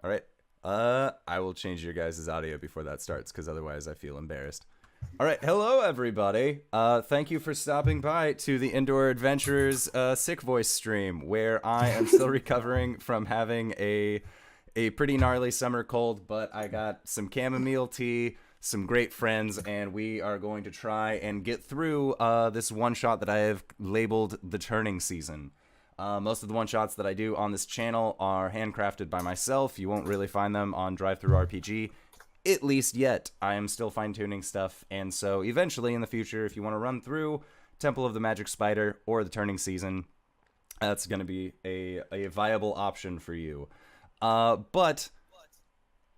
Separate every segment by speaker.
Speaker 1: All right. I will change your guys' audio before that starts, because otherwise I feel embarrassed. All right. Hello, everybody. Thank you for stopping by to the Indoor Adventurers Sick Voice stream, where I am still recovering from having a pretty gnarly summer cold, but I got some chamomile tea, some great friends, and we are going to try and get through this one shot that I have labeled the Turning Season. Most of the one-shots that I do on this channel are handcrafted by myself. You won't really find them on DriveThruRPG, at least yet. I am still fine-tuning stuff, and so eventually in the future, if you want to run through Temple of the Magic Spider or the Turning Season, that's going to be a viable option for you. But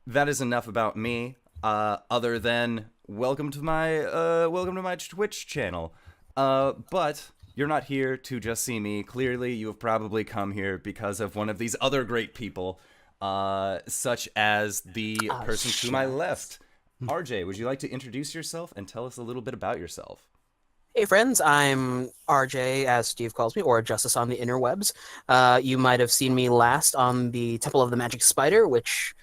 Speaker 1: that is enough about me, other than welcome to my Twitch channel. But you're not here to just see me. Clearly, you have probably come here because of one of these other great people, such as the person to my left. RJ, would you like to introduce yourself and tell us a little bit about yourself?
Speaker 2: Hey friends, I'm RJ, as Steve calls me, or Justice on the interwebs. You might have seen me last on the Temple of the Magic Spider, which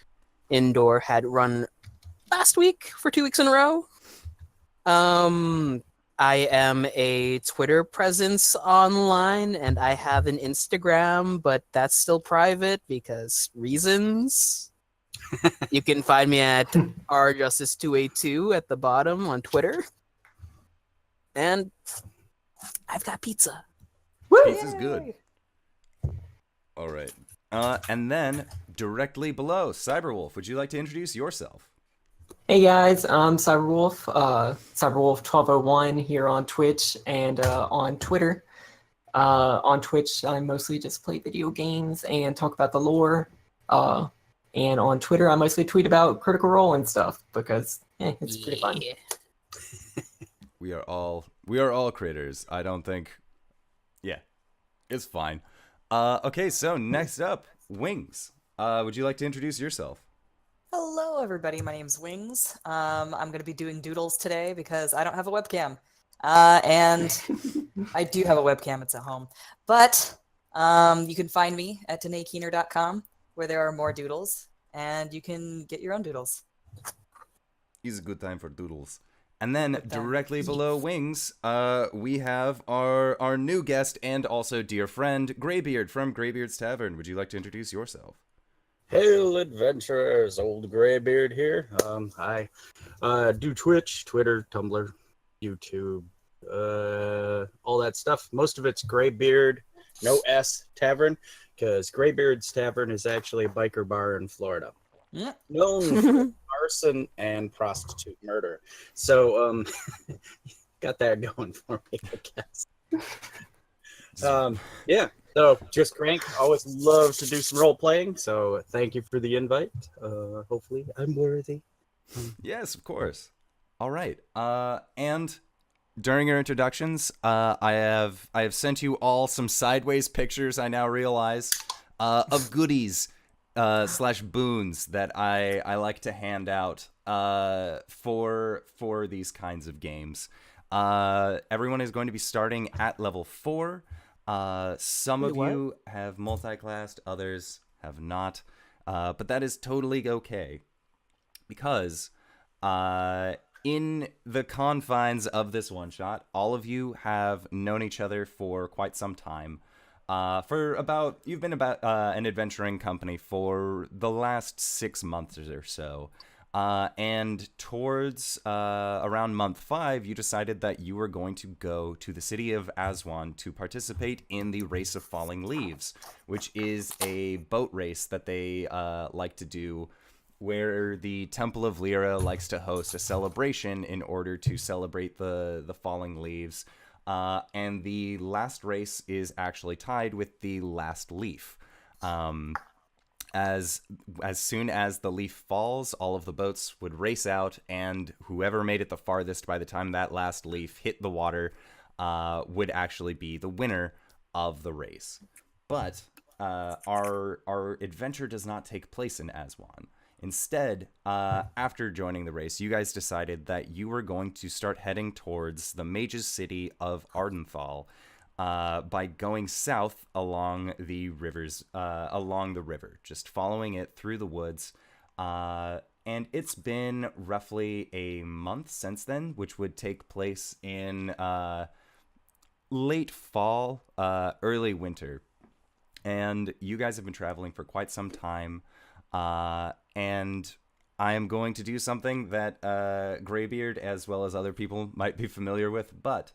Speaker 2: Indoor had run last week for 2 weeks in a row. I am a Twitter presence online, and I have an Instagram, but that's still private because reasons. You can find me at RJustice282 at the bottom on Twitter. And I've got pizza.
Speaker 1: Woo! Pizza's good. All right. And then directly below, Cyberwolf, would you like to introduce yourself?
Speaker 3: Hey guys, I'm Cyberwolf, Cyberwolf1201 here on Twitch and on Twitter. On Twitch, I mostly just play video games and talk about the lore. And on Twitter, I mostly tweet about Critical Role and stuff because it's pretty fun.
Speaker 1: We are all creators. I don't think. Yeah, it's fine. Okay, so next up, Wings. Would you like to introduce yourself?
Speaker 4: Hello, everybody. My name's Wings. I'm going to be doing doodles today because I don't have a webcam. And I do have a webcam. It's at home. But you can find me at DanaeKeener.com, where there are more doodles, and you can get your own doodles.
Speaker 1: It's a good time for doodles. And then directly below Wings, we have our new guest and also dear friend, Greybeard from GreybeardTavern. Would you like to introduce yourself?
Speaker 5: Hail adventurers, old Greybeard here. I do Twitch, Twitter, Tumblr, YouTube, all that stuff. Most of it's Greybeard, no S, Tavern, because Greybeard's Tavern is actually a biker bar in Florida.
Speaker 4: Yeah.
Speaker 5: Known for arson and prostitute murder. So, got that going for me, I guess. Yeah. So, just crank. Always love to do some role playing. So, thank you for the invite. Hopefully, I'm worthy.
Speaker 1: Yes, of course. All right. And during your introductions, I have sent you all some sideways pictures. I now realize of goodies / boons that I like to hand out for these kinds of games. Everyone is going to be starting at level 4. Some of you have multi-classed, others have not, but that is totally okay, because in the confines of this one-shot, all of you have known each other for quite some time. You've been about an adventuring company for the last 6 months or so. And towards around month 5, you decided that you were going to go to the city of Aswan to participate in the Race of Falling Leaves, which is a boat race that they like to do, where the Temple of Lyra likes to host a celebration in order to celebrate the falling leaves. And the last race is actually tied with the last leaf. As soon as the leaf falls, all of the boats would race out, and whoever made it the farthest by the time that last leaf hit the water would actually be the winner of the race. But our adventure does not take place in Aswan. Instead, after joining the race, you guys decided that you were going to start heading towards the mage's city of Ardenthal, by going south along the river, just following it through the woods. And it's been roughly a month since then, which would take place in late fall, early winter. And you guys have been traveling for quite some time. And I am going to do something that Greybeard, as well as other people, might be familiar with. But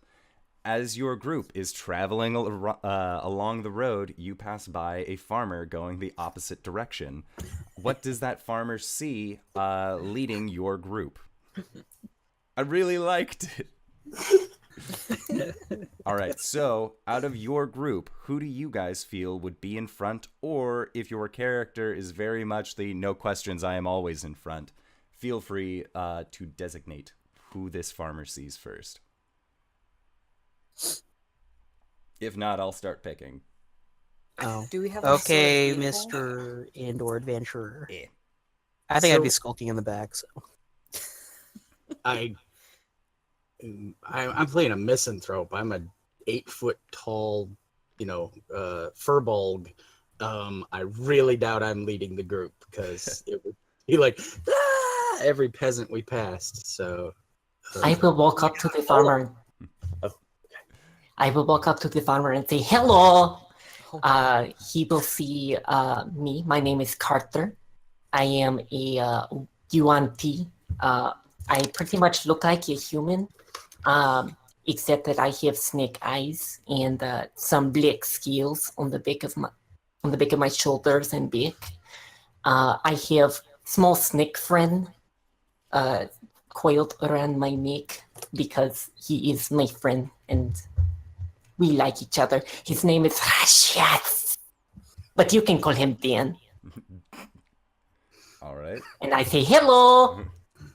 Speaker 1: as your group is traveling along the road, you pass by a farmer going the opposite direction. What does that farmer see leading your group? I really liked it. All right, so out of your group, who do you guys feel would be in front? Or if your character is very much the no questions, I am always in front, feel free to designate who this farmer sees first. If not, I'll start picking.
Speaker 2: Oh.
Speaker 4: Do we have
Speaker 2: Okay,
Speaker 4: any sort of vehicle?
Speaker 2: Mr. Indoor Adventurer.
Speaker 1: Eh.
Speaker 2: I think I'd be
Speaker 5: So-
Speaker 2: skulking in the back, so.
Speaker 5: I'm playing a misanthrope. I'm a 8-foot tall, furball. I really doubt I'm leading the group because it would be like every peasant we passed. So
Speaker 3: I will walk up to the farmer. I will walk up to the farmer and say, hello. He will see me. My name is Carter. I am a UNT. I pretty much look like a human, except that I have snake eyes and some black scales on the back of my shoulders and back. I have small snake friend coiled around my neck because he is my friend and we like each other. His name is RJustice, but you can call him Dan.
Speaker 1: All right.
Speaker 3: And I say, hello.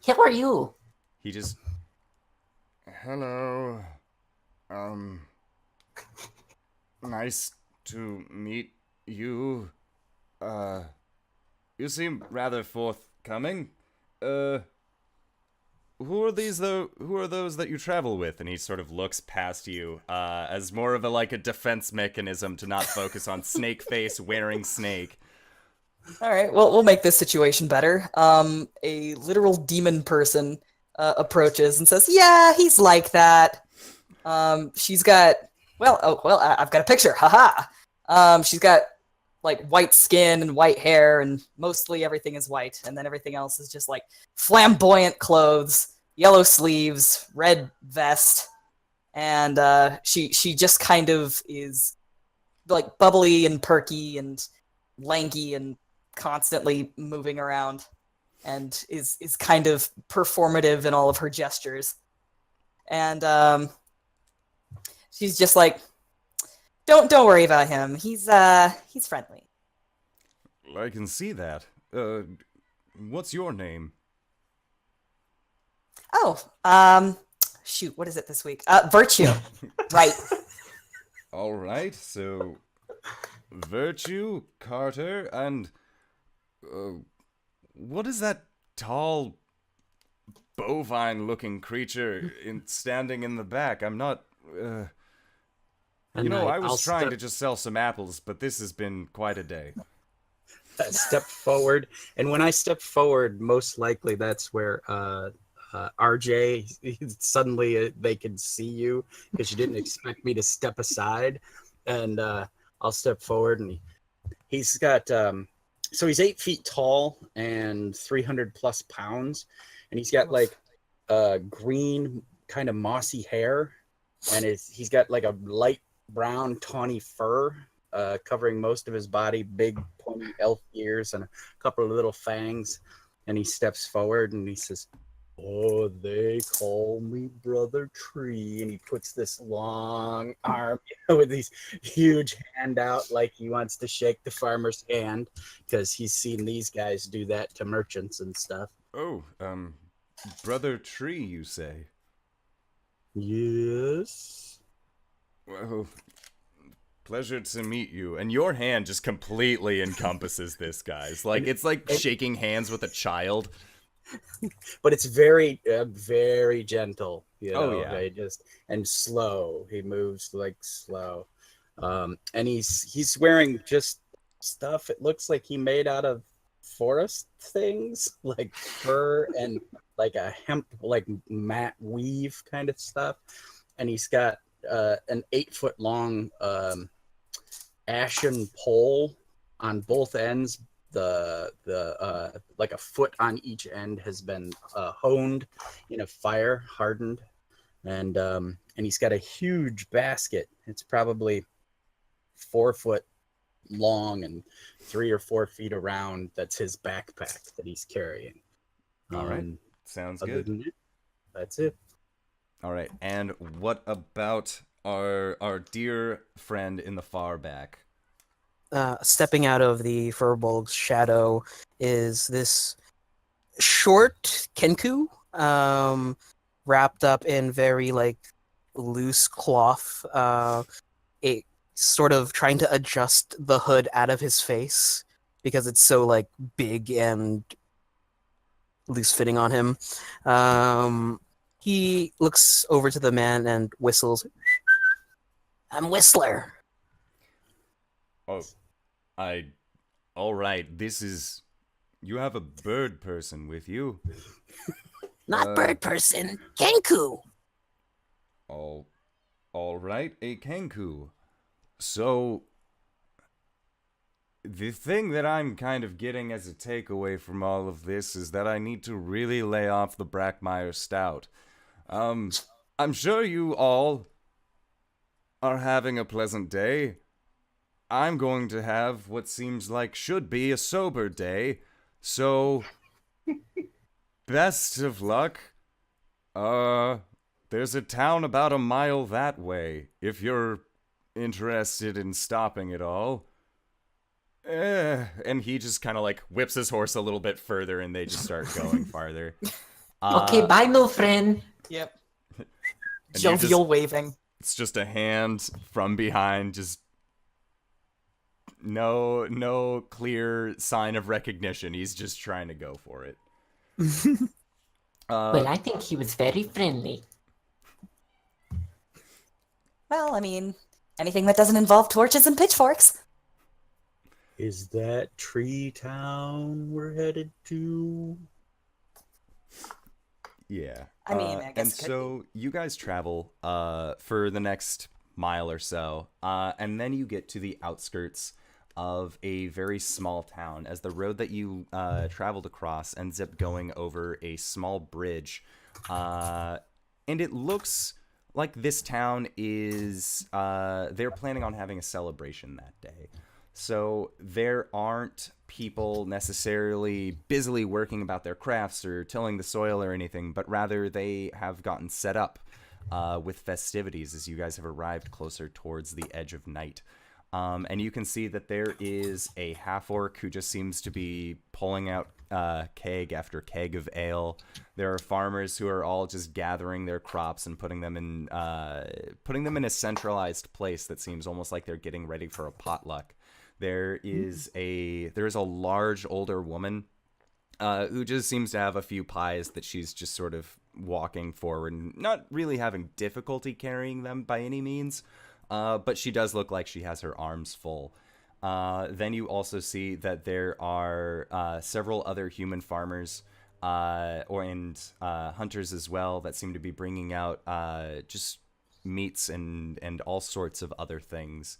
Speaker 3: How are you?
Speaker 1: He just... Hello. Nice to meet you. You seem rather forthcoming. Who are these though? Who are those that you travel with? And he sort of looks past you, as more of a defense mechanism to not focus on Snake Face wearing snake.
Speaker 4: All right, well, we'll make this situation better. A literal demon person approaches and says, "Yeah, he's like that. She's got I've got a picture. Haha. She's got like white skin and white hair, and mostly everything is white, and then everything else is just like flamboyant clothes, yellow sleeves, red vest, and she just kind of is like bubbly and perky and lanky and constantly moving around, and is kind of performative in all of her gestures, and she's just like, Don't worry about him. He's friendly.
Speaker 1: I can see that. What's your name?
Speaker 4: Oh, shoot, what is it this week? Virtue. Right.
Speaker 1: All right, so Virtue, Carter, and what is that tall, bovine-looking creature standing in the back? I'm not. I was trying to just sell some apples, but this has been quite a day.
Speaker 5: I step forward, and when I step forward, most likely that's where RJ suddenly they can see you because you didn't expect me to step aside, and I'll step forward, and he's got so he's 8 feet tall and 300 plus pounds, and he's got like green kind of mossy hair, and he's got like a light brown tawny fur covering most of his body, big pointy elf ears and a couple of little fangs, and he steps forward and he says, "Oh, they call me Brother Tree," and he puts this long arm with these huge hand out like he wants to shake the farmer's hand because he's seen these guys do that to merchants and stuff.
Speaker 1: Oh, Brother Tree, you say?
Speaker 5: Yes.
Speaker 1: Well, pleasure to meet you. And your hand just completely encompasses this guy's. Like, it's like shaking hands with a child.
Speaker 5: but it's very, very gentle. You
Speaker 1: Oh,
Speaker 5: know,
Speaker 1: yeah.
Speaker 5: and slow. He moves like slow, and he's wearing just stuff. It looks like he made out of forest things, like fur and like a hemp, like mat weave kind of stuff. And he's got an 8-foot long ashen pole on both ends. The like a foot on each end has been honed in a fire, hardened, and he's got a huge basket. It's probably 4 foot long and 3 or 4 feet around. That's his backpack that he's carrying.
Speaker 1: All right. Sounds
Speaker 5: Other
Speaker 1: good.
Speaker 5: than that, that's it.
Speaker 1: All right. And what about our dear friend in the far back?
Speaker 2: Stepping out of the Furbolg's shadow is this short Kenku, wrapped up in very like loose cloth, it sort of trying to adjust the hood out of his face because it's so like big and loose fitting on him. He looks over to the man and whistles. I'm Whistler.
Speaker 1: Oh, all right. You have a bird person with you.
Speaker 2: Not bird person, Kenku.
Speaker 1: All right, a Kenku. So, the thing that I'm kind of getting as a takeaway from all of this is that I need to really lay off the Brackmeyer Stout. I'm sure you all are having a pleasant day. I'm going to have what seems like should be a sober day, so best of luck. There's a town about a mile that way, if you're interested in stopping at all. And he just kind of like whips his horse a little bit further and they just start going farther.
Speaker 3: Okay, bye, no friend.
Speaker 4: Yep.
Speaker 1: And you
Speaker 4: Jovial waving.
Speaker 1: It's just a hand from behind, just no clear sign of recognition. He's just trying to go for it.
Speaker 3: Well, I think he was very friendly.
Speaker 4: Well, I mean, anything that doesn't involve torches and pitchforks.
Speaker 5: Is that Tree Town we're headed to?
Speaker 1: Yeah.
Speaker 4: I mean, I guess
Speaker 1: and
Speaker 4: it could
Speaker 1: so you guys travel for the next mile or so, and then you get to the outskirts of a very small town as the road that you traveled across ends up going over a small bridge. And it looks like this town is, they're planning on having a celebration that day. So there aren't people necessarily busily working about their crafts or tilling the soil or anything, but rather they have gotten set up with festivities as you guys have arrived closer towards the edge of night. And you can see that there is a half-orc who just seems to be pulling out keg after keg of ale. There are farmers who are all just gathering their crops and putting them in a centralized place that seems almost like they're getting ready for a potluck. There is a large older woman who just seems to have a few pies that she's just sort of walking forward and not really having difficulty carrying them by any means. But she does look like she has her arms full. Then you also see that there are several other human farmers and hunters as well that seem to be bringing out just meats and all sorts of other things.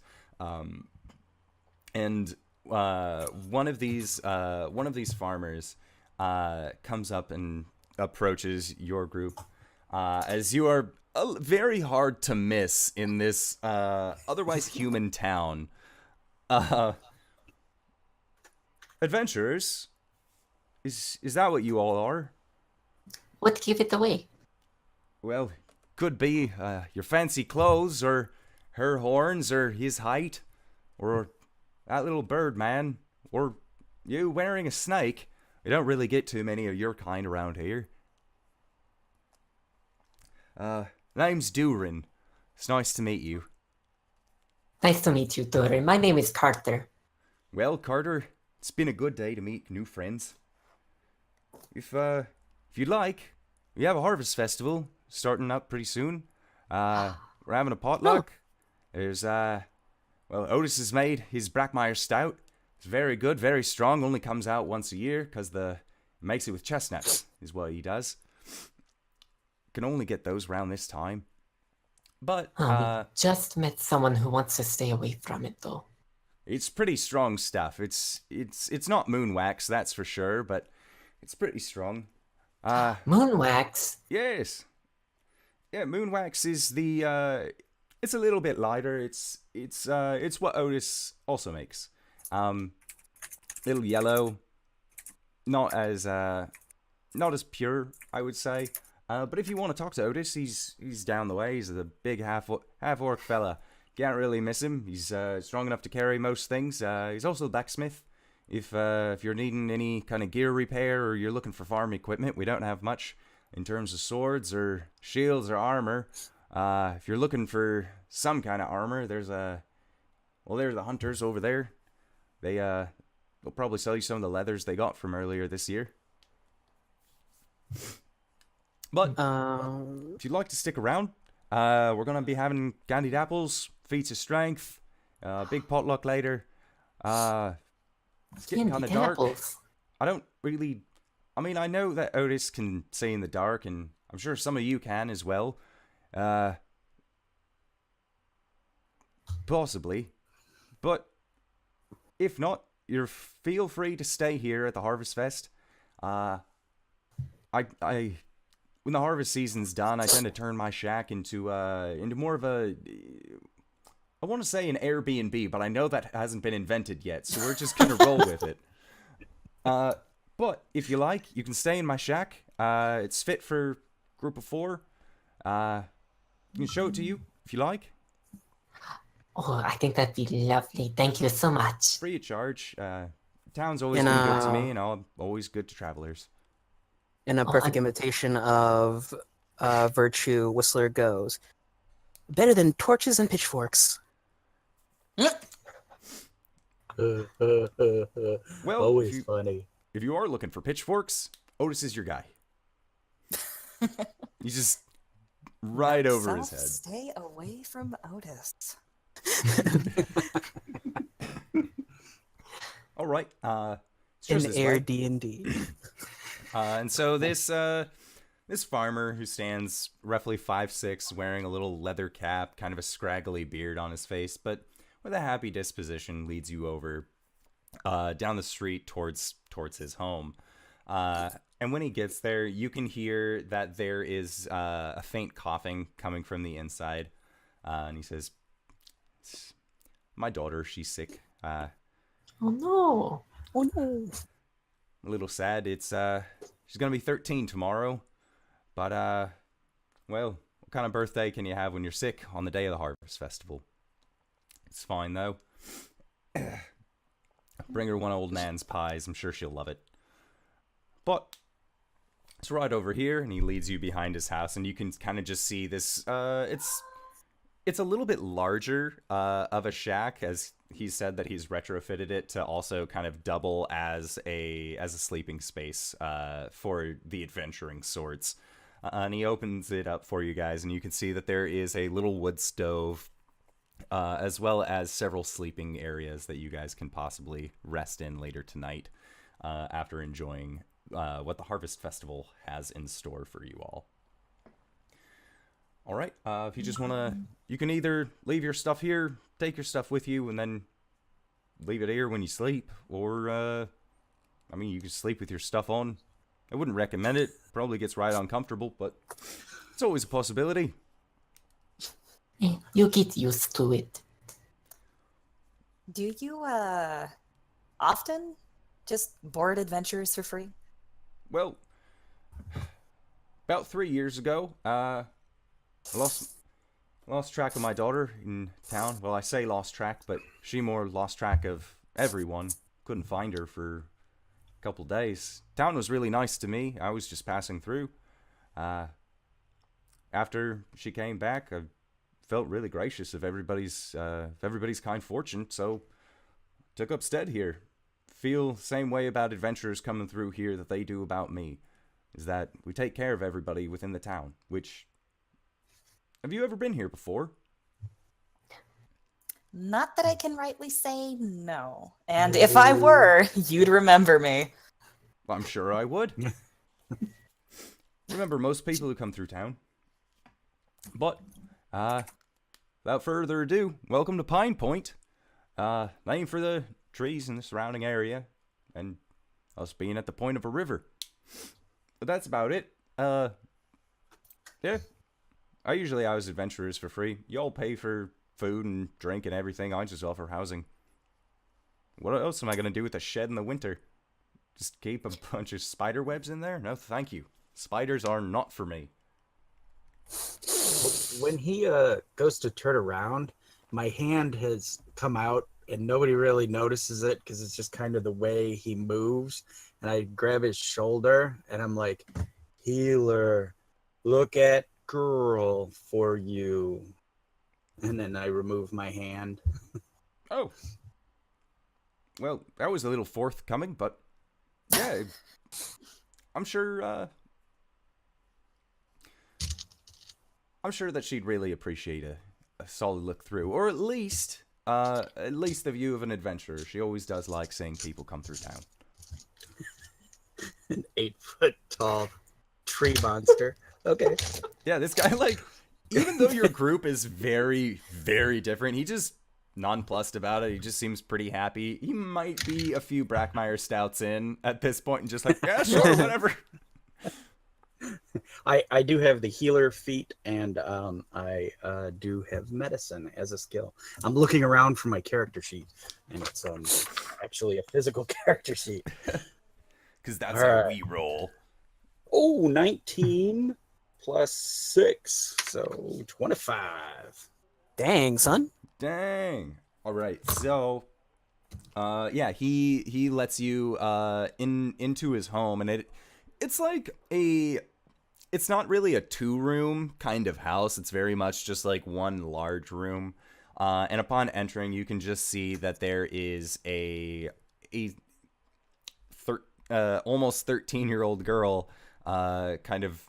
Speaker 1: And one of these farmers comes up and approaches your group as you are very hard to miss in this otherwise human town. Adventurers, is that what you all are?
Speaker 3: What give it away?
Speaker 1: Well, could be your fancy clothes, or her horns, or his height, or that little bird man, or you wearing a snake. We don't really get too many of your kind around here. Name's Durin. It's nice to meet you.
Speaker 3: Nice to meet you, Dory. My name is Carter.
Speaker 1: Well, Carter, it's been a good day to meet new friends. If if you'd like, we have a harvest festival starting up pretty soon. We're having a potluck. There's Otis has made his Brackmeyer Stout. It's very good, very strong. Only comes out once a year because makes it with chestnuts is what he does. Can only get those around this time. But
Speaker 3: Just met someone who wants to stay away from it, though.
Speaker 1: it's pretty strong stuff. It's not moon wax, that's for sure, but it's pretty strong.
Speaker 3: Moon wax?
Speaker 1: Yes. Yeah, moon wax is the it's a little bit lighter. It's what Otis also makes. Little yellow, not as pure, I would say. But if you want to talk to Otis, he's down the way. He's a big half orc fella. Can't really miss him. He's strong enough to carry most things. He's also a blacksmith. If you're needing any kind of gear repair or you're looking for farm equipment, we don't have much in terms of swords or shields or armor. If you're looking for some kind of armor, there's the hunters over there. They'll probably sell you some of the leathers they got from earlier this year. But if you'd like to stick around, we're gonna be having candied apples, feats of strength, big potluck later. It's getting kind of dark. I don't really. I mean, I know that Otis can see in the dark, and I'm sure some of you can as well. Possibly, but if not, feel free to stay here at the Harvest Fest. When the harvest season's done, I tend to turn my shack into more of a, I want to say an Airbnb, but I know that hasn't been invented yet, so we're just gonna roll with it. But if you like, you can stay in my shack. It's fit for a group of 4. I can show it to you if you like.
Speaker 3: Oh, I think that'd be lovely. Thank you so much.
Speaker 1: Free of charge. Town's always been good to me, and always good to travelers.
Speaker 2: In a perfect imitation of Virtue, Whistler goes, better than torches and pitchforks.
Speaker 1: Well,
Speaker 5: always funny.
Speaker 1: If you are looking for pitchforks, Otis is your guy. He's just right over his head.
Speaker 4: Stay away from Otis.
Speaker 1: All right.
Speaker 2: In Air D&D.
Speaker 1: And so this farmer who stands roughly 5'6", wearing a little leather cap, kind of a scraggly beard on his face, but with a happy disposition, leads you over down the street towards his home. And when he gets there, you can hear that there is a faint coughing coming from the inside. And he says, "My daughter, she's sick.
Speaker 3: Oh no.
Speaker 2: Oh no.
Speaker 1: A little sad. She's gonna be 13 tomorrow. But well, what kind of birthday can you have when you're sick on the day of the Harvest Festival? It's fine though. Bring her one of old Nan's pies. I'm sure she'll love it. But it's right over here, and he leads you behind his house, and you can kind of just see this. It's a little bit larger of a shack, as he said that he's retrofitted it to also kind of double as a sleeping space for the adventuring sorts. And he opens it up for you guys, and you can see that there is a little wood stove, as well as several sleeping areas that you guys can possibly rest in later tonight after enjoying what the Harvest Festival has in store for you all. All right, if you just want to, you can either leave your stuff here, take your stuff with you, and then leave it here when you sleep, or, I mean, you can sleep with your stuff on. I wouldn't recommend it. Probably gets right uncomfortable, but it's always a possibility.
Speaker 3: You get used to it.
Speaker 4: Do you often just board adventures for free?
Speaker 1: Well, about 3 years ago, I lost track of my daughter in town. Well, I say lost track, but she more lost track of everyone. Couldn't find her for a couple days. Town was really nice to me. I was just passing through. After she came back, I felt really gracious of everybody's kind fortune, so took up stead here. Feel the same way about adventurers coming through here that they do about me. is that we take care of everybody within the town, which... Have you ever been here before?
Speaker 4: Not that I can rightly say no. And if I were, you'd remember me.
Speaker 1: Well, I'm sure I would. Remember most people who come through town. But, without further ado, welcome to Pine Point. Named for the trees in the surrounding area, and us being at the point of a river. But that's about it. Yeah. I usually house adventurers for free. Y'all pay for food and drink and everything. I just offer housing. What else am I going to do with a shed in the winter? Just keep a bunch of spider webs in there? No, thank you. Spiders are not for me.
Speaker 5: When he goes to turn around, my hand has come out and nobody really notices it because it's just kind of the way he moves. And I grab his shoulder and I'm like, healer, look at girl for you. And then I remove my hand.
Speaker 1: Oh. Well, that was a little forthcoming, but yeah, I'm sure that she'd really appreciate a solid look through, or at least the view of an adventurer. She always does like seeing people come through town.
Speaker 5: An 8-foot tall tree monster. Okay.
Speaker 1: Yeah, this guy, like, even though your group is very, very different, he just nonplussed about it. He just seems pretty happy. He might be a few Brackmeyer stouts in at this point and just like, yeah, sure, whatever.
Speaker 5: I do have the healer feat, and I do have medicine as a skill. I'm looking around for my character sheet, and it's actually a physical character sheet.
Speaker 1: Because that's how we roll.
Speaker 5: Oh, 19 plus 6, so 25.
Speaker 2: Dang, son.
Speaker 1: Dang. All right. So, yeah, he lets you into his home, and it's like it's not really a 2-room kind of house. It's very much just like one large room. And upon entering, you can just see that there is a almost 13-year-old girl, kind of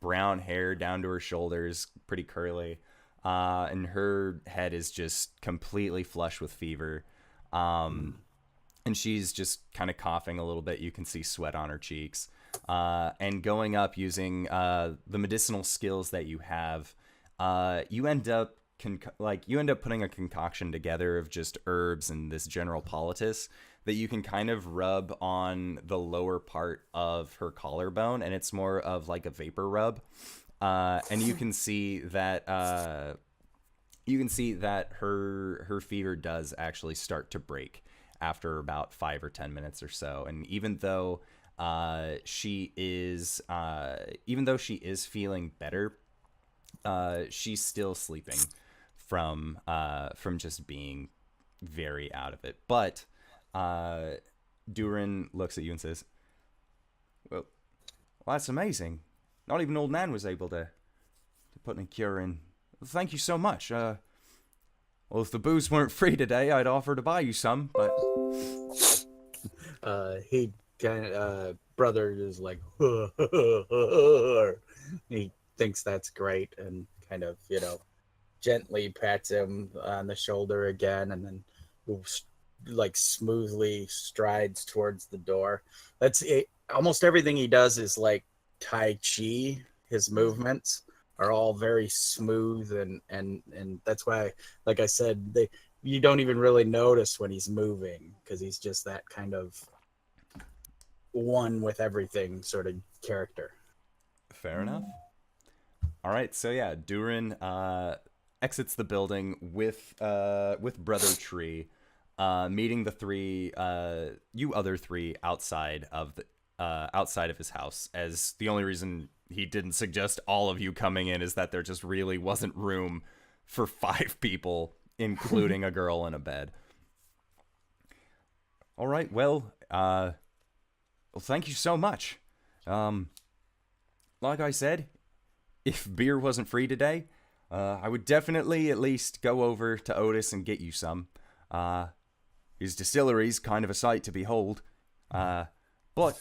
Speaker 1: brown hair down to her shoulders, pretty curly. And her head is just completely flush with fever. And she's just kind of coughing a little bit. You can see sweat on her cheeks. And going up using the medicinal skills that you have, you end up putting a concoction together of just herbs and this general poultice that you can kind of rub on the lower part of her collarbone, and it's more of like a vapor rub. And you can see that her fever does actually start to break after about 5 or 10 minutes or so. And even though she is feeling better, she's still sleeping from just being very out of it. But Durin looks at you and says, well, that's amazing. Not even old Nan was able to put in a cure in. Thank you so much. Well, if the booze weren't free today, I'd offer to buy you some, but...
Speaker 5: He kind of, brother is like, he thinks that's great and kind of, gently pats him on the shoulder again and then like smoothly strides towards the door. That's it. Almost everything he does is like Tai Chi. His movements are all very smooth and that's why, like I said, you don't even really notice when he's moving because he's just that kind of one with everything sort of character.
Speaker 1: Fair enough. All right, so yeah, Durin exits the building with Brother Tree, meeting the other three outside of his house. As the only reason he didn't suggest all of you coming in is that there just really wasn't room for 5 people, including a girl in a bed. All right, well, thank you so much. Like I said, if beer wasn't free today, I would definitely at least go over to Otis and get you some. His distillery's kind of a sight to behold. But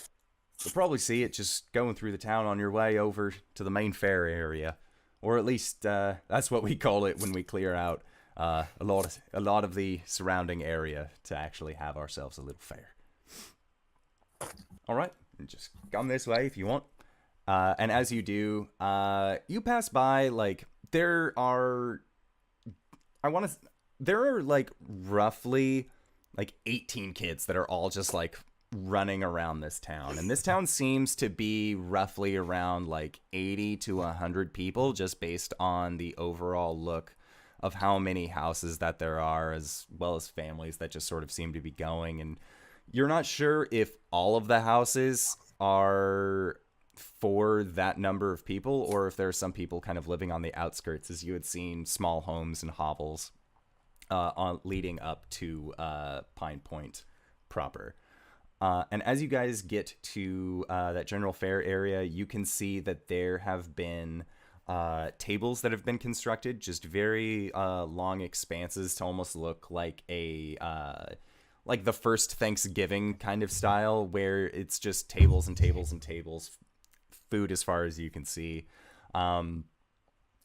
Speaker 1: you'll probably see it just going through the town on your way over to the main fair area, or at least that's what we call it when we clear out a lot of the surrounding area to actually have ourselves a little fair. All right, just come this way if you want. And as you do, you pass by, like, there are like roughly like 18 kids that are all just like running around this town. And this town seems to be roughly around like 80 to 100 people, just based on the overall look of how many houses that there are, as well as families that just sort of seem to be going. And you're not sure if all of the houses are for that number of people, or if there are some people kind of living on the outskirts, as you had seen small homes and hovels leading up to Pine Point proper. And as you guys get to that general fair area, you can see that there have been tables that have been constructed, just very long expanses to almost look like like the first Thanksgiving kind of style, where it's just tables and tables and tables, food as far as you can see. And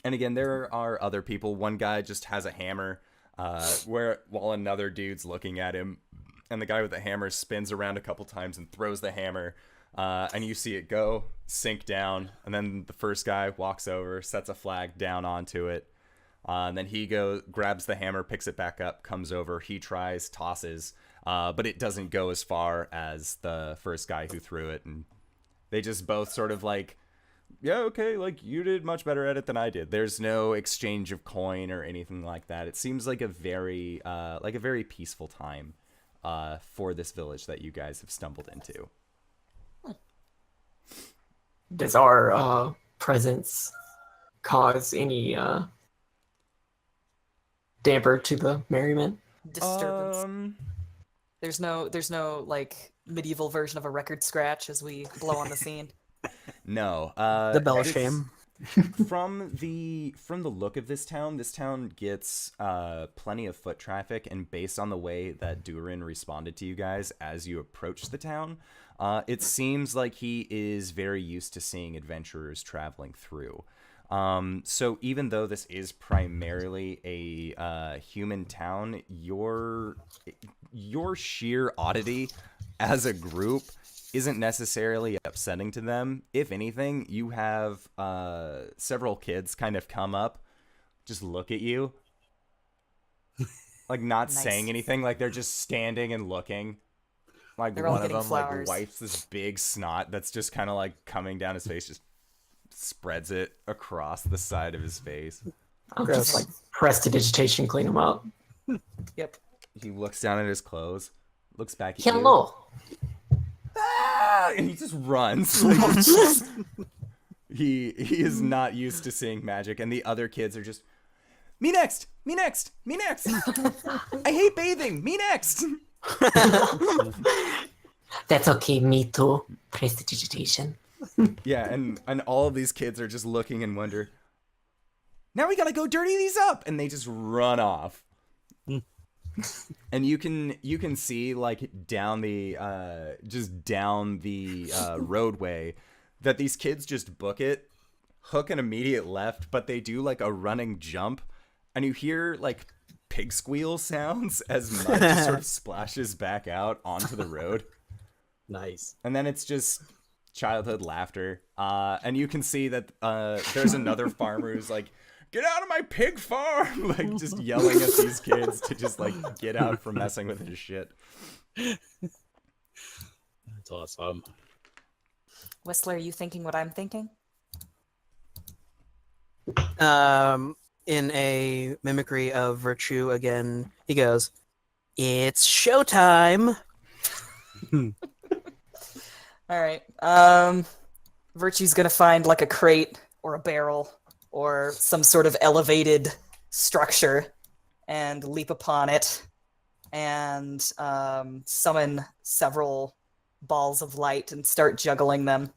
Speaker 1: again, there are other people. One guy just has a hammer, while another dude's looking at him, and the guy with the hammer spins around a couple times and throws the hammer, and you see it go, sink down, and then the first guy walks over, sets a flag down onto it, and then he grabs the hammer, picks it back up, comes over, he tries, tosses, but it doesn't go as far as the first guy who threw it, and they just both sort of like, yeah, okay, like, you did much better at it than I did. There's no exchange of coin or anything like that. It seems like a very peaceful time for this village that you guys have stumbled into.
Speaker 3: Does our presence cause any damper to the merriment?
Speaker 4: Disturbance. There's no like medieval version of a record scratch as we blow on the scene.
Speaker 1: No.
Speaker 2: The bell shame.
Speaker 1: From the look of this town gets plenty of foot traffic, and based on the way that Durin responded to you guys as you approached the town, it seems like he is very used to seeing adventurers traveling through. So even though this is primarily a human town, your sheer oddity as a group isn't necessarily upsetting to them. If anything, you have several kids kind of come up, just look at you, like not
Speaker 4: Nice.
Speaker 1: saying anything, like they're just standing and looking. Like
Speaker 4: They're all
Speaker 1: one of
Speaker 4: getting
Speaker 1: them
Speaker 4: flowers.
Speaker 1: like wipes this big snot that's just kind of like coming down his face, just spreads it across the side of his face.
Speaker 3: I'll just like prestidigitation, clean them up.
Speaker 4: Yep.
Speaker 1: He looks down at his clothes, looks back at you.
Speaker 3: Hello.
Speaker 1: And he just runs. Like, it's just- he is not used to seeing magic, and the other kids are just, me next, me next, me next. I hate bathing, me next.
Speaker 3: That's okay, me too. Prestidigitation.
Speaker 1: Yeah, and all of these kids are just looking and wonder, now we gotta go dirty these up, and they just run off. And you can see like down the roadway that these kids just book it, hook an immediate left, but they do like a running jump, and you hear like pig squeal sounds as mud just sort of splashes back out onto the road.
Speaker 5: Nice.
Speaker 1: And then it's just childhood laughter, and you can see that there's another farmer who's like, get out of my pig farm, like just yelling at these kids to just like get out from messing with his shit.
Speaker 5: That's awesome.
Speaker 4: Whistler, are you thinking what I'm thinking?
Speaker 2: In a mimicry of Virtue again, he goes, "It's showtime."
Speaker 4: All right. Virtue's gonna find like a crate or a barrel or some sort of elevated structure and leap upon it and summon several balls of light and start juggling them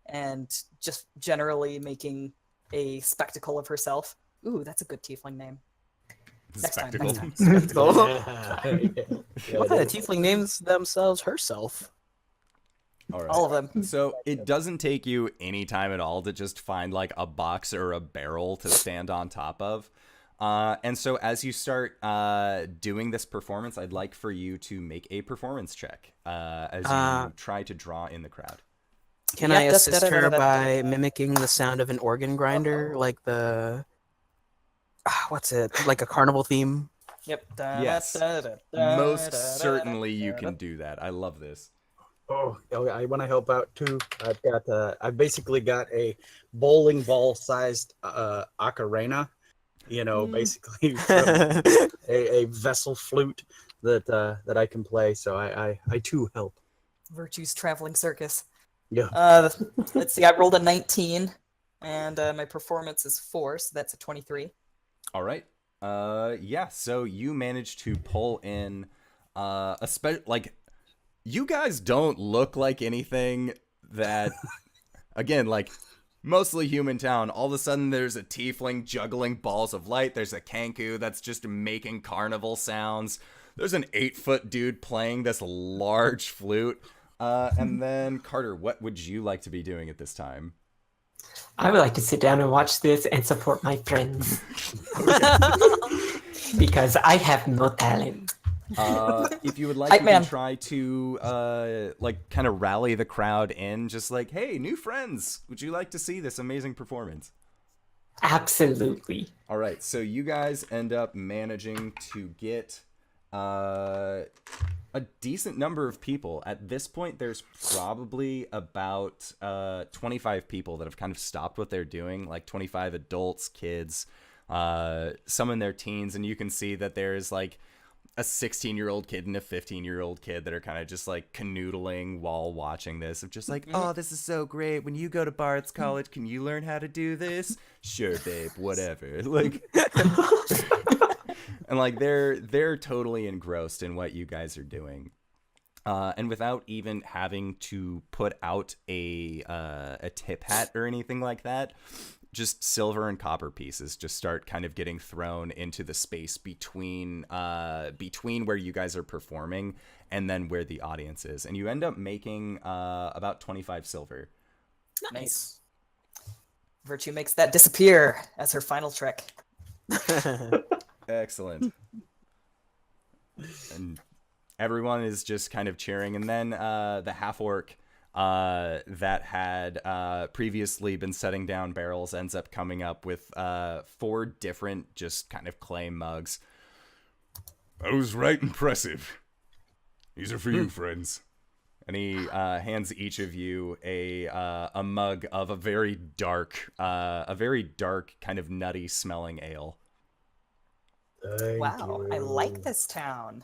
Speaker 4: and just generally making a spectacle of herself. Ooh, that's a good tiefling name. Next time,
Speaker 1: Spectacle.
Speaker 4: next time.
Speaker 2: Spectacle.
Speaker 5: Yeah,
Speaker 2: What kind of tiefling names themselves herself?
Speaker 1: All right.
Speaker 4: All of them.
Speaker 1: So it doesn't take you any time at all to just find like a box or a barrel to stand on top of. And so as you start doing this performance, I'd like for you to make a performance check as you try to draw in the crowd.
Speaker 2: Can I assist her by mimicking the sound of an organ grinder, like the what's it? Like a carnival theme?
Speaker 4: Yep.
Speaker 1: Yes. Most certainly you can do that. I love this.
Speaker 5: Oh, I want to help out too. I've basically got a bowling ball sized ocarina, basically a vessel flute that I can play. So I too help.
Speaker 4: Virtue's traveling circus.
Speaker 5: Yeah.
Speaker 4: Let's see. I rolled a 19, and my performance is 4, so that's a 23.
Speaker 1: All right. Yeah. So you managed to pull in you guys don't look like anything that, again, like mostly human town. All of a sudden there's a tiefling juggling balls of light. There's a kanku that's just making carnival sounds. There's an 8-foot dude playing this large flute. And then Carter, what would you like to be doing at this time?
Speaker 3: I would like to sit down and watch this and support my friends. Because I have no talent.
Speaker 1: If you would like, you can try to kind of rally the crowd in, just like, hey, new friends, would you like to see this amazing performance?
Speaker 3: Absolutely.
Speaker 1: All right, so you guys end up managing to get a decent number of people. At this point, there's probably about 25 people that have kind of stopped what they're doing, like 25 adults, kids, some in their teens, and you can see that there's like a 16-year-old kid and a 15-year-old kid that are kind of just like canoodling while watching this, of just like, oh, this is so great. When you go to Bard's College, can you learn how to do this? Sure, babe, whatever. Like, and like they're totally engrossed in what you guys are doing. And without even having to put out a tip hat or anything like that, just silver and copper pieces just start kind of getting thrown into the space between where you guys are performing and then where the audience is. And you end up making about 25 silver.
Speaker 4: Nice. Virtue makes that disappear as her final trick.
Speaker 1: Excellent. And everyone is just kind of cheering. And then the half-orc that had previously been setting down barrels ends up coming up with 4 different just kind of clay mugs.
Speaker 6: That was right impressive. These are for you, friends.
Speaker 1: And he hands each of you a mug of a very dark kind of nutty smelling ale.
Speaker 4: Wow, I like this town.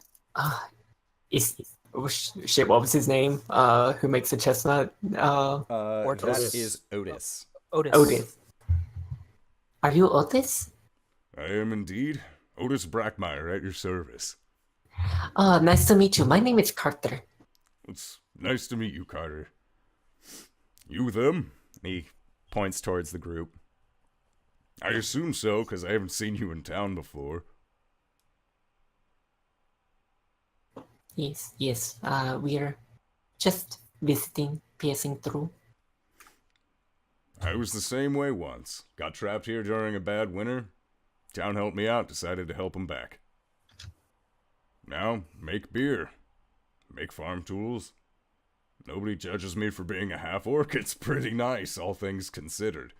Speaker 3: Shit, what was his name? Who makes the chestnut?
Speaker 1: That is Otis.
Speaker 3: Otis. Are you Otis?
Speaker 6: I am indeed. Otis Brackmeyer at your service.
Speaker 3: Nice to meet you. My name is Carter.
Speaker 6: It's nice to meet you, Carter. You them?
Speaker 1: He points towards the group.
Speaker 6: I assume so, because I haven't seen you in town before.
Speaker 3: Yes. We are just visiting, passing through.
Speaker 6: I was the same way once. Got trapped here during a bad winter. Town helped me out, decided to help them back. Now, make beer. Make farm tools. Nobody judges me for being a half-orc. It's pretty nice, all things considered.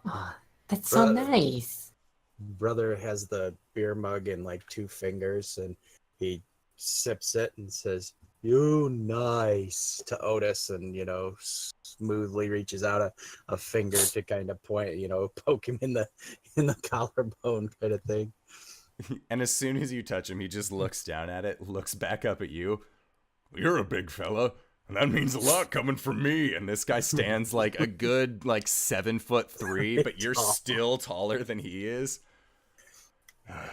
Speaker 3: Oh, that's so nice.
Speaker 5: Brother has the beer mug in like 2 fingers, and he sips it and says, "You nice," to Otis, and smoothly reaches out a finger to kind of point, poke him in the collarbone kind of thing.
Speaker 1: And as soon as you touch him, he just looks down at it, looks back up at you.
Speaker 6: You're a big fella, and that means a lot coming from me.
Speaker 1: And this guy stands like a good 7'3", but you're still taller than he is.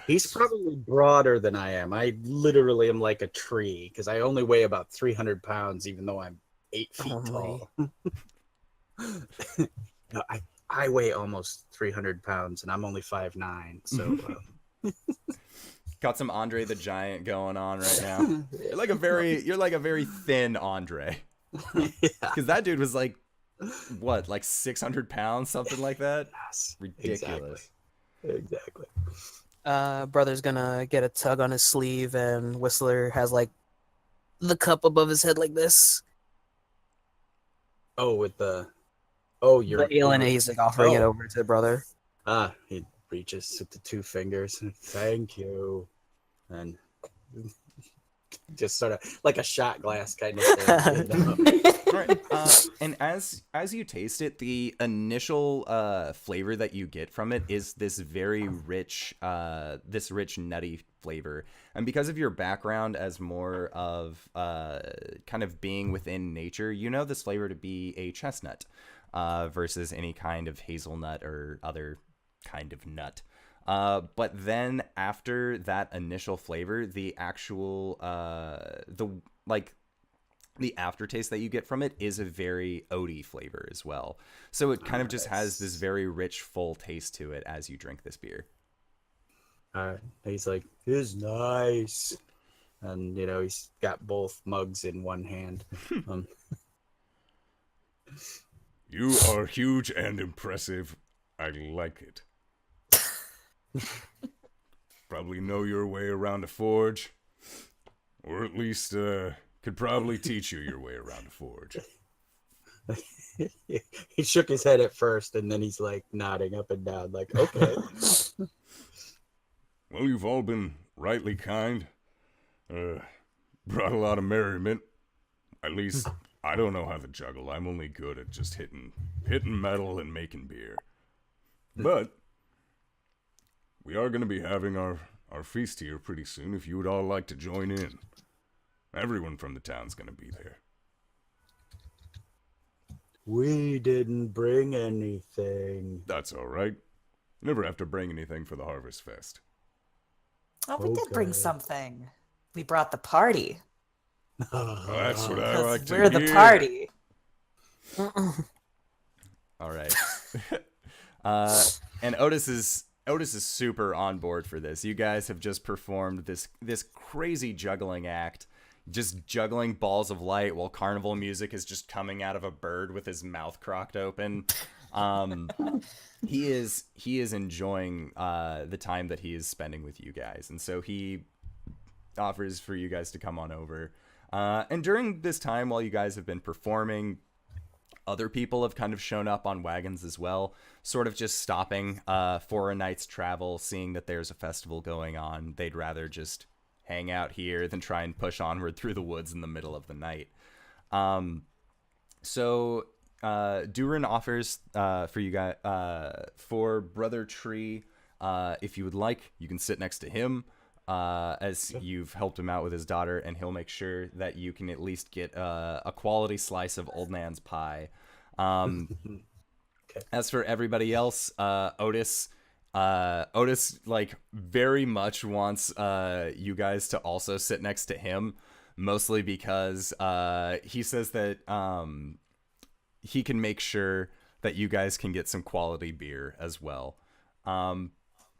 Speaker 5: He's probably broader than I am. I literally am like a tree because I only weigh about 300 pounds, even though I'm 8 feet tall. No, I weigh almost 300 pounds, and I'm only 5'9". So
Speaker 1: got some Andre the Giant going on right now. You're like a very thin Andre.
Speaker 5: Yeah.
Speaker 1: Because that dude was like, what, like 600 pounds, something like that?
Speaker 5: Yes,
Speaker 1: Ridiculous.
Speaker 5: Exactly.
Speaker 2: Brother's gonna get a tug on his sleeve, and Whistler has like the cup above his head like this.
Speaker 5: Oh, with the
Speaker 2: The alien, he's like offering it over to brother.
Speaker 5: He reaches with the 2 fingers. Thank you, and just sort of like a shot glass kind of thing. You know?
Speaker 1: All right. And as you taste it, the initial flavor that you get from it is this very rich, nutty flavor. And because of your background as more of kind of being within nature, you know this flavor to be a chestnut versus any kind of hazelnut or other kind of nut. But then after that initial flavor, the actual the aftertaste that you get from it is a very oaty flavor as well. So it kind of just has this very rich, full taste to it as you drink this beer.
Speaker 5: He's like, "It's nice," and he's got both mugs in one hand.
Speaker 6: You are huge and impressive. I like it. Probably know your way around a forge, or at least could probably teach you your way around a forge.
Speaker 5: He shook his head at first, and then he's like nodding up and down, like, "Okay."
Speaker 6: Well, you've all been rightly kind. Brought a lot of merriment. At least I don't know how to juggle. I'm only good at just hitting metal and making beer. But we are going to be having our feast here pretty soon if you would all like to join in. Everyone from the town's going to be there.
Speaker 5: We didn't bring anything.
Speaker 6: That's all right. Never have to bring anything for the Harvest Fest.
Speaker 4: Oh, we did bring
Speaker 5: Okay.
Speaker 4: something. We brought the party.
Speaker 6: Well, that's what I like to
Speaker 4: We're the
Speaker 6: hear.
Speaker 4: party.
Speaker 1: All right. And Otis is super on board for this. You guys have just performed this crazy juggling act, just juggling balls of light while carnival music is just coming out of a bird with his mouth crocked open. He is enjoying the time that he is spending with you guys, and so he offers for you guys to come on over. And during this time, while you guys have been performing, other people have kind of shown up on wagons as well, sort of just stopping for a night's travel, seeing that there's a festival going on. They'd rather just hang out here than try and push onward through the woods in the middle of the night. So Durin offers for you guys, for Brother Tree, if you would like, you can sit next to him. As you've helped him out with his daughter, and he'll make sure that you can at least get a quality slice of Old Man's pie. As for everybody else, Otis like very much wants you guys to also sit next to him, mostly because he says that he can make sure that you guys can get some quality beer as well.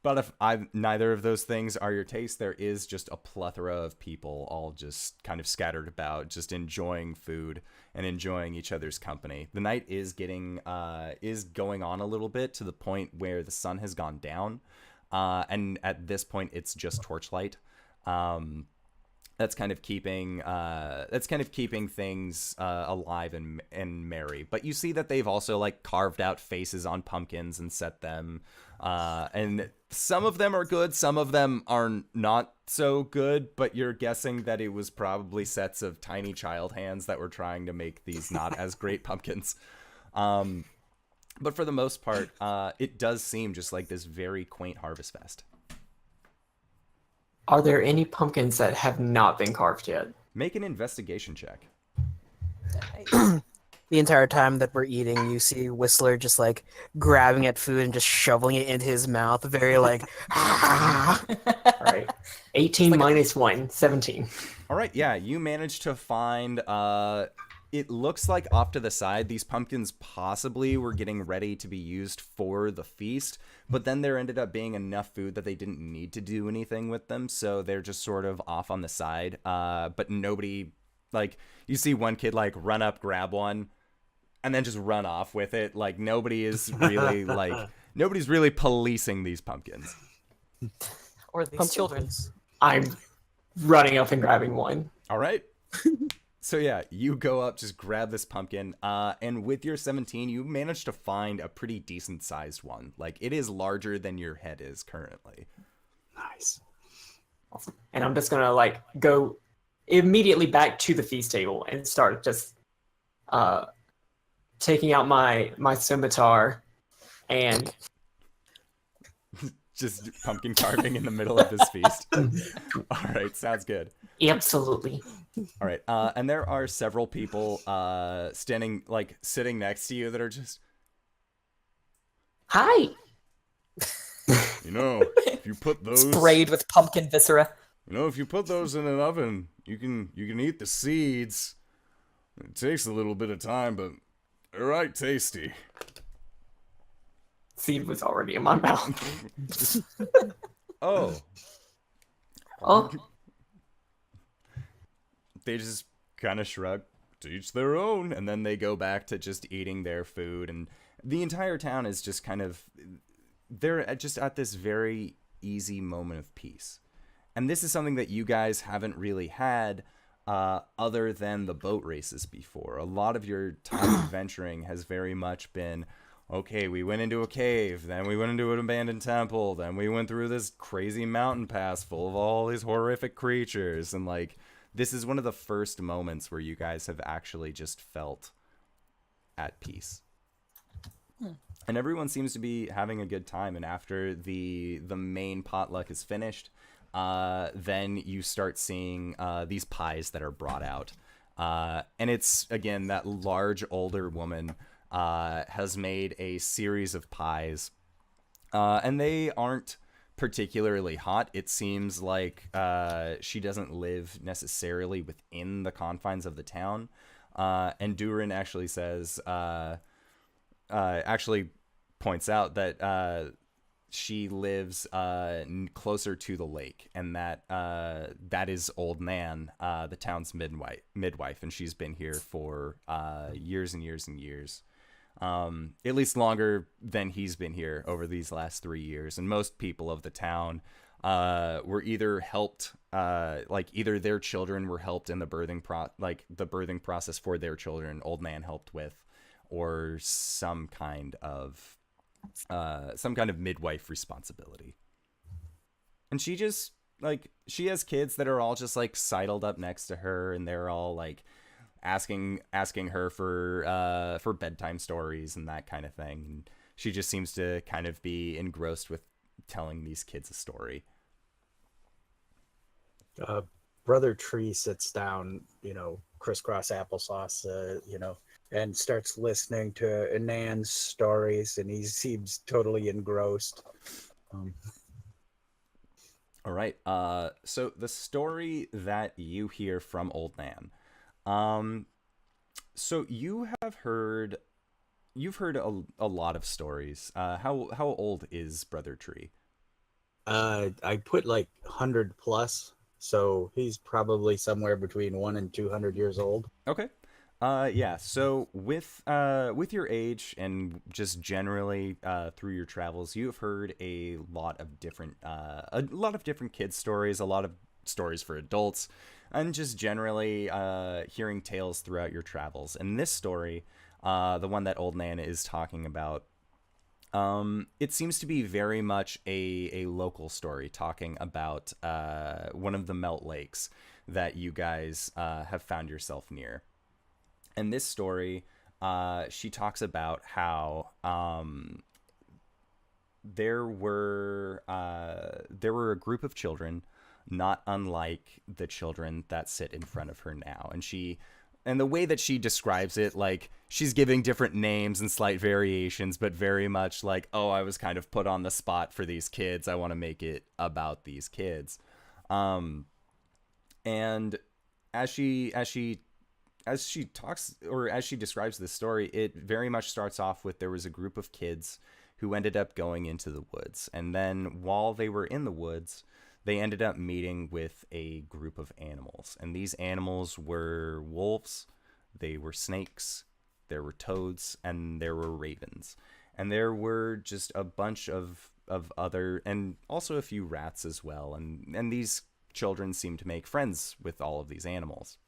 Speaker 1: But if neither of those things are your taste, there is just a plethora of people all just kind of scattered about, just enjoying food and enjoying each other's company. The night is going on a little bit to the point where the sun has gone down, and at this point it's just torchlight. That's kind of keeping things alive and merry. But you see that they've also like carved out faces on pumpkins and set them, and some of them are good, some of them are not so good. But you're guessing that it was probably sets of tiny child hands that were trying to make these not as great pumpkins. But for the most part, it does seem just like this very quaint harvest fest.
Speaker 3: Are there any pumpkins that have not been carved yet?
Speaker 1: Make an investigation check.
Speaker 2: The entire time that we're eating, you see Whistler just like grabbing at food and just shoveling it into his mouth, very like.
Speaker 3: All right. 18 minus 1, 17.
Speaker 1: All right, yeah, you managed to find, it looks like off to the side, these pumpkins possibly were getting ready to be used for the feast, but then there ended up being enough food that they didn't need to do anything with them, so they're just sort of off on the side, but nobody like you see one kid like run up, grab one, and then just run off with it. Like nobody's really policing these pumpkins.
Speaker 4: Or these
Speaker 3: Pumpkin.
Speaker 4: children.
Speaker 3: I'm running up and grabbing one.
Speaker 1: All right. So yeah, you go up, just grab this pumpkin, and with your 17, you manage to find a pretty decent sized one. Like it is larger than your head is currently.
Speaker 5: Nice.
Speaker 3: Awesome. And I'm just gonna like go immediately back to the feast table and start just taking out my scimitar and
Speaker 1: Just pumpkin carving in the middle of this feast. All right, sounds good.
Speaker 3: absolutely.
Speaker 1: All right, and there are several people sitting next to you that are just,
Speaker 3: Hi.
Speaker 6: You know, if you put those
Speaker 4: Sprayed with pumpkin viscera.
Speaker 6: if you put those in an oven, you can eat the seeds. It takes a little bit of time, but they're right tasty.
Speaker 3: Seed was already in my mouth.
Speaker 1: oh,
Speaker 3: Oh,
Speaker 1: they just kind of shrug, to each their own, and then they go back to just eating their food, and the entire town is just kind of, they're just at this very easy moment of peace. And this is something that you guys haven't really had other than the boat races before. A lot of your time adventuring has very much been, okay, we went into a cave, then we went into an abandoned temple, then we went through this crazy mountain pass full of all these horrific creatures, and like, this is one of the first moments where you guys have actually just felt at peace. And everyone seems to be having a good time, and after the main potluck is finished, then you start seeing these pies that are brought out. And it's, again, that large older woman has made a series of pies, and they aren't particularly hot. It seems like she doesn't live necessarily within the confines of the town. And Durin actually says, actually points out that she lives closer to the lake, and that that is Old Nan, the town's midwife, and she's been here for years and years and years. At least longer than he's been here over these last 3 years. And most people of the town were either helped, like either their children were helped in the birthing process for their children, Old Man helped with, or some kind of midwife responsibility. And she just, like, she has kids that are all just like sidled up next to her, and they're all like asking her for bedtime stories and that kind of thing. And she just seems to kind of be engrossed with telling these kids a story.
Speaker 5: Brother Tree sits down, crisscross applesauce, and starts listening to Nan's stories, and he seems totally engrossed.
Speaker 1: All right. So the story that you hear from Old Nan. So you've heard a lot of stories. How old is Brother Tree?
Speaker 5: I put like 100 plus, so he's probably somewhere between 100 and 200 years old.
Speaker 1: Okay. Yeah. So with your age and just generally through your travels, you've heard a lot of different kids' stories, a lot of stories for adults, and just generally hearing tales throughout your travels. And this story, the one that Old Nan is talking about, it seems to be very much a local story, talking about one of the melt lakes that you guys have found yourself near. And this story, she talks about how there were a group of children, not unlike the children that sit in front of her now. And the way that she describes it, like, she's giving different names and slight variations, but very much like, oh, I was kind of put on the spot for these kids. I want to make it about these kids. And as she talks, or as she describes this story, it very much starts off with, there was a group of kids who ended up going into the woods. And then while they were in the woods, they ended up meeting with a group of animals. And these animals were wolves, they were snakes, there were toads, and there were ravens. And there were just a bunch of other, and also a few rats as well. And these children seemed to make friends with all of these animals.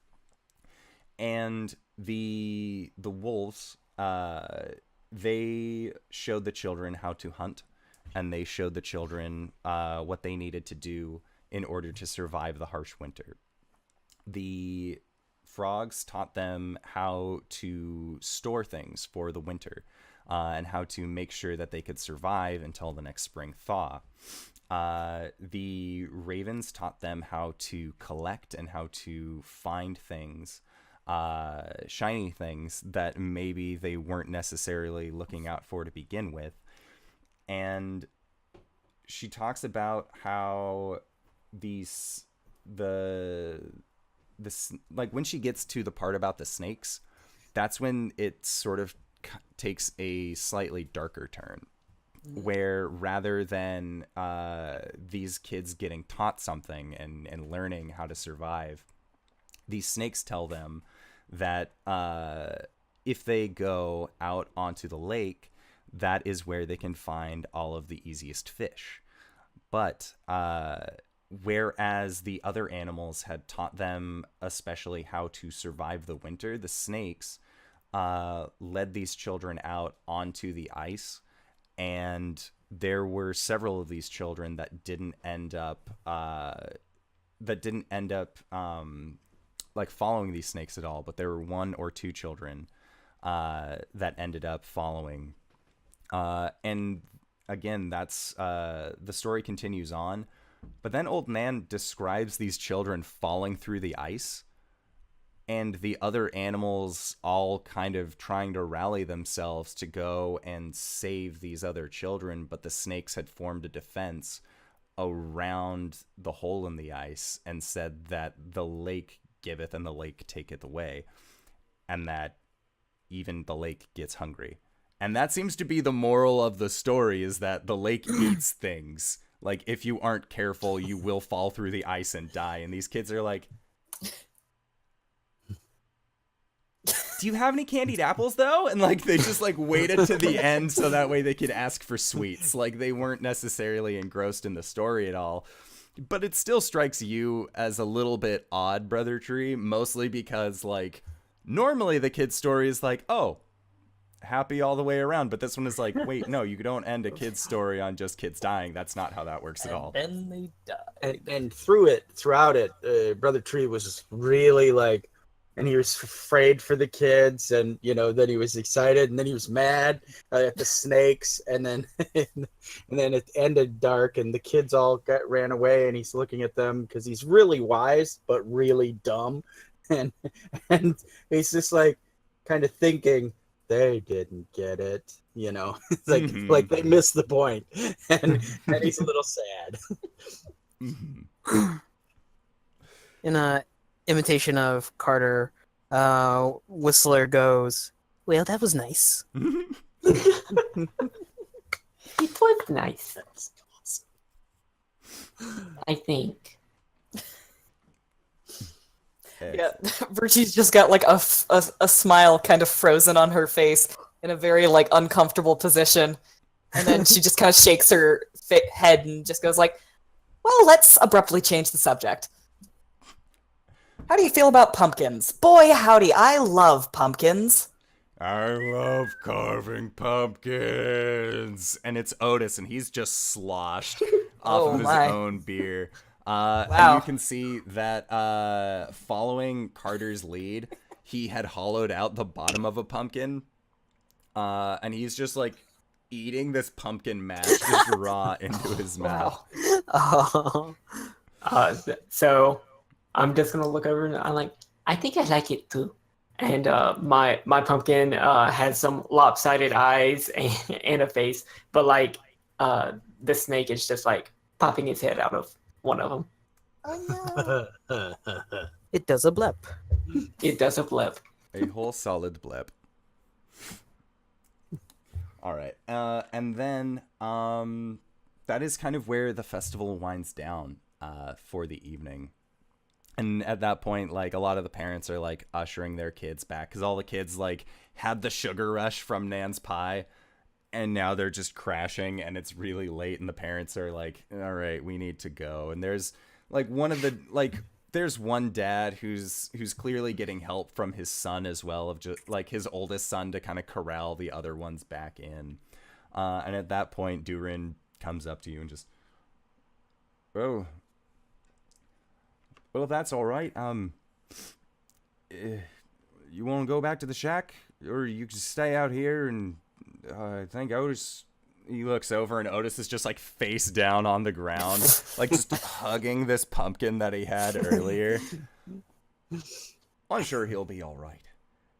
Speaker 1: And the wolves, they showed the children how to hunt, and they showed the children what they needed to do in order to survive the harsh winter. The frogs taught them how to store things for the winter, and how to make sure that they could survive until the next spring thaw. The ravens taught them how to collect and how to find things, shiny things that maybe they weren't necessarily looking out for to begin with. And she talks about how like when she gets to the part about the snakes, that's when it sort of takes a slightly darker turn, where rather than these kids getting taught something and learning how to survive, these snakes tell them that if they go out onto the lake, that is where they can find all of the easiest fish. But whereas the other animals had taught them especially how to survive the winter, the snakes led these children out onto the ice, and there were several of these children that didn't end up like following these snakes at all, but there were 1 or 2 children that ended up following. And again, that's the story continues on, but then Old Nan describes these children falling through the ice, and the other animals all kind of trying to rally themselves to go and save these other children, but the snakes had formed a defense around the hole in the ice and said that the lake giveth and the lake taketh away, and that even the lake gets hungry. And that seems to be the moral of the story, is that the lake eats things. Like, if you aren't careful, you will fall through the ice and die. And these kids are like, do you have any candied apples, though? And, like, they just, like, waited to the end so that way they could ask for sweets. Like, they weren't necessarily engrossed in the story at all. But it still strikes you as a little bit odd, Brother Tree, mostly because, like, normally the kid's story is like, oh, happy all the way around. But this one is like, wait, no, you don't end a kid's story on just kids dying. That's not how that works at all.
Speaker 5: And they die. And throughout it, Brother Tree was really like, and he was afraid for the kids, and then he was excited, and then he was mad at the snakes, and then it ended dark, and the kids all ran away, and he's looking at them because he's really wise but really dumb, and he's just like kind of thinking they didn't get it, It's like like they missed the point, and he's a little sad.
Speaker 2: In a imitation of Carter, Whistler goes, well, that was nice.
Speaker 3: It was nice. I think.
Speaker 4: Yeah, Virtie's just got like a smile kind of frozen on her face in a very like uncomfortable position, and then she just kind of shakes her head and just goes like, well, let's abruptly change the subject. How do you feel about pumpkins? Boy, howdy, I love pumpkins.
Speaker 1: I love carving pumpkins. And it's Otis, and he's just sloshed off of his own beer. And you can see that following Carter's lead, he had hollowed out the bottom of a pumpkin. And he's just like eating this pumpkin mash just raw into his mouth.
Speaker 3: So I'm just gonna look over and I'm like, I think I like it too. And my pumpkin has some lopsided eyes and a face, but like the snake is just like popping his head out of one of them.
Speaker 2: Oh no! It does a blep.
Speaker 3: It does a blep.
Speaker 1: A whole solid blep. All right, and then that is kind of where the festival winds down. for the evening. And at that point, like, a lot of the parents are like ushering their kids back because all the kids like had the sugar rush from Nan's pie, and now they're just crashing, and it's really late, and the parents are like, all right, we need to go. And there's like there's one dad who's clearly getting help from his son as well, of just like his oldest son, to kind of corral the other ones back in. And at that point, Durin comes up to you and just, oh, well, if that's all right, you want to go back to the shack, or you can stay out here? And I think Otis. He looks over, and Otis is just like face down on the ground, like just hugging this pumpkin that he had earlier. I'm sure he'll be all right.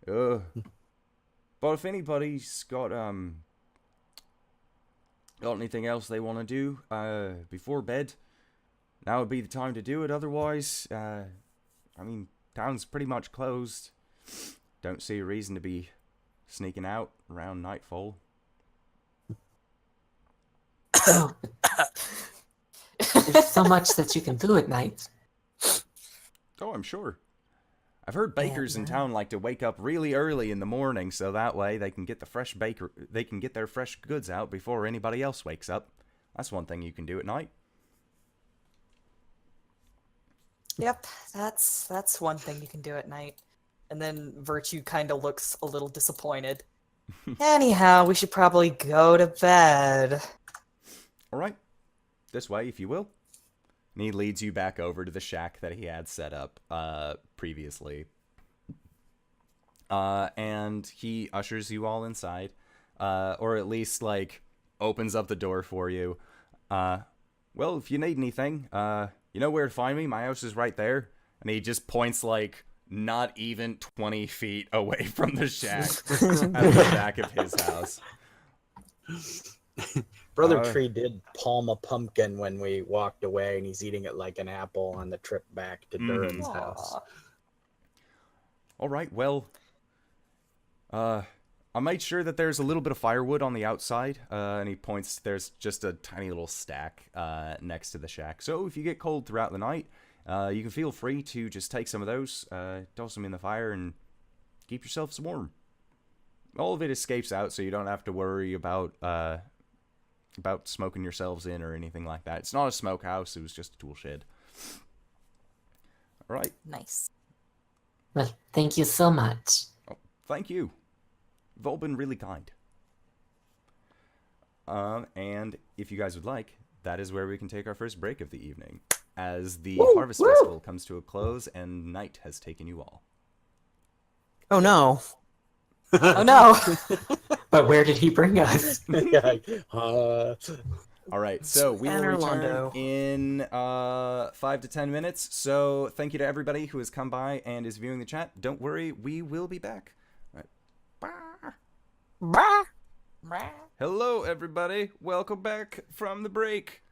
Speaker 1: But if anybody's got anything else they want to do before bed, now would be the time to do it. Otherwise, I mean, town's pretty much closed. Don't see a reason to be sneaking out around nightfall.
Speaker 3: There's so much that you can do at night.
Speaker 1: Oh, I'm sure. I've heard bakers in town like to wake up really early in the morning, so that way they can get their fresh goods out before anybody else wakes up. That's one thing you can do at night.
Speaker 4: Yep, that's one thing you can do at night. And then Virtue kind of looks a little disappointed. Anyhow, we should probably go to bed.
Speaker 1: All right. This way, if you will. And he leads you back over to the shack that he had set up previously. And he ushers you all inside. Or at least, like, opens up the door for you. Well, if you need anything, you know where to find me. My house is right there. And he just points, like, not even 20 feet away from the shack at the back of his house.
Speaker 5: Brother Tree did palm a pumpkin when we walked away, and he's eating it like an apple on the trip back to Durin's house.
Speaker 1: All right, well, I made sure that there's a little bit of firewood on the outside, and he points, there's just a tiny little stack next to the shack. So if you get cold throughout the night, you can feel free to just take some of those, toss them in the fire, and keep yourselves warm. All of it escapes out, so you don't have to worry about smoking yourselves in or anything like that. It's not a smokehouse, it was just a tool shed. All right.
Speaker 4: Nice.
Speaker 3: Well, thank you so much.
Speaker 1: Oh, thank you. You've all been really kind. And if you guys would like, that is where we can take our first break of the evening, as the Harvest Festival comes to a close and night has taken you all.
Speaker 2: Oh no.
Speaker 4: Oh no!
Speaker 3: But where did he bring us?
Speaker 1: All right, so we will
Speaker 2: Banner
Speaker 1: return
Speaker 2: Londo.
Speaker 1: in 5 to 10 minutes. So thank you to everybody who has come by and is viewing the chat. Don't worry, we will be back. All right. Bye.
Speaker 2: Bah.
Speaker 1: Hello, everybody. Welcome back from the break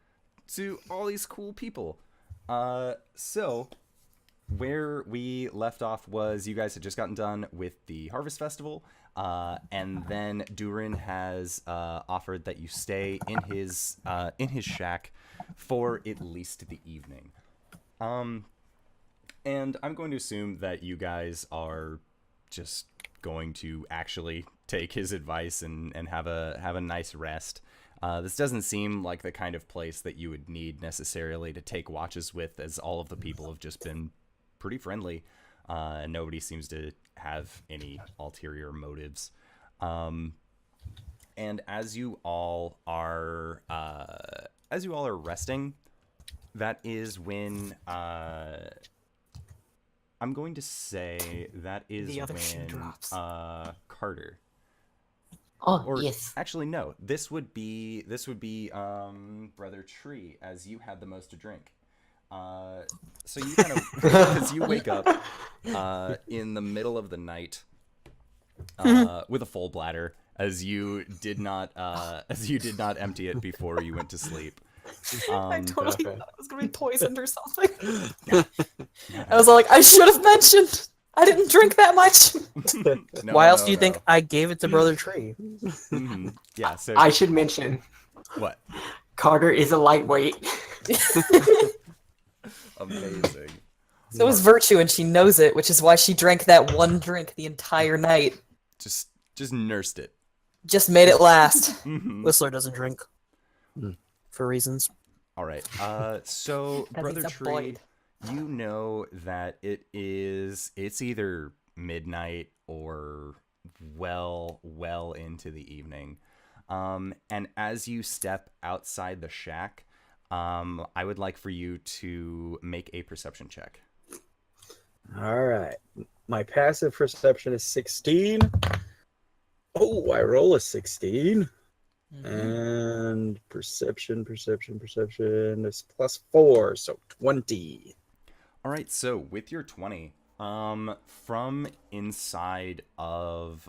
Speaker 1: to all these cool people. So where we left off was you guys had just gotten done with the Harvest Festival, and then Durin has offered that you stay in his shack for at least the evening. And I'm going to assume that you guys are just going to actually take his advice and have a nice rest. This doesn't seem like the kind of place that you would need necessarily to take watches with, as all of the people have just been pretty friendly, and nobody seems to have any ulterior motives. And as you all are resting, that is when I'm going to say that is
Speaker 2: The other shoe
Speaker 1: when
Speaker 2: drops.
Speaker 1: Carter.
Speaker 3: Oh,
Speaker 1: Or
Speaker 3: yes.
Speaker 1: actually, no. This would be Brother Tree, as you had the most to drink. So you kind of, as you wake up in the middle of the night with a full bladder, as you did not empty it before you went to sleep.
Speaker 4: I totally thought it was gonna be poisoned or something. I was like, I should have mentioned. I didn't drink that much.
Speaker 1: No,
Speaker 2: Why else
Speaker 1: no,
Speaker 2: do you
Speaker 1: no.
Speaker 2: think I gave it to Brother Tree?
Speaker 1: Mhm. Yeah. So
Speaker 3: I should mention,
Speaker 1: what?
Speaker 3: Carter is a lightweight.
Speaker 1: Amazing.
Speaker 4: So is Virtue, and she knows it, which is why she drank that one drink the entire night.
Speaker 1: Just nursed it.
Speaker 4: Just made it last.
Speaker 1: Mhm.
Speaker 2: Whistler doesn't drink.
Speaker 5: Mm.
Speaker 2: For reasons.
Speaker 1: All right. So
Speaker 4: 'Cause
Speaker 1: Brother
Speaker 4: he's a
Speaker 1: Tree,
Speaker 4: boy.
Speaker 1: you know that it's either midnight or well into the evening. And as you step outside the shack, I would like for you to make a perception check.
Speaker 5: All right. My passive perception is 16. Oh, I roll a 16. And perception is +4, so 20.
Speaker 1: All right, so with your 20, from inside of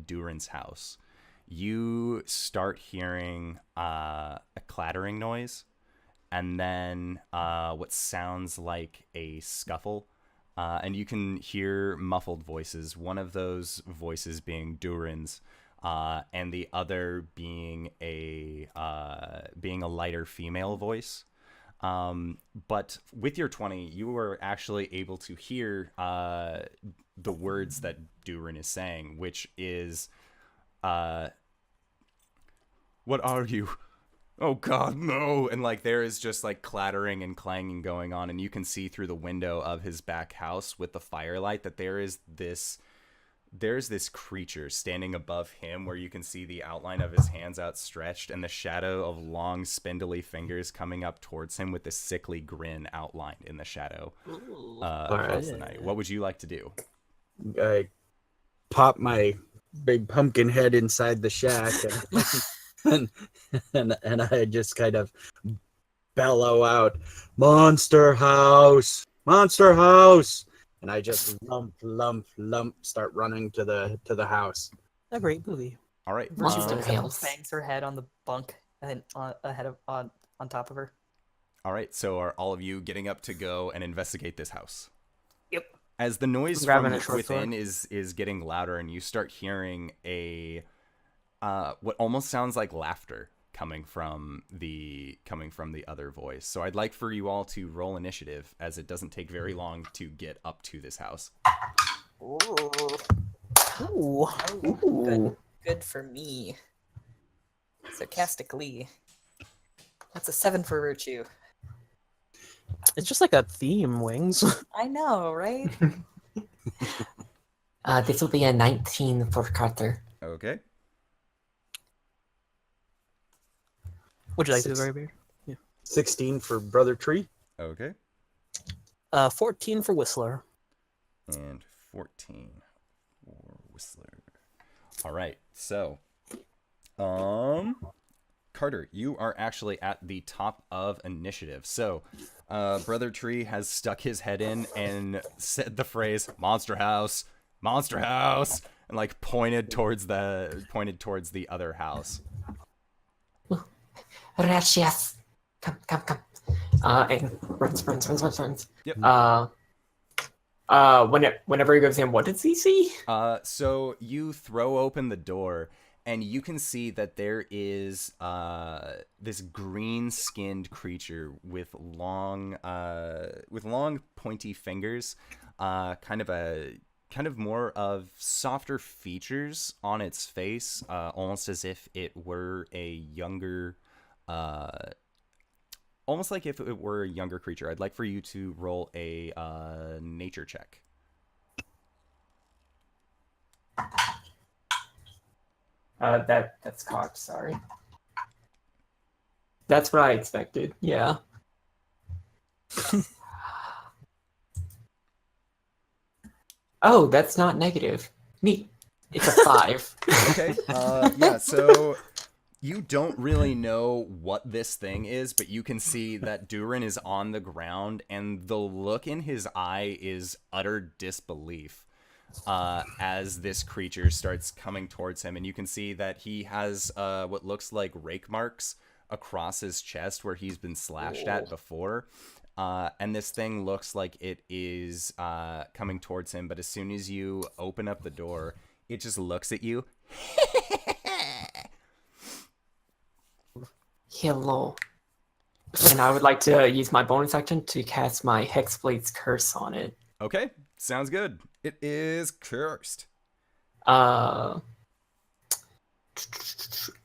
Speaker 1: Durin's house, you start hearing a clattering noise, and then what sounds like a scuffle, and you can hear muffled voices. One of those voices being Durin's, and the other being a lighter female voice. But with your 20, you were actually able to hear the words that Durin is saying, which is, "What are you? Oh God, no!" And like there is just like clattering and clanging going on, and you can see through the window of his back house with the firelight that there's this creature standing above him, where you can see the outline of his hands outstretched and the shadow of long spindly fingers coming up towards him with this sickly grin outlined in the shadow across the night. What would you like to do?
Speaker 5: I pop my big pumpkin head inside the shack and I just kind of bellow out, "Monster house! Monster house!" And I just lump, start running to the house.
Speaker 2: A great movie.
Speaker 1: All right.
Speaker 4: Virtue
Speaker 3: Monster House.
Speaker 4: bangs her head on the bunk and on top of her.
Speaker 1: All right. So are all of you getting up to go and investigate this house?
Speaker 4: Yep.
Speaker 1: As the noise
Speaker 2: Grabbing
Speaker 1: from
Speaker 2: a short
Speaker 1: within
Speaker 2: sword.
Speaker 1: is getting louder, and you start hearing a what almost sounds like laughter coming from the other voice. So I'd like for you all to roll initiative, as it doesn't take very long to get up to this house.
Speaker 2: Ooh.
Speaker 4: Good for me. Sarcastically. That's a 7 for Virtue.
Speaker 2: It's just like a theme, Wings.
Speaker 4: I know, right?
Speaker 3: This will be a 19 for Carter.
Speaker 1: Okay.
Speaker 2: Would you like to do,
Speaker 5: Six.
Speaker 2: Greybeard?
Speaker 5: 16 for Brother Tree.
Speaker 1: Okay.
Speaker 2: 14 for Whistler.
Speaker 1: And 14 for Whistler. All right. So, Carter, you are actually at the top of initiative. So, Brother Tree has stuck his head in and said the phrase "Monster House, Monster House," and like pointed towards the other house.
Speaker 3: Gracias. Come. And runs.
Speaker 1: Yep.
Speaker 3: Whenever he goes in, what does he see?
Speaker 1: So you throw open the door, and you can see that there is this green-skinned creature with long pointy fingers, kind of more of softer features on its face, almost as if it were a younger. Almost like if it were a younger creature. I'd like for you to roll a nature check.
Speaker 3: That's cocked. Sorry. That's what I expected. Yeah. Oh, that's not negative. Neat. It's a 5.
Speaker 1: Okay. Yeah. So you don't really know what this thing is, but you can see that Durin is on the ground, and the look in his eye is utter disbelief as this creature starts coming towards him. And you can see that he has what looks like rake marks across his chest where he's been slashed at before. And this thing looks like it is coming towards him, but as soon as you open up the door, it just looks at you.
Speaker 3: Hello. And I would like to use my bonus action to cast my Hexblade's Curse on it.
Speaker 1: Okay, sounds good. It is cursed.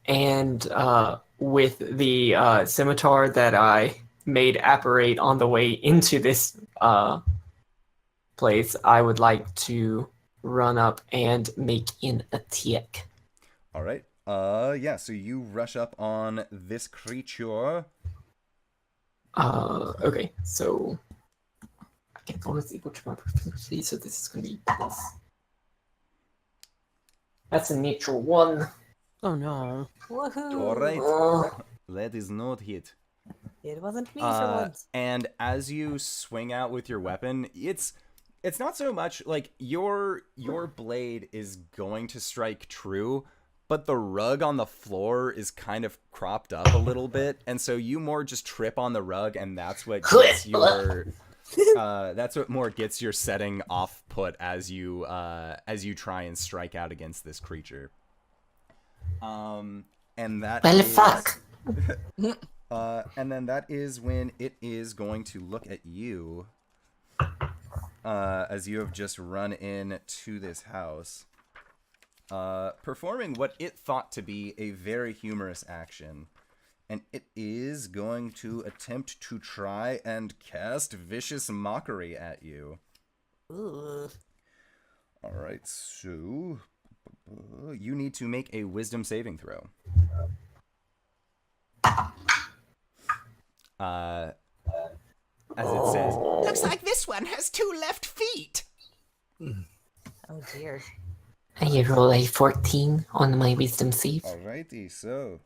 Speaker 3: And with the scimitar that I made apparate on the way into this place, I would like to run up and make an attack.
Speaker 1: All right. Yeah. So you rush up on this creature.
Speaker 3: Okay, so I can bonus equal to my proficiency, so this is gonna be plus. That's a natural 1.
Speaker 2: Oh no.
Speaker 4: Woohoo!
Speaker 1: All right.
Speaker 3: Uh,
Speaker 1: That is not hit.
Speaker 4: It wasn't me for once.
Speaker 1: And as you swing out with your weapon, it's not so much like your blade is going to strike true, but the rug on the floor is kind of cropped up a little bit, and so you more just trip on the rug, and that's what gets your that's what more gets your setting off put as you try and strike out against this creature. And that
Speaker 3: well,
Speaker 1: is-
Speaker 3: fuck.
Speaker 1: and then that is when it is going to look at you, as you have just run in to this house, performing what it thought to be a very humorous action. And it is going to attempt to try and cast Vicious Mockery at you.
Speaker 4: Ooh.
Speaker 1: Alright, so you need to make a Wisdom saving throw. As it says, looks like this one has 2 left feet.
Speaker 4: Oh dear.
Speaker 3: I roll a 14 on my wisdom save.
Speaker 1: Alrighty, so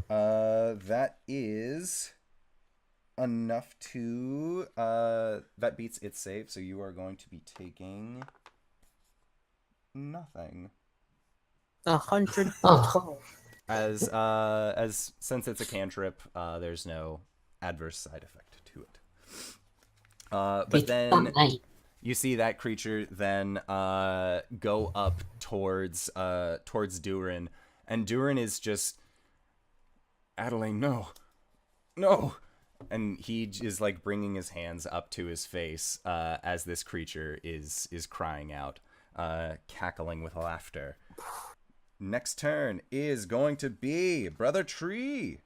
Speaker 1: that is enough to that beats its save, so you are going to be taking nothing.
Speaker 2: 100.
Speaker 3: Oh,
Speaker 1: As since it's a cantrip, there's no adverse side effect to it. But then you see that creature then go up towards Durin, and Durin is just, Adeline, no, and he is like bringing his hands up to his face as this creature is crying out, cackling with laughter. Next turn is going to be Brother Tree.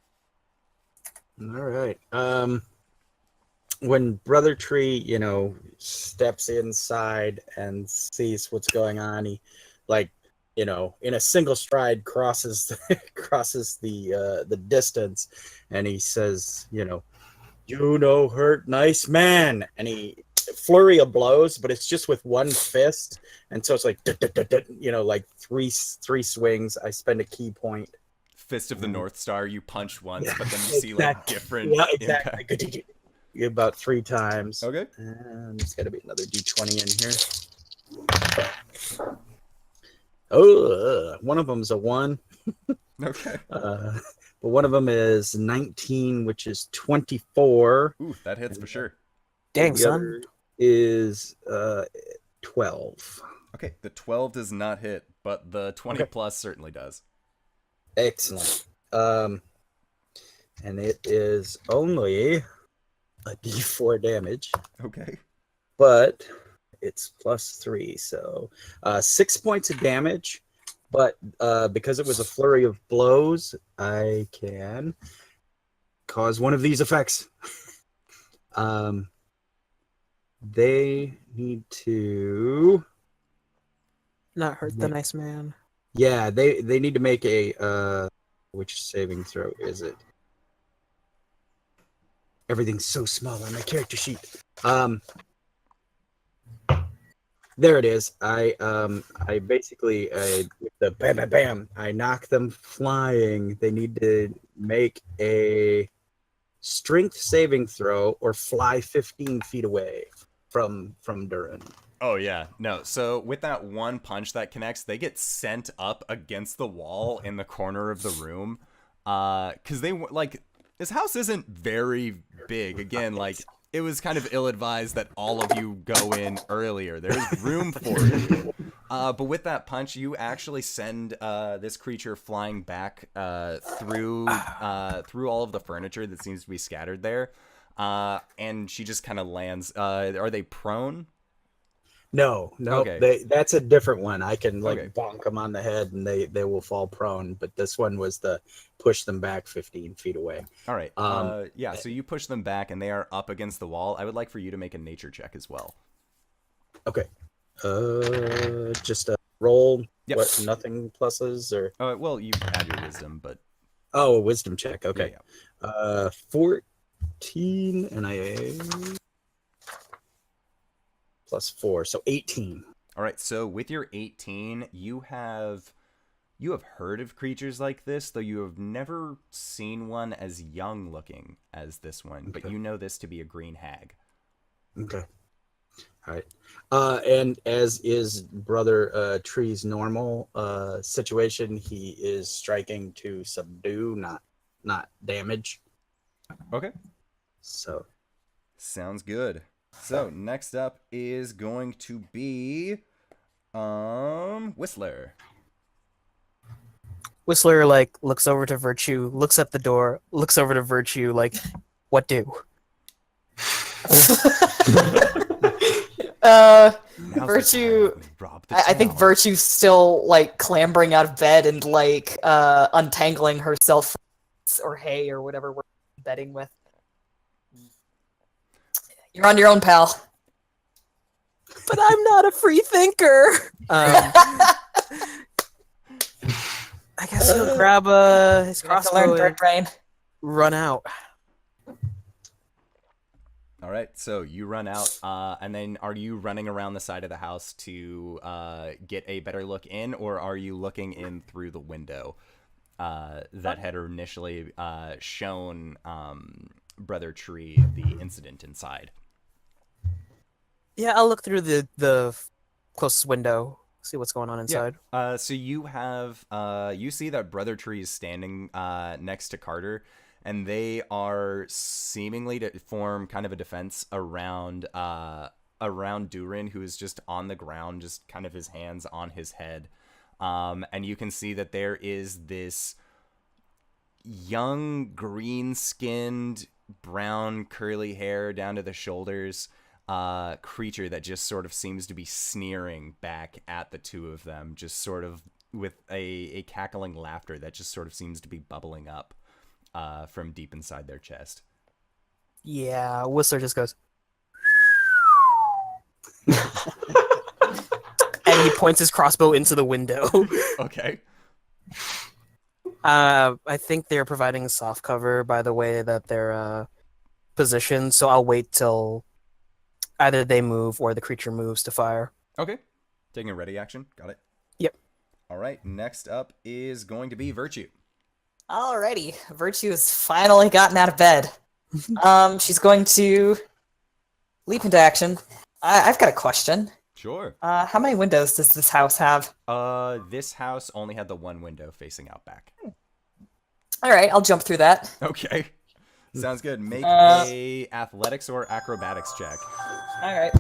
Speaker 5: All right. When Brother Tree, steps inside and sees what's going on, he, in a single stride crosses the distance, and he says, "You no hurt, nice man," and he flurry of blows, but it's just with one fist, and so it's like like three swings. I spend a key point.
Speaker 1: Fist of the North Star, you punch once, but then you see
Speaker 5: Exactly.
Speaker 1: different
Speaker 5: Exactly.
Speaker 1: impact.
Speaker 5: About 3 times.
Speaker 1: Okay.
Speaker 5: And there's got to be another d20 in here. Oh, one of them's a 1.
Speaker 1: Okay.
Speaker 5: But one of them is 19, which is 24.
Speaker 1: Ooh, that hits for sure.
Speaker 2: Dang,
Speaker 5: The
Speaker 2: son.
Speaker 5: other is 12.
Speaker 1: Okay, the 12 does not hit, but the 20 plus certainly does.
Speaker 5: Excellent. And it is only a d4 damage,
Speaker 1: Okay.
Speaker 5: but it's plus 3, so 6 points of damage. But because it was a flurry of blows, I can cause one of these effects. They need to,
Speaker 2: Not hurt the nice man.
Speaker 5: yeah, they need to make a which saving throw is it? Everything's so small on my character sheet. There it is. I basically with the bam bam bam, I knock them flying. They need to make a strength saving throw or fly 15 feet away from Durin.
Speaker 1: Oh, yeah. No, so with that one punch that connects, they get sent up against the wall in the corner of the room. Because they, this house isn't very big. Again, it was kind of ill-advised that all of you go in earlier. There's room for you. But with that punch, you actually send this creature flying back through all of the furniture that seems to be scattered there, and she just kind of lands. Are they prone?
Speaker 5: No,
Speaker 1: Okay.
Speaker 5: that's a different one. I can like
Speaker 1: Okay.
Speaker 5: bonk them on the head and they will fall prone. But this one was the push them back 15 feet away.
Speaker 1: All right. Yeah. So you push them back, and they are up against the wall. I would like for you to make a nature check as well.
Speaker 5: Okay. Just a roll.
Speaker 1: Yep.
Speaker 5: What? Nothing pluses or?
Speaker 1: Well, you add your wisdom, but
Speaker 5: Oh, a wisdom check. Okay.
Speaker 1: Yeah.
Speaker 5: 14, and I plus 4, so 18.
Speaker 1: All right. So with your 18, you have heard of creatures like this, though you have never seen one as young looking as this one. But
Speaker 5: Okay.
Speaker 1: you know this to be a green hag.
Speaker 5: Okay. All right. And as is Brother Tree's normal situation, he is striking to subdue, not damage.
Speaker 1: Okay.
Speaker 5: So
Speaker 1: Sounds good. So next up is going to be Whistler.
Speaker 2: Whistler like looks over to Virtue, looks at the door, looks over to Virtue, like, what do?
Speaker 1: Now's the
Speaker 4: Virtue.
Speaker 1: time we rob the
Speaker 4: I think
Speaker 1: town.
Speaker 4: Virtue's still like clambering out of bed and like untangling herself from or hay or whatever we're bedding with. You're on your own, pal.
Speaker 2: But I'm not a free thinker. I guess he'll grab his
Speaker 4: You have to learn
Speaker 2: crossbow
Speaker 4: bird
Speaker 2: and
Speaker 4: brain.
Speaker 2: run out.
Speaker 1: All right, so you run out, and then are you running around the side of the house to get a better look in, or are you looking in through the window that had initially shown Brother Tree the incident inside?
Speaker 2: Yeah, I'll look through the closest window, see what's going on inside.
Speaker 1: So you have you see that Brother Tree is standing next to Carter, and they are seemingly to form kind of a defense around Durin, who is just on the ground, just kind of his hands on his head. And you can see that there is this young, green-skinned, brown, curly hair down to the shoulders creature that just sort of seems to be sneering back at the two of them, just sort of with a cackling laughter that just sort of seems to be bubbling up from deep inside their chest.
Speaker 2: Yeah, Whistler just goes. And he points his crossbow into the window.
Speaker 1: Okay.
Speaker 2: I think they're providing soft cover by the way that they're positioned, so I'll wait till either they move or the creature moves to fire.
Speaker 1: Okay. Taking a ready action. Got it.
Speaker 2: Yep.
Speaker 1: All right. Next up is going to be Virtue.
Speaker 4: Alrighty, Virtue has finally gotten out of bed. She's going to leap into action. I've got a question.
Speaker 1: Sure.
Speaker 4: How many windows does this house have?
Speaker 1: This house only had the one window facing out back.
Speaker 4: Alright, I'll jump through that.
Speaker 1: Okay. Sounds good. Make a athletics or acrobatics check.
Speaker 4: Alright.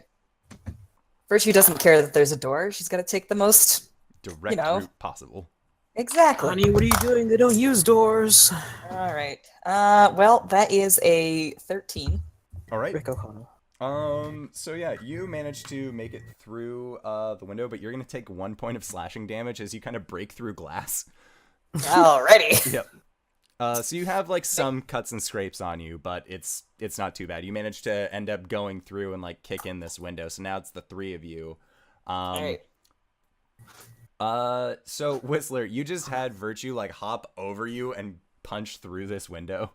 Speaker 4: Virtue doesn't care that there's a door. She's got to take the most...
Speaker 1: Direct
Speaker 4: know.
Speaker 1: route possible.
Speaker 4: Exactly.
Speaker 2: Honey, what are you doing? They don't use doors.
Speaker 4: Alright. Well, that is a 13.
Speaker 1: All right.
Speaker 2: Rick O'Connell.
Speaker 1: So yeah, you managed to make it through the window, but you're gonna take 1 point of slashing damage as you kind of break through glass.
Speaker 4: Alrighty.
Speaker 1: Yep. So you have like some cuts and scrapes on you, but it's not too bad. You managed to end up going through and like kick in this window. So now it's the three of you.
Speaker 4: Alright.
Speaker 1: So Whistler, you just had Virtue like hop over you and punch through this window.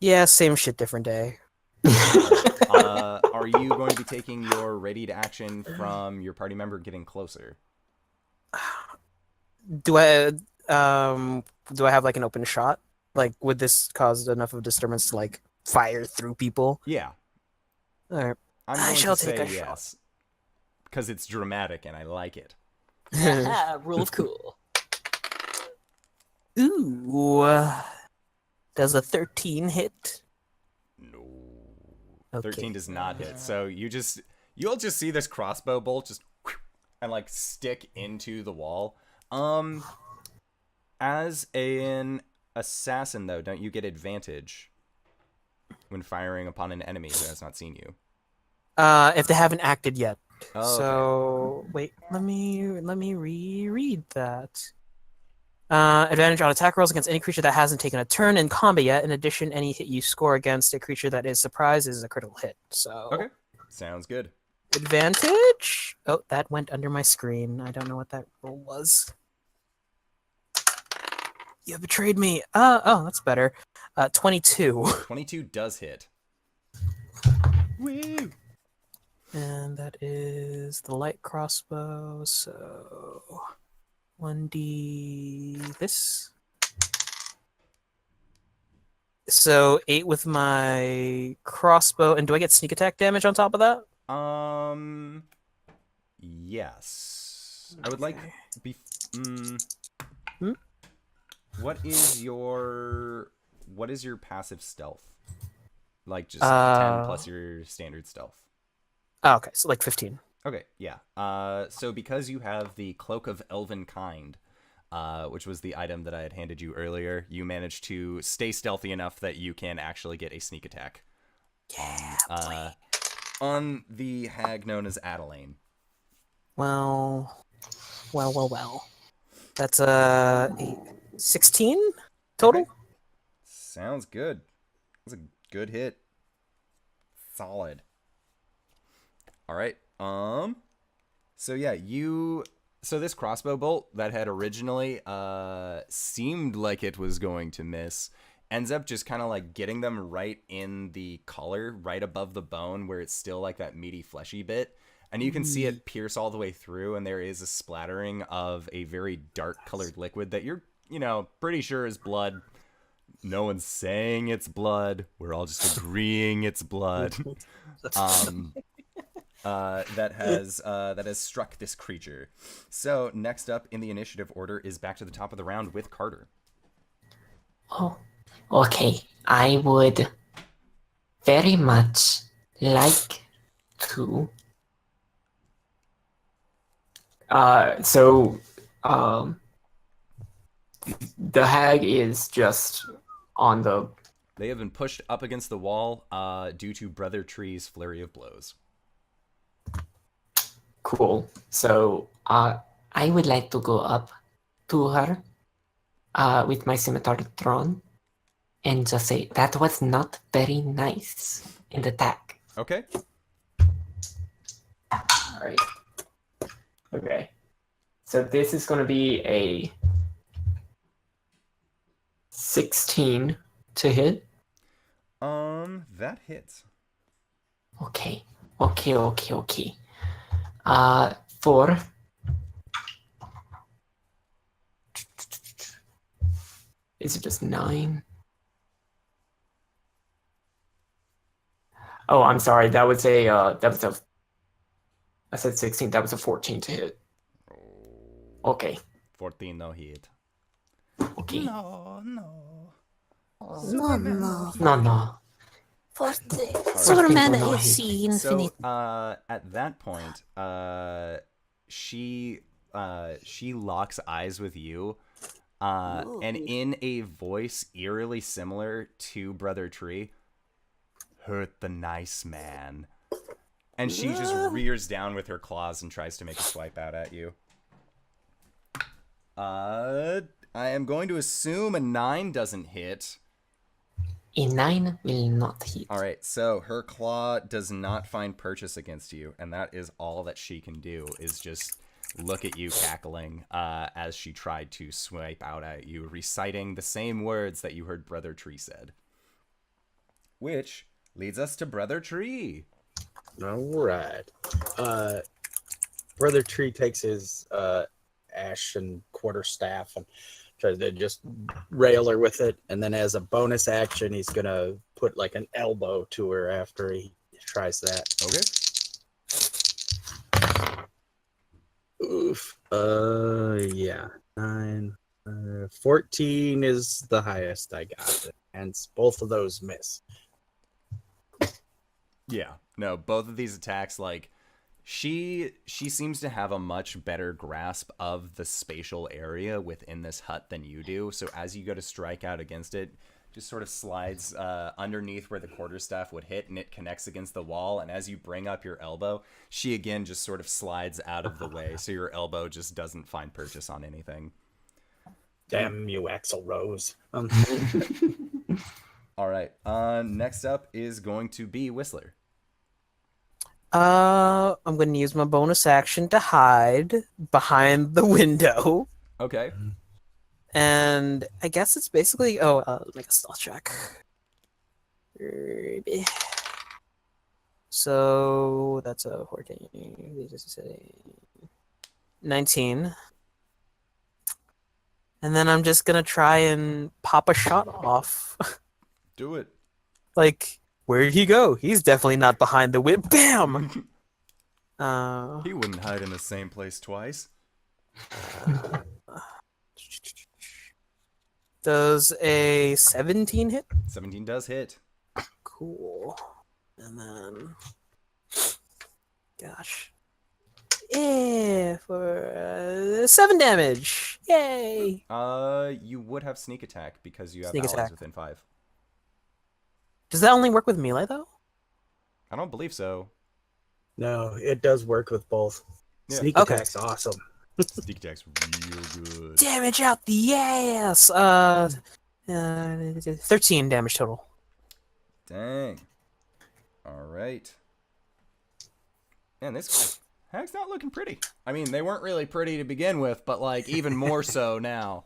Speaker 2: Yeah, same shit, different day.
Speaker 1: Are you going to be taking your ready to action from your party member getting closer?
Speaker 2: Do I have like an open shot? Like, would this cause enough of a disturbance to like fire through people?
Speaker 1: Yeah.
Speaker 2: All right.
Speaker 1: I'm
Speaker 2: I
Speaker 1: going
Speaker 2: shall
Speaker 1: to
Speaker 2: take
Speaker 1: say
Speaker 2: a shot.
Speaker 1: yes. Because it's dramatic and I like it.
Speaker 4: Rule of cool.
Speaker 2: Ooh. Does a 13 hit?
Speaker 1: No.
Speaker 2: Okay.
Speaker 1: 13 does not hit. So you'll just see this crossbow bolt just and like stick into the wall. As an assassin, though, don't you get advantage when firing upon an enemy who has not seen you?
Speaker 2: If they haven't acted yet.
Speaker 1: Oh,
Speaker 2: So wait, let me reread that. Advantage on attack rolls against any creature that hasn't taken a turn in combat yet. In addition, any hit you score against a creature that is surprised is a critical hit. So
Speaker 1: Okay, sounds good.
Speaker 2: advantage. Oh, that went under my screen. I don't know what that roll was. You betrayed me. Oh, that's better. 22.
Speaker 1: 22 does hit. Woo!
Speaker 2: And that is the light crossbow, so 1d this. So 8 with my crossbow, and do I get sneak attack damage on top of that?
Speaker 1: Yes. I would like
Speaker 2: Hmm?
Speaker 1: What is your passive stealth? Like just 10 plus your standard stealth.
Speaker 2: Oh, okay, so like 15.
Speaker 1: Okay, yeah. So because you have the Cloak of Elven Kind, which was the item that I had handed you earlier, you managed to stay stealthy enough that you can actually get a sneak attack.
Speaker 2: Yeah,
Speaker 1: on the hag known as Adelaine.
Speaker 2: Well. That's 16 total?
Speaker 1: Okay. Sounds good. That's a good hit. Solid. All right. So yeah, so this crossbow bolt that had originally seemed like it was going to miss ends up just kind of like getting them right in the collar, right above the bone where it's still like that meaty fleshy bit. And you can see it pierce all the way through, and there is a splattering of a very dark colored liquid that you're, pretty sure is blood. No one's saying it's blood. We're all just agreeing it's blood. That has struck this creature. So next up in the initiative order is back to the top of the round with Carter.
Speaker 3: Oh, okay. I would very much like to. The hag is just on the.
Speaker 1: They have been pushed up against the wall due to Brother Tree's flurry of blows.
Speaker 3: Cool. So, I would like to go up to her with my scimitar drawn and just say, that was not very nice, and attack.
Speaker 1: Okay.
Speaker 3: Alright. Okay. So this is going to be a 16 to hit.
Speaker 1: That hits.
Speaker 3: Okay. For is it just 9? Oh, I'm sorry. That was a I said 16. That was a 14 to hit. Okay.
Speaker 1: 14 no hit.
Speaker 3: Okay.
Speaker 1: No.
Speaker 3: No.
Speaker 2: Superman
Speaker 3: no
Speaker 2: AC Infinite.
Speaker 1: So at that point, she locks eyes with you, and in a voice eerily similar to Brother Tree, hurt the nice man. And she just rears down with her claws and tries to make a swipe out at you. I am going to assume a 9 doesn't hit.
Speaker 3: A 9 will not hit.
Speaker 1: All right, so her claw does not find purchase against you, and that is all that she can do, is just look at you cackling as she tried to swipe out at you, reciting the same words that you heard Brother Tree said. Which leads us to Brother Tree.
Speaker 5: All right. Brother Tree takes his ash and quarterstaff and tries to just rail her with it, and then as a bonus action, he's gonna put like an elbow to her after he tries that.
Speaker 1: Okay.
Speaker 5: Oof. Yeah. 9. 14 is the highest I got, and both of those miss.
Speaker 1: Yeah. No, both of these attacks, like, She seems to have a much better grasp of the spatial area within this hut than you do. So as you go to strike out against it, just sort of slides underneath where the quarterstaff would hit, and it connects against the wall. And as you bring up your elbow, she again just sort of slides out of the way, so your elbow just doesn't find purchase on anything.
Speaker 5: Damn you, Axl Rose.
Speaker 1: All right. Next up is going to be Whistler.
Speaker 2: I'm going to use my bonus action to hide behind the window.
Speaker 1: Okay.
Speaker 2: And I guess it's basically... make a stealth check. So that's a 14. 19. And then I'm just going to try and pop a shot off.
Speaker 1: Do it.
Speaker 2: Like, where did he go? He's definitely not behind the whip. Bam!
Speaker 1: He wouldn't hide in the same place twice.
Speaker 2: Does a 17 hit?
Speaker 1: 17 does hit.
Speaker 2: Cool. And then... Gosh. Yeah, for 7 damage. Yay!
Speaker 1: You would have sneak attack because you have
Speaker 2: Sneak
Speaker 1: allies
Speaker 2: attack.
Speaker 1: within 5.
Speaker 2: Does that only work with melee, though?
Speaker 1: I don't believe so.
Speaker 5: No, it does work with both.
Speaker 1: Yeah.
Speaker 5: Sneak
Speaker 2: Okay.
Speaker 5: attack's awesome.
Speaker 1: Sneak attack's real good.
Speaker 2: Damage out the ass! 13 damage total.
Speaker 1: Dang. All right. Man, this hag's not looking pretty. I mean, they weren't really pretty to begin with, but like even more so now.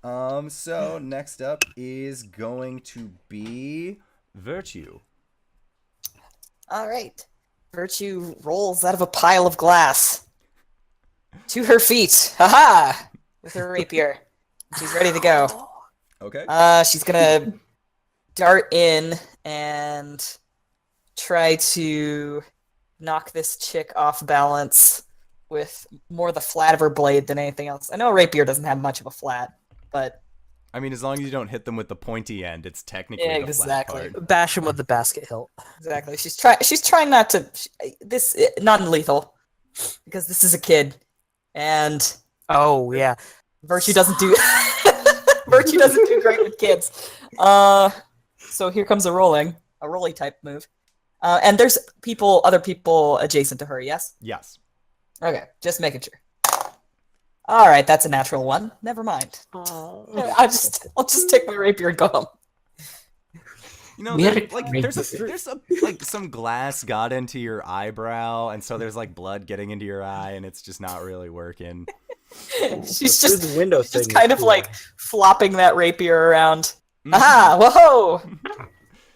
Speaker 1: So next up is going to be Virtue.
Speaker 4: All right. Virtue rolls out of a pile of glass to her feet. Haha! With her rapier. She's ready to go.
Speaker 1: Okay.
Speaker 4: She's gonna dart in and try to knock this chick off balance with more the flat of her blade than anything else. I know a rapier doesn't have much of a flat, but
Speaker 1: I mean, as long as you don't hit them with the pointy end, it's technically
Speaker 4: Yeah,
Speaker 1: the
Speaker 4: exactly.
Speaker 1: flat part.
Speaker 2: Bash him with the basket hilt.
Speaker 4: exactly. She's trying not to this non-lethal because this is a kid and
Speaker 2: Oh, yeah.
Speaker 4: Virtue doesn't do Virtue doesn't do great with kids. So here comes a rolly type move. And there's other people adjacent to her, yes?
Speaker 1: Yes.
Speaker 4: Okay, just making sure. All right, that's a natural one. Never mind. I'll just take my rapier and go home.
Speaker 1: You know,
Speaker 3: We
Speaker 1: there-
Speaker 3: had a
Speaker 1: like
Speaker 3: great
Speaker 1: there's like some glass got into your eyebrow, and so there's like blood getting into your eye, and it's just not really working.
Speaker 4: She's
Speaker 5: Through
Speaker 4: just
Speaker 5: the window
Speaker 4: just
Speaker 5: thing
Speaker 4: kind
Speaker 5: is
Speaker 4: of like flopping that rapier around.
Speaker 1: Mhm.
Speaker 4: Aha! Whoa!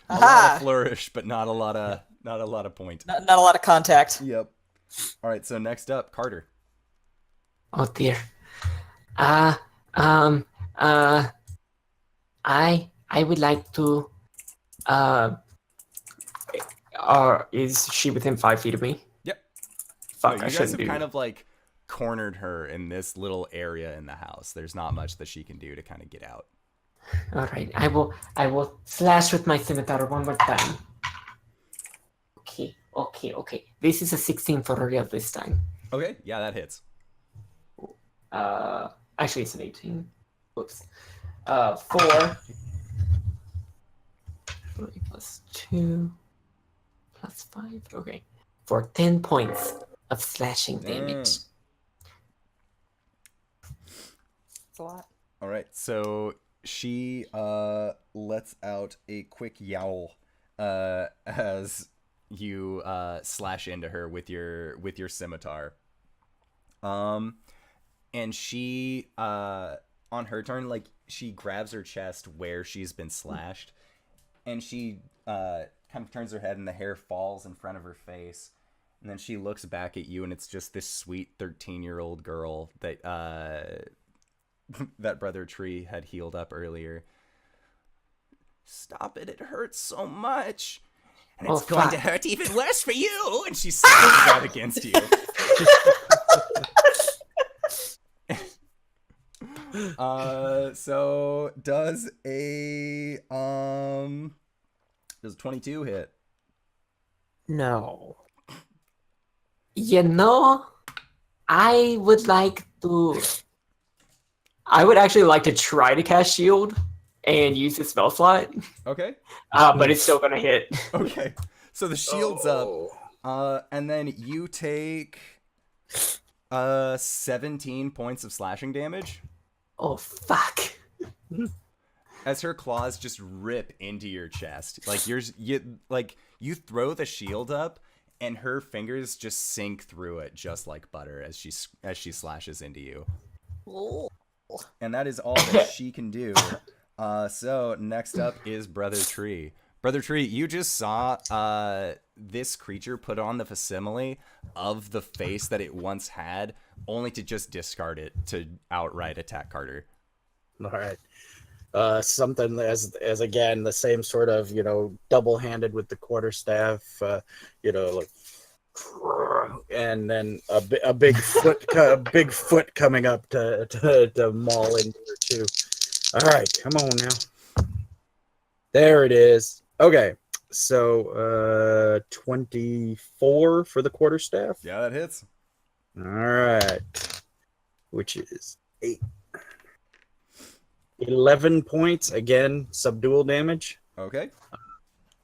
Speaker 1: A lot
Speaker 4: Aha!
Speaker 1: of flourish, but not a lot of point.
Speaker 4: Not a lot of contact.
Speaker 1: Yep. All right. So next up, Carter.
Speaker 3: Oh dear. I would like to. Is she within 5 feet of me?
Speaker 1: Yep.
Speaker 3: Fuck,
Speaker 1: No, you
Speaker 3: I
Speaker 1: guys
Speaker 3: shouldn't
Speaker 1: have
Speaker 3: do.
Speaker 1: kind of like cornered her in this little area in the house. There's not much that she can do to kind of get out.
Speaker 3: All right, I will slash with my scimitar one more time. Okay. This is a 16 for real this time.
Speaker 1: Okay. Yeah, that hits.
Speaker 3: Actually, it's an 18. Whoops. 4. 3 plus 2 plus 5. Okay. For 10 points of slashing damage.
Speaker 4: That's a lot.
Speaker 1: All right. So she lets out a quick yowl as you slash into her with your scimitar. And she on her turn, like, she grabs her chest where she's been slashed, and she kind of turns her head, and the hair falls in front of her face, and then she looks back at you, and it's just this sweet 13-year-old girl that that Brother Tree had healed up earlier. Stop it hurts so much, and it's going to hurt even worse for you. And she slashes out against you. So does a 22 hit?
Speaker 2: No.
Speaker 3: You know, I would like to. I would actually like to try to cast shield and use the spell slot,
Speaker 1: Okay.
Speaker 3: but it's still gonna hit.
Speaker 1: Okay. So the shield's up.
Speaker 5: Oh.
Speaker 1: And then you take 17 points of slashing damage
Speaker 3: Oh fuck!
Speaker 1: as her claws just rip into your chest. Like you throw the shield up and her fingers just sink through it just like butter as she slashes into you. And that is all that she can do. So next up is Brother Tree. Brother Tree, you just saw this creature put on the facsimile of the face that it once had, only to just discard it to outright attack Carter.
Speaker 5: All right. Something as again the same sort of double-handed with the quarterstaff, like, and then a big foot coming up to maul into her too. All right, come on now. There it is. Okay, so 24 for the quarterstaff.
Speaker 1: Yeah, that hits.
Speaker 5: All right, which is 11 points again, subdual damage,
Speaker 1: Okay.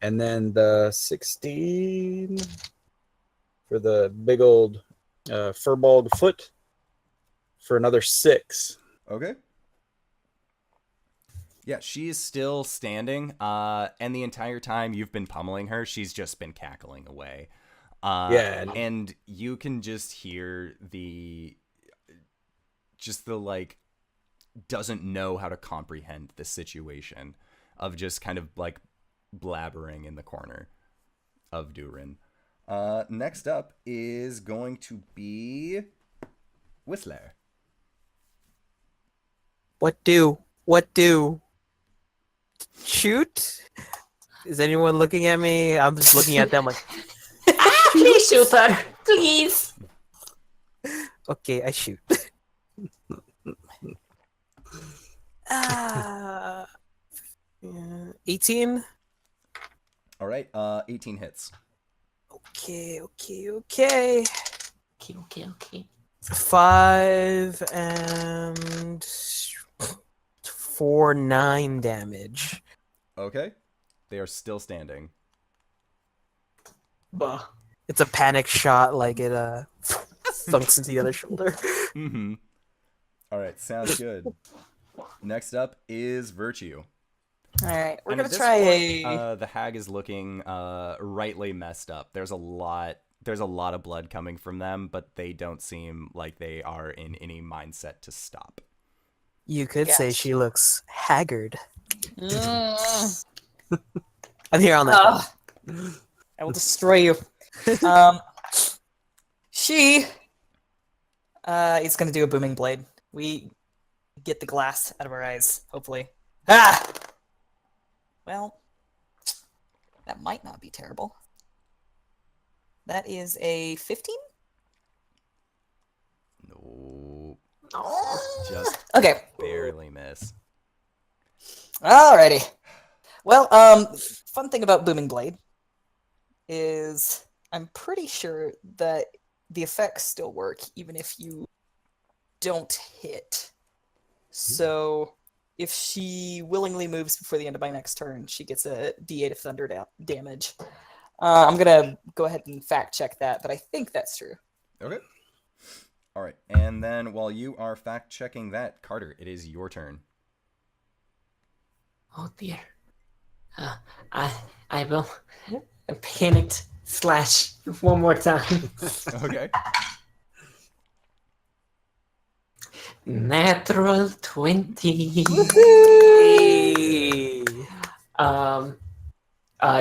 Speaker 5: and then the 16 for the big old furballed foot for another 6.
Speaker 1: Okay. Yeah, she's still standing, and the entire time you've been pummeling her, she's just been cackling away. And you can just hear the like, doesn't know how to comprehend the situation of just kind of like blabbering in the corner of Durin. Next up is going to be Whistler.
Speaker 2: What do? Shoot? Is anyone looking at me? I'm just looking at them like,
Speaker 3: Please shoot her, please.
Speaker 2: okay, I shoot. 18?
Speaker 1: All right, 18 hits.
Speaker 2: Okay.
Speaker 3: Okay.
Speaker 2: 5 and 4, 9 damage.
Speaker 1: Okay. They are still standing.
Speaker 3: Bah.
Speaker 2: It's a panic shot, like it thunks into the other shoulder.
Speaker 1: Mm-hmm. All right, sounds good. Next up is Virtue.
Speaker 4: All right, we're
Speaker 1: And
Speaker 4: gonna
Speaker 1: at this
Speaker 4: try
Speaker 1: point, the hag is looking rightly messed up. There's a lot of blood coming from them, but they don't seem like they are in any mindset to stop.
Speaker 2: You could say
Speaker 4: Yes.
Speaker 2: she looks haggard.
Speaker 4: Mm.
Speaker 2: I'm here on that.
Speaker 4: I will destroy you. She is gonna do a booming blade. We get the glass out of our eyes, hopefully. Well, that might not be terrible. That is a 15?
Speaker 1: No,
Speaker 3: Oh.
Speaker 1: just
Speaker 4: Okay.
Speaker 1: barely miss.
Speaker 4: Alrighty. Well, fun thing about Booming Blade is I'm pretty sure that the effects still work even if you don't hit. So if she willingly moves before the end of my next turn, she gets a D8 of thunder damage. I'm gonna go ahead and fact check that, but I think that's true.
Speaker 1: Okay. All right, and then while you are fact checking that, Carter, it is your turn.
Speaker 3: Oh dear. I will panicked slash one more time.
Speaker 1: Okay.
Speaker 3: Natural 20.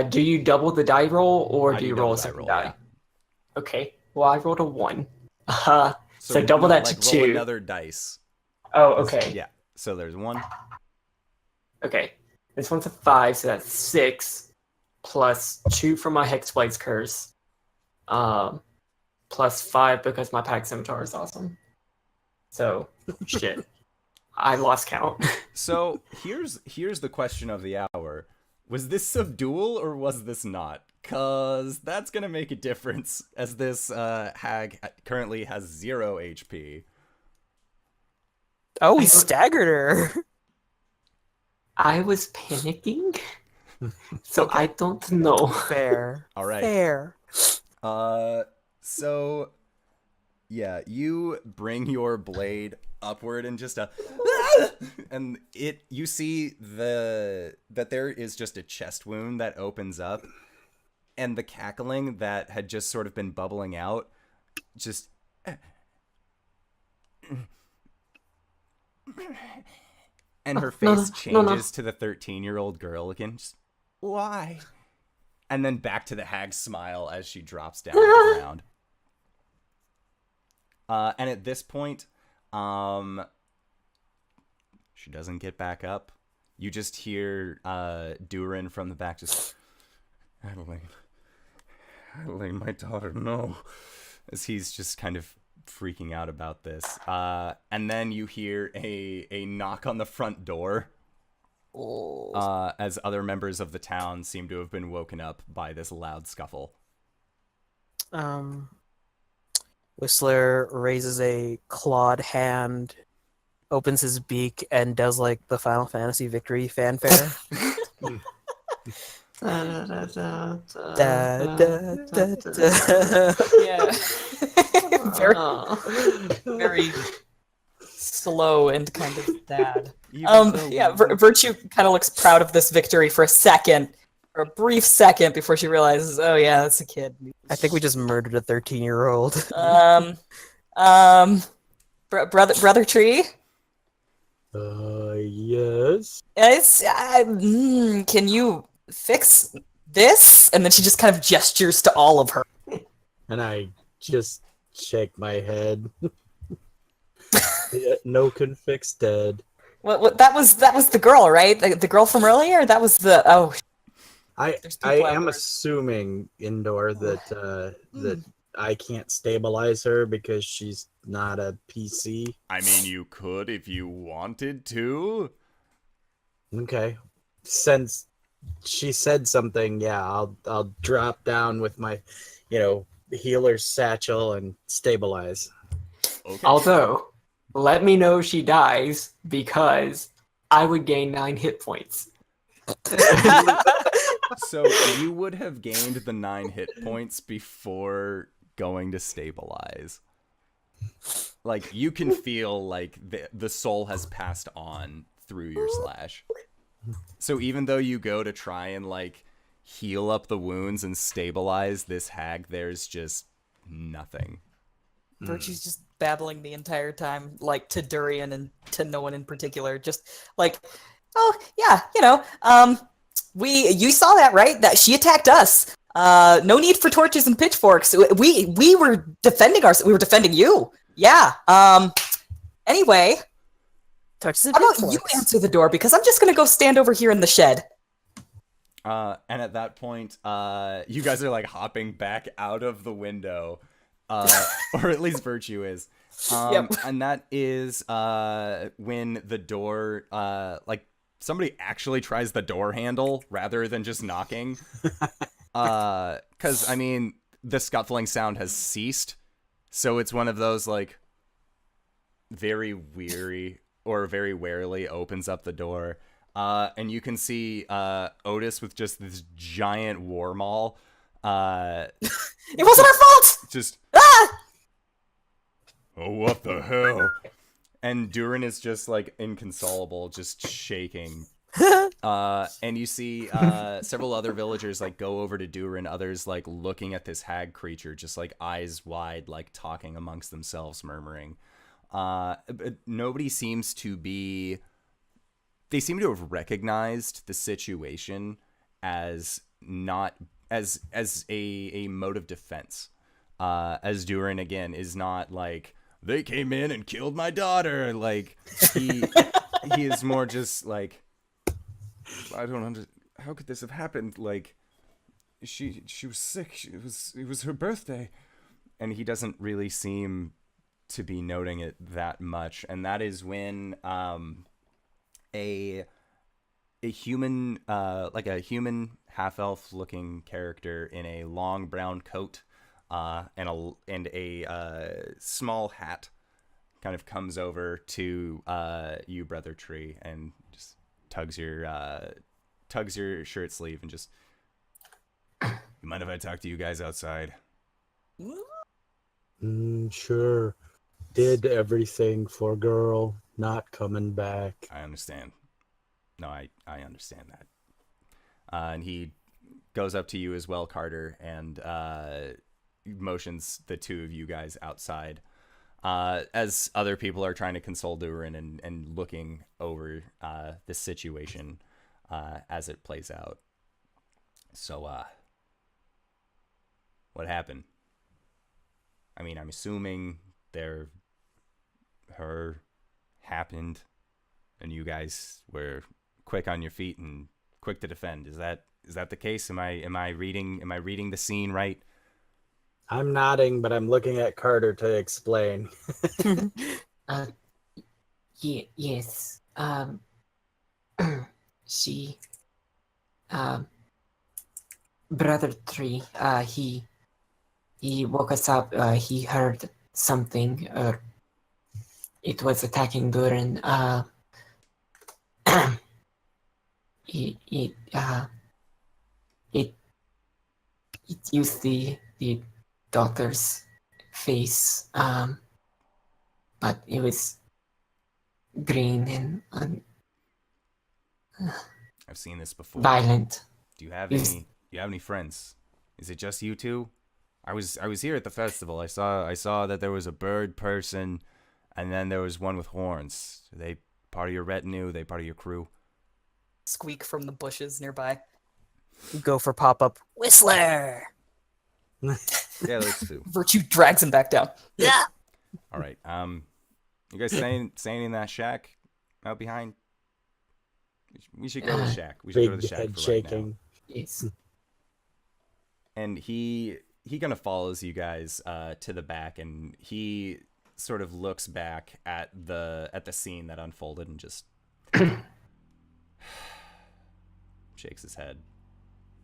Speaker 3: Do you double the die roll or
Speaker 1: I
Speaker 3: do you
Speaker 1: double
Speaker 3: roll a
Speaker 1: die
Speaker 3: second
Speaker 1: roll,
Speaker 3: die?
Speaker 1: yeah.
Speaker 3: Okay. Well, I rolled a 1. So double
Speaker 1: no,
Speaker 3: that
Speaker 1: like,
Speaker 3: to
Speaker 1: roll
Speaker 3: 2.
Speaker 1: another dice.
Speaker 3: Oh, okay.
Speaker 1: Yeah. So there's 1.
Speaker 3: Okay. This one's a 5, so that's 6. Plus 2 from my Hexblade's Curse. Plus 5 because my Pack Scimitar is awesome. So, shit. I lost count.
Speaker 1: So here's the question of the hour: was this subdual or was this not? 'cause that's gonna make a difference, as this hag currently has 0 HP.
Speaker 2: Oh, we staggered her.
Speaker 3: I was panicking, so
Speaker 1: Okay.
Speaker 3: I don't know.
Speaker 2: Fair.
Speaker 1: All right.
Speaker 2: Fair.
Speaker 1: So yeah, you bring your blade upward and just and you see that there is just a chest wound that opens up, and the cackling that had just sort of been bubbling out just and her face changes to the 13-year-old girl again. Just, why? And then back to the hag's smile as she drops down to the ground. And at this point, she doesn't get back up. You just hear Durin from the back just, Adelaine, my daughter, no. As he's just kind of freaking out about this. And then you hear a knock on the front door. As other members of the town seem to have been woken up by this loud scuffle.
Speaker 2: Whistler raises a clawed hand, opens his beak, and does like the Final Fantasy victory fanfare.
Speaker 3: Da, da, da,
Speaker 2: Da, da, da, da.
Speaker 4: Yeah. Very slow and kind of sad. Virtue kind of looks proud of this victory for a second, for a brief second, before she realizes, oh yeah, that's a kid.
Speaker 2: I think we just murdered a 13-year-old.
Speaker 4: Brother Tree?
Speaker 5: Yes.
Speaker 4: Can you fix this? And then she just kind of gestures to all of her.
Speaker 5: And I just shake my head. Yeah, no can fix dead.
Speaker 4: What that was the girl, right? The girl from earlier? That was the
Speaker 5: I
Speaker 4: There's people
Speaker 5: am
Speaker 4: outdoors.
Speaker 5: assuming, Indoor, that that I can't stabilize her because she's not a PC.
Speaker 1: I mean, you could if you wanted to.
Speaker 5: Okay. Since she said something, yeah, I'll drop down with my, healer satchel and stabilize.
Speaker 1: Okay.
Speaker 3: Although, let me know if she dies, because I would gain 9 hit points.
Speaker 1: So you would have gained the 9 hit points before going to stabilize. Like, you can feel like the soul has passed on through your slash. So even though you go to try and like heal up the wounds and stabilize this hag, there's just nothing.
Speaker 4: Virtue's just babbling the entire time, like to Durian and to no one in particular. Just like, oh yeah, you saw that, right? That she attacked us. No need for torches and pitchforks. We were defending we were defending you. Yeah. Anyway,
Speaker 2: Touches
Speaker 4: how about you answer the door, because I'm just gonna go stand over here in the shed.
Speaker 1: And at that point, you guys are like hopping back out of the window, or at least Virtue is.
Speaker 4: Yep.
Speaker 1: And that is when the door, like somebody actually tries the door handle rather than just knocking. Because I mean, the scuffling sound has ceased, so it's one of those like very weary or very warily opens up the door. And you can see Otis with just this giant war maul.
Speaker 4: It wasn't our fault.
Speaker 1: Just,
Speaker 4: Ah!
Speaker 6: Oh, what the hell?
Speaker 1: and Durin is just like inconsolable, just shaking. And you see several other villagers like go over to Durin, others like looking at this hag creature, just like eyes wide, like talking amongst themselves, murmuring. But nobody seems to be. They seem to have recognized the situation as not as a mode of defense. As Durin again is not like they came in and killed my daughter. Like he is more just like, I don't understand. How could this have happened? Like she was sick. It was her birthday, and he doesn't really seem to be noting it that much. And that is when it human, like a human half-elf looking character in a long brown coat, and a small hat, kind of comes over to you, Brother Tree, and just tugs your shirt sleeve and just, you mind if I talk to you guys outside?
Speaker 5: Sure. Did everything for girl, not coming back.
Speaker 1: I understand. No, I understand that. And he goes up to you as well, Carter, and motions the two of you guys outside. As other people are trying to console Durin and looking over this situation as it plays out. So, what happened? I mean, I'm assuming her happened, and you guys were quick on your feet and quick to defend. Is that the case? Am I reading the scene right?
Speaker 5: I'm nodding, but I'm looking at Carter to explain.
Speaker 3: Yes. She, Brother Tree, he woke us up. He heard something. It was attacking Durin. It used the doctor's face, but it was green and
Speaker 1: I've seen this before.
Speaker 3: violent.
Speaker 1: Do you have
Speaker 3: Yes.
Speaker 1: any friends? Is it just you two? I was here at the festival. I saw that there was a bird person, and then there was one with horns. Are they part of your retinue? Are they part of your crew?
Speaker 4: Squeak from the bushes nearby.
Speaker 2: Go for pop-up Whistler.
Speaker 1: Yeah, those two.
Speaker 4: Virtue drags him back down.
Speaker 2: Yeah.
Speaker 1: All right. You guys staying in that shack out behind? We should go to the shack. We should go to
Speaker 5: Big
Speaker 1: the shack
Speaker 5: head
Speaker 1: for
Speaker 5: shaking.
Speaker 1: right
Speaker 3: Yes.
Speaker 1: now. And he kind of follows you guys to the back, and he sort of looks back at the scene that unfolded and just shakes his head,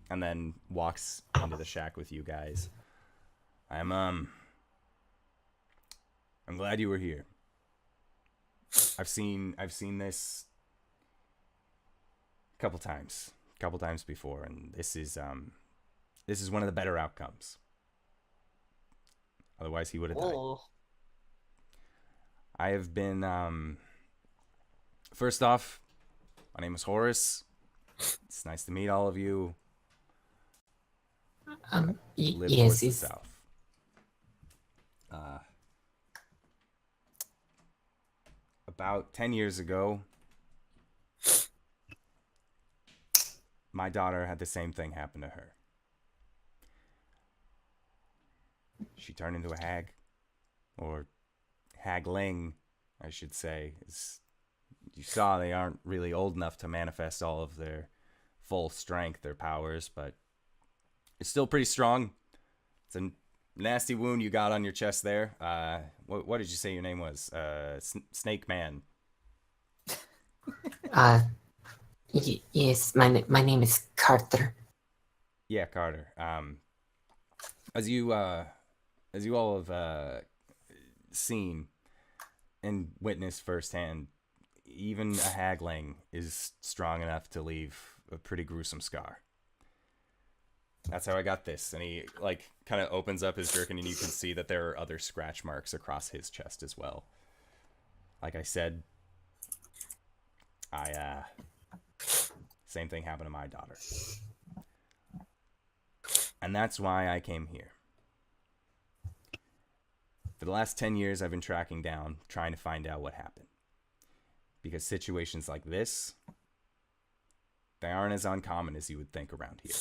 Speaker 1: and then walks into the shack with you guys. I'm glad you were here. I've seen this a couple times before, and this is one of the better outcomes. Otherwise, he would have died.
Speaker 4: Oh.
Speaker 1: I have been, first off, my name is Horace. It's nice to meet all of you. Live
Speaker 3: Yes,
Speaker 1: towards the
Speaker 3: it's
Speaker 1: south. About 10 years ago, my daughter had the same thing happen to her. She turned into a hag, or hagling, I should say. As you saw, they aren't really old enough to manifest all of their full strength, their powers, but it's still pretty strong. It's a nasty wound you got on your chest there. What did you say your name was? Snake Man.
Speaker 3: yes. My name is Carter.
Speaker 1: Yeah, Carter. As you all have seen and witnessed firsthand, even a hagling is strong enough to leave a pretty gruesome scar. That's how I got this. And he kind of opens up his jerkin, and you can see that there are other scratch marks across his chest as well. Like I said, same thing happened to my daughter. And that's why I came here. For the last 10 years, I've been tracking down, trying to find out what happened. Because situations like this, they aren't as uncommon as you would think around here.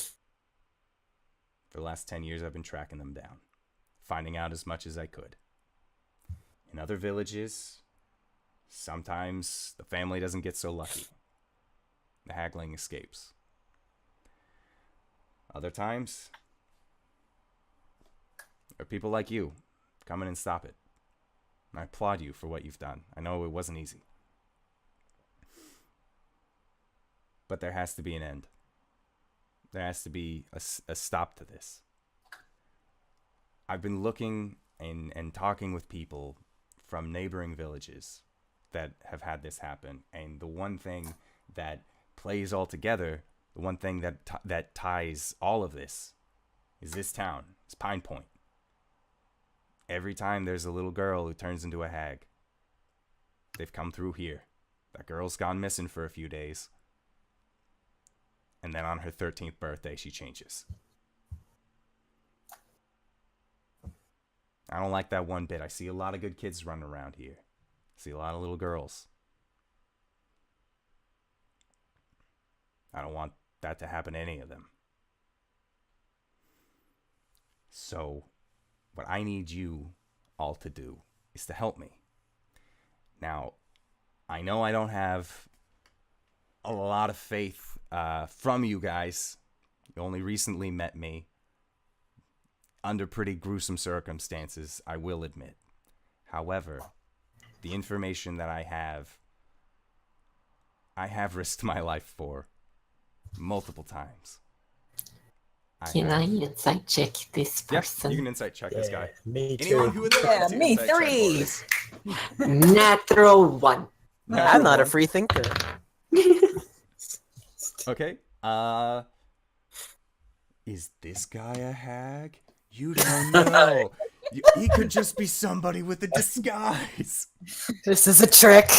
Speaker 1: For the last 10 years, I've been tracking them down, finding out as much as I could. In other villages, sometimes the family doesn't get so lucky. The hagling escapes. Other times, there are people like you come in and stop it. And I applaud you for what you've done. I know it wasn't easy. but there has to be an end. There has to be a stop to this. I've been looking and talking with people from neighboring villages that have had this happen, and the one thing that plays all together, the one thing that ties all of this is this town. It's Pine Point. Every time there's a little girl who turns into a hag, they've come through here. That girl's gone missing for a few days. And then on her 13th birthday, she changes. I don't like that one bit. I see a lot of good kids running around here. I see a lot of little girls. I don't want that to happen to any of them. So, what I need you all to do is to help me. Now, I know I don't have a lot of faith from you guys. You only recently met me under pretty gruesome circumstances, I will admit. However, the information that I have risked my life for multiple times.
Speaker 3: Can I insight check this
Speaker 1: Yep,
Speaker 3: person?
Speaker 1: you can insight check this guy.
Speaker 5: Me
Speaker 1: Anyone
Speaker 5: too.
Speaker 1: who would like
Speaker 4: Yeah,
Speaker 1: to
Speaker 4: me
Speaker 1: insight check
Speaker 4: 3.
Speaker 1: boys?
Speaker 3: Natural 1.
Speaker 2: I'm not a free thinker.
Speaker 1: Okay. Is this guy a hag? You don't know. He could just be somebody with a disguise.
Speaker 4: This is a trick.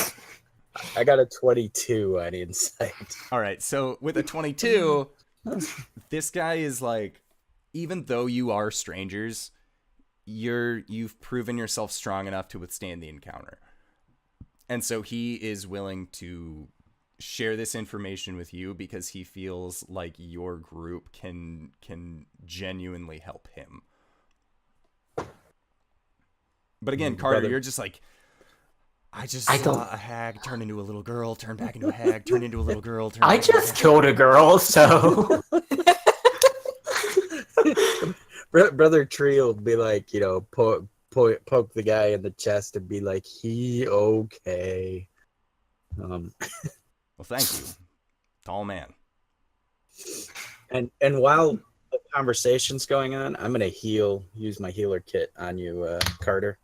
Speaker 5: I got a 22 on insight.
Speaker 1: All right, so with a 22, this guy is like, even though you are strangers, you've proven yourself strong enough to withstand the encounter. And so he is willing to share this information with you because he feels like your group can genuinely help him. But again, Carter, you're just like, I saw a hag turn into a little girl, turn back into a hag, turn into a little girl, turn
Speaker 3: I
Speaker 1: back into a
Speaker 3: just
Speaker 1: hag.
Speaker 3: killed a girl, so
Speaker 5: Brother Tree will be like, poke the guy in the chest and be like, he okay.
Speaker 1: Well, thank you, tall man.
Speaker 5: And while the conversation's going on, I'm gonna use my healer kit on you, Carter.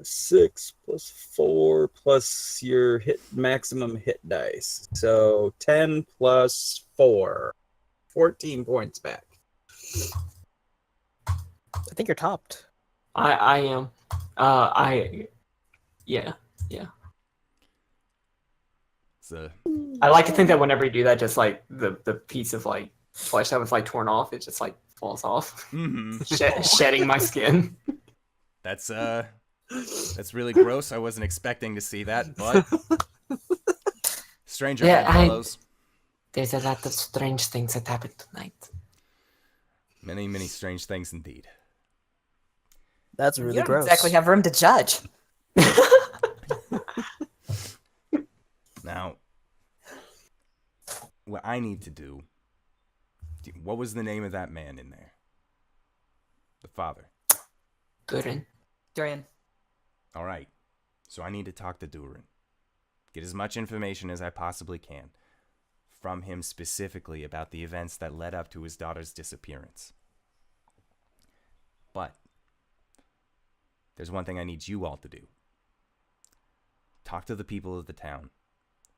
Speaker 5: 6 plus 4 plus your maximum hit dice. So 10 plus 4. 14 points back.
Speaker 2: I think you're topped.
Speaker 3: I am. Yeah.
Speaker 1: So
Speaker 3: I like to think that whenever you do that, just like the piece of like flesh that was like torn off, it just like falls off, shedding my skin.
Speaker 1: that's really gross. I wasn't expecting to see that, but stranger fellows.
Speaker 3: There's a lot of strange things that happened tonight.
Speaker 1: Many, many strange things indeed.
Speaker 2: That's
Speaker 4: You
Speaker 2: really
Speaker 4: don't
Speaker 2: gross.
Speaker 4: exactly have room to judge.
Speaker 1: Now, what I need to do, what was the name of that man in there? The father.
Speaker 3: Gooden.
Speaker 4: Dorian.
Speaker 1: All right. So I need to talk to Durin. Get as much information as I possibly can from him specifically about the events that led up to his daughter's disappearance. But there's one thing I need you all to do. Talk to the people of the town.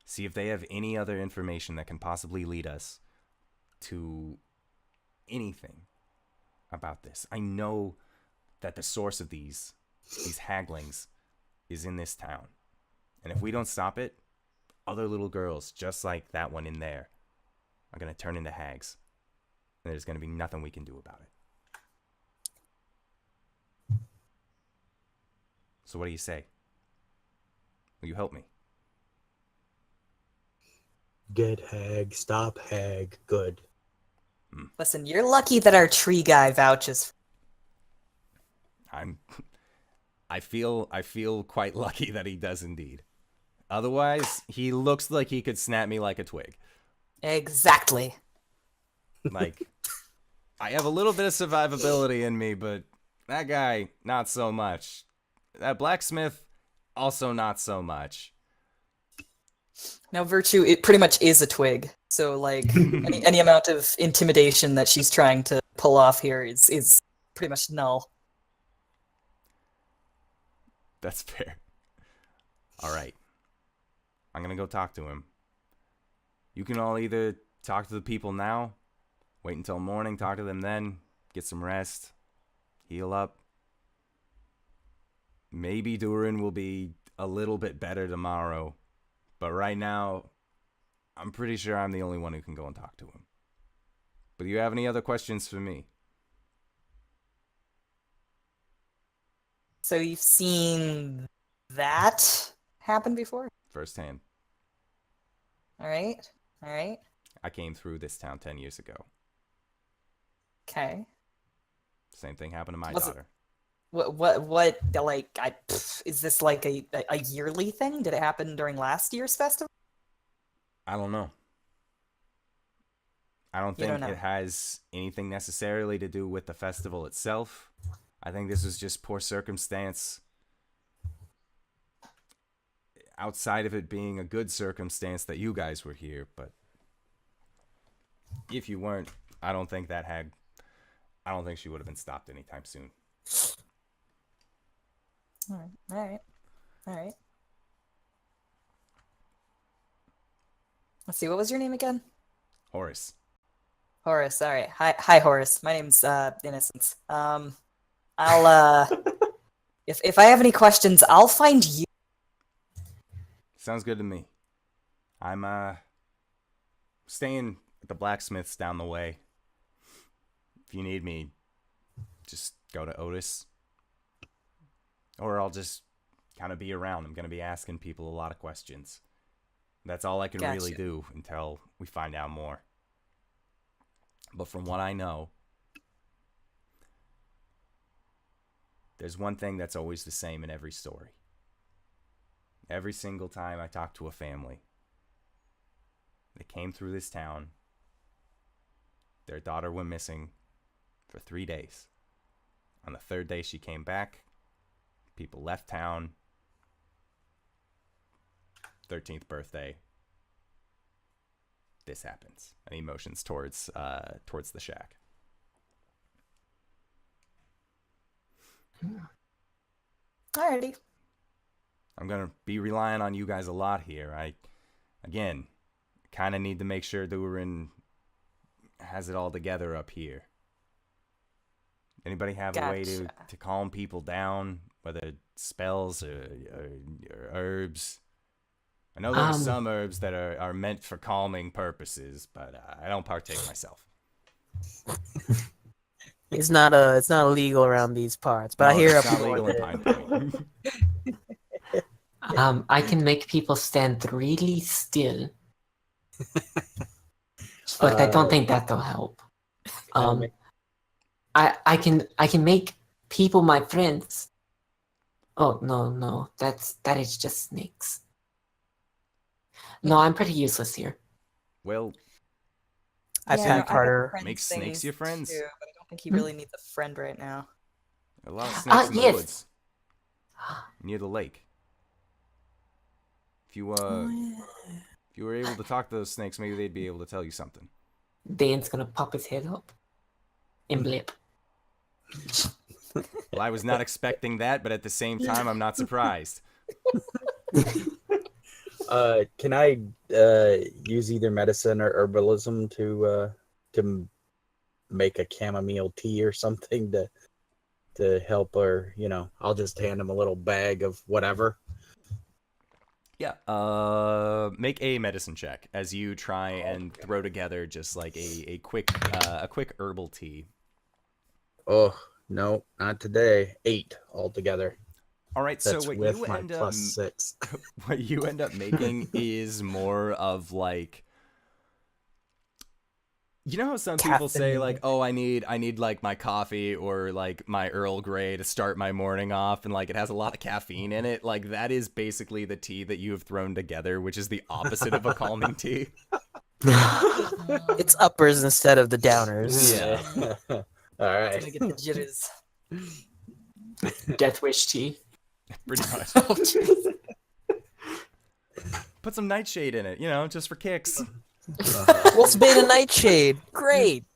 Speaker 1: See if they have any other information that can possibly lead us to anything about this. I know that the source of these haglings is in this town. And if we don't stop it, other little girls, just like that one in there, are going to turn into hags. And there's going to be nothing we can do about it. So what do you say? Will you help me?
Speaker 5: Get hag, stop hag, good.
Speaker 4: Listen, you're lucky that our tree guy vouches.
Speaker 1: I feel quite lucky that he does indeed. Otherwise, he looks like he could snap me like a twig.
Speaker 4: Exactly.
Speaker 1: Like, I have a little bit of survivability in me, but that guy, not so much. That blacksmith, also not so much.
Speaker 4: Now, Virtue, it pretty much is a twig. So, like, any amount of intimidation that she's trying to pull off here is pretty much null.
Speaker 1: That's fair. All right. I'm going to go talk to him. You can all either talk to the people now, wait until morning, talk to them then, get some rest, heal up. Maybe Durin will be a little bit better tomorrow, but right now, I'm pretty sure I'm the only one who can go and talk to him. But do you have any other questions for me?
Speaker 4: So you've seen that happen before?
Speaker 1: Firsthand.
Speaker 4: All right. All right.
Speaker 1: I came through this town 10 years ago.
Speaker 4: Okay.
Speaker 1: Same thing happened to my
Speaker 4: Was it-
Speaker 1: daughter.
Speaker 4: What, like, is this like a yearly thing? Did it happen during last year's festival?
Speaker 1: I don't know. I don't
Speaker 4: You don't
Speaker 1: think
Speaker 4: know.
Speaker 1: it has anything necessarily to do with the festival itself. I think this was just poor circumstance. Outside of it being a good circumstance that you guys were here, but if you weren't, I don't think she would have been stopped anytime soon.
Speaker 4: All right. All right. All right. Let's see. What was your name again?
Speaker 1: Horace.
Speaker 4: Horace. All right. Hi, Horace. My name's Innocence. I'll if I have any questions, I'll find you.
Speaker 1: Sounds good to me. I'm staying at the blacksmith's down the way. If you need me, just go to Otis. Or I'll just kind of be around. I'm going to be asking people a lot of questions. That's all I can really
Speaker 4: Gotcha.
Speaker 1: do until we find out more. But from what I know, there's one thing that's always the same in every story. Every single time I talk to a family that came through this town, their daughter went missing for 3 days. On the third day she came back, people left town. 13th birthday. This happens. And he motions towards the shack.
Speaker 4: Alrighty.
Speaker 1: I'm gonna be relying on you guys a lot here. I, again, kind of need to make sure Durin has it all together up here. Anybody have a way
Speaker 4: Gotcha.
Speaker 1: to calm people down, whether spells or herbs? I know there's some herbs that are meant for calming purposes, but I don't partake myself.
Speaker 2: It's not illegal around these parts, but I
Speaker 1: No,
Speaker 2: hear
Speaker 1: it's
Speaker 2: up
Speaker 1: not legal in Pine Point.
Speaker 3: I can make people stand really still, but I don't think that'll help. I can make people my friends. Oh no, that is just snakes. No, I'm pretty useless here.
Speaker 1: Well,
Speaker 2: I
Speaker 4: Yeah,
Speaker 2: think
Speaker 4: I have
Speaker 2: Carter
Speaker 4: friends
Speaker 1: Make snakes
Speaker 4: things
Speaker 1: your friends?
Speaker 4: Too, but I don't think he really needs a friend right now.
Speaker 1: a lot of snakes in the
Speaker 3: yes.
Speaker 1: woods near the lake. If you were able to talk to those snakes, maybe they'd be able to tell you something.
Speaker 3: Dan's gonna pop his head up and blip.
Speaker 1: Well, I was not expecting that, but at the same time, I'm not surprised.
Speaker 5: Can I use either medicine or herbalism to make a chamomile tea or something to help, or I'll just hand him a little bag of whatever.
Speaker 1: Yeah. Make a medicine check as you try and throw together just like a quick herbal tea.
Speaker 5: Oh no, not today. 8 altogether.
Speaker 1: All right.
Speaker 5: That's
Speaker 1: So what
Speaker 5: with
Speaker 1: you
Speaker 5: my
Speaker 1: end up
Speaker 5: plus 6.
Speaker 1: what you end up making is more of like, you know how some people say like, oh, I need like my coffee or like my Earl Grey to start my morning off, and like it has a lot of caffeine in it. Like that is basically the tea that you have thrown together, which is the opposite of a calming tea.
Speaker 2: it's uppers instead of the downers.
Speaker 1: Yeah.
Speaker 5: All
Speaker 4: Gonna
Speaker 5: right.
Speaker 4: get the jitters.
Speaker 3: Death wish tea.
Speaker 1: Pretty much. Put some nightshade in it, you know, just for kicks.
Speaker 2: Wolf's Bane and Nightshade. Great.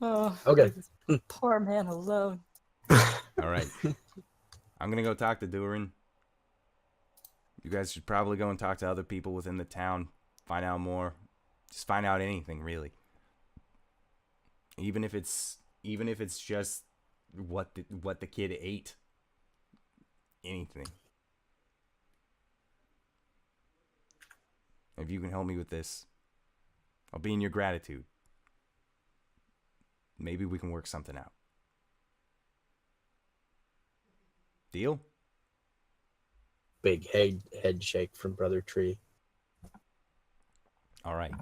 Speaker 4: Oh,
Speaker 5: Okay.
Speaker 4: poor man alone.
Speaker 1: All right. I'm gonna go talk to Durin. You guys should probably go and talk to other people within the town. Find out more. Just find out anything, really. Even if it's just what the kid ate. Anything. If you can help me with this, I'll be in your gratitude. Maybe we can work something out. Deal?
Speaker 5: Big head shake from Brother Tree.
Speaker 1: All right.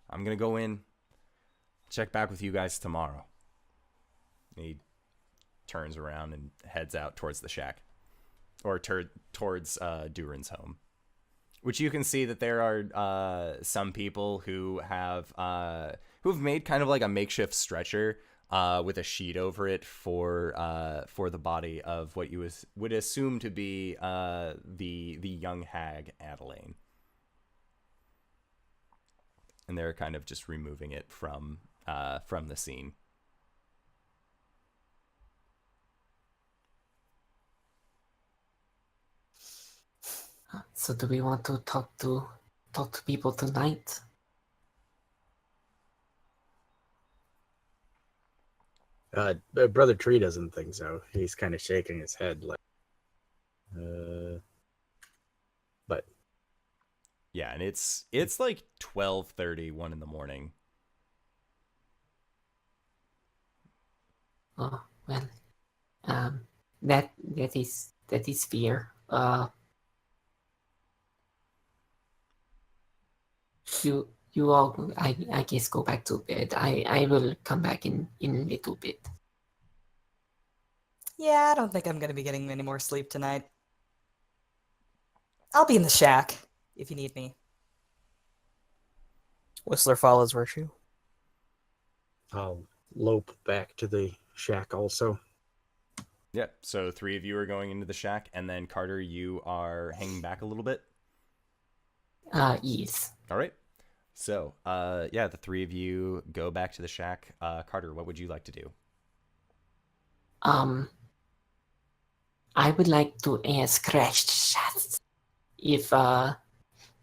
Speaker 1: I'm going to go in, check back with you guys tomorrow. He turns around and heads out towards the shack. Or towards Durin's home. Which you can see that there are some people who have made kind of like a makeshift stretcher with a sheet over it for the body of what you would assume to be the young hag Adelaine. And they're kind of just removing it from the scene.
Speaker 3: So do we want to talk to people tonight?
Speaker 5: Brother Tree doesn't think so. He's kind of shaking his head like, but
Speaker 1: Yeah, and it's like 12:30, 1 in the morning.
Speaker 3: Oh well, that is fair. You all, I guess, go back to bed. I will come back in a little bit.
Speaker 4: Yeah, I don't think I'm gonna be getting any more sleep tonight. I'll be in the shack if you need me.
Speaker 2: Whistler follows Virtue.
Speaker 5: I'll lope back to the shack also.
Speaker 1: Yeah, so 3 of you are going into the shack, and then Carter, you are hanging back a little bit.
Speaker 3: Yes.
Speaker 1: All right. So, yeah, the 3 of you go back to the shack. Carter, what would you like to do?
Speaker 3: I would like to ask RJustice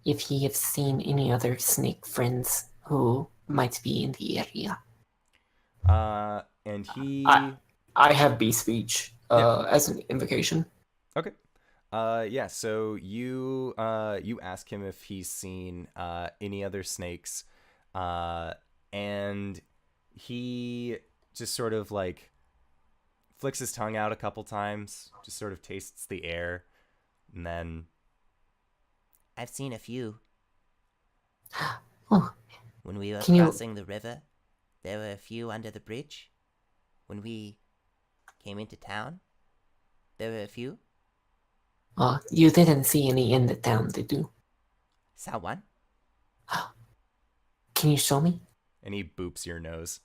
Speaker 3: if he has seen any other snake friends who might be in the area.
Speaker 1: And he...
Speaker 3: I have bee speech
Speaker 1: Yeah.
Speaker 3: as an invocation.
Speaker 1: Okay. Yeah, so you ask him if he's seen any other snakes, and he just sort of like flicks his tongue out a couple times, just sort of tastes the air, and then
Speaker 7: I've seen a few.
Speaker 3: Oh,
Speaker 7: When we were
Speaker 3: Can you-
Speaker 7: crossing the river, there were a few under the bridge. When we came into town, there were a few.
Speaker 3: you didn't see any in the town, did you?
Speaker 7: Saw one.
Speaker 3: Can you show me?
Speaker 1: and he boops your nose.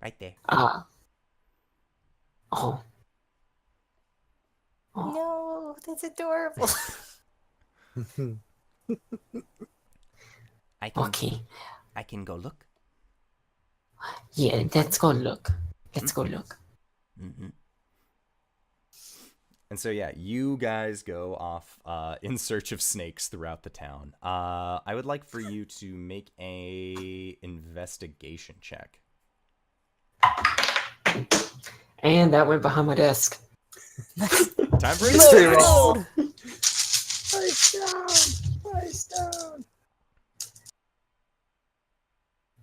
Speaker 7: Right there.
Speaker 3: Oh.
Speaker 4: No, that's adorable.
Speaker 7: I can.
Speaker 3: Okay.
Speaker 7: I can go look.
Speaker 3: Yeah, let's go look. Let's go look.
Speaker 7: Mm-hmm.
Speaker 1: And so yeah, you guys go off in search of snakes throughout the town. I would like for you to make a investigation check.
Speaker 3: And that went behind my desk.
Speaker 1: Time for
Speaker 2: Mystery
Speaker 1: it.
Speaker 2: roll.
Speaker 5: Ice down.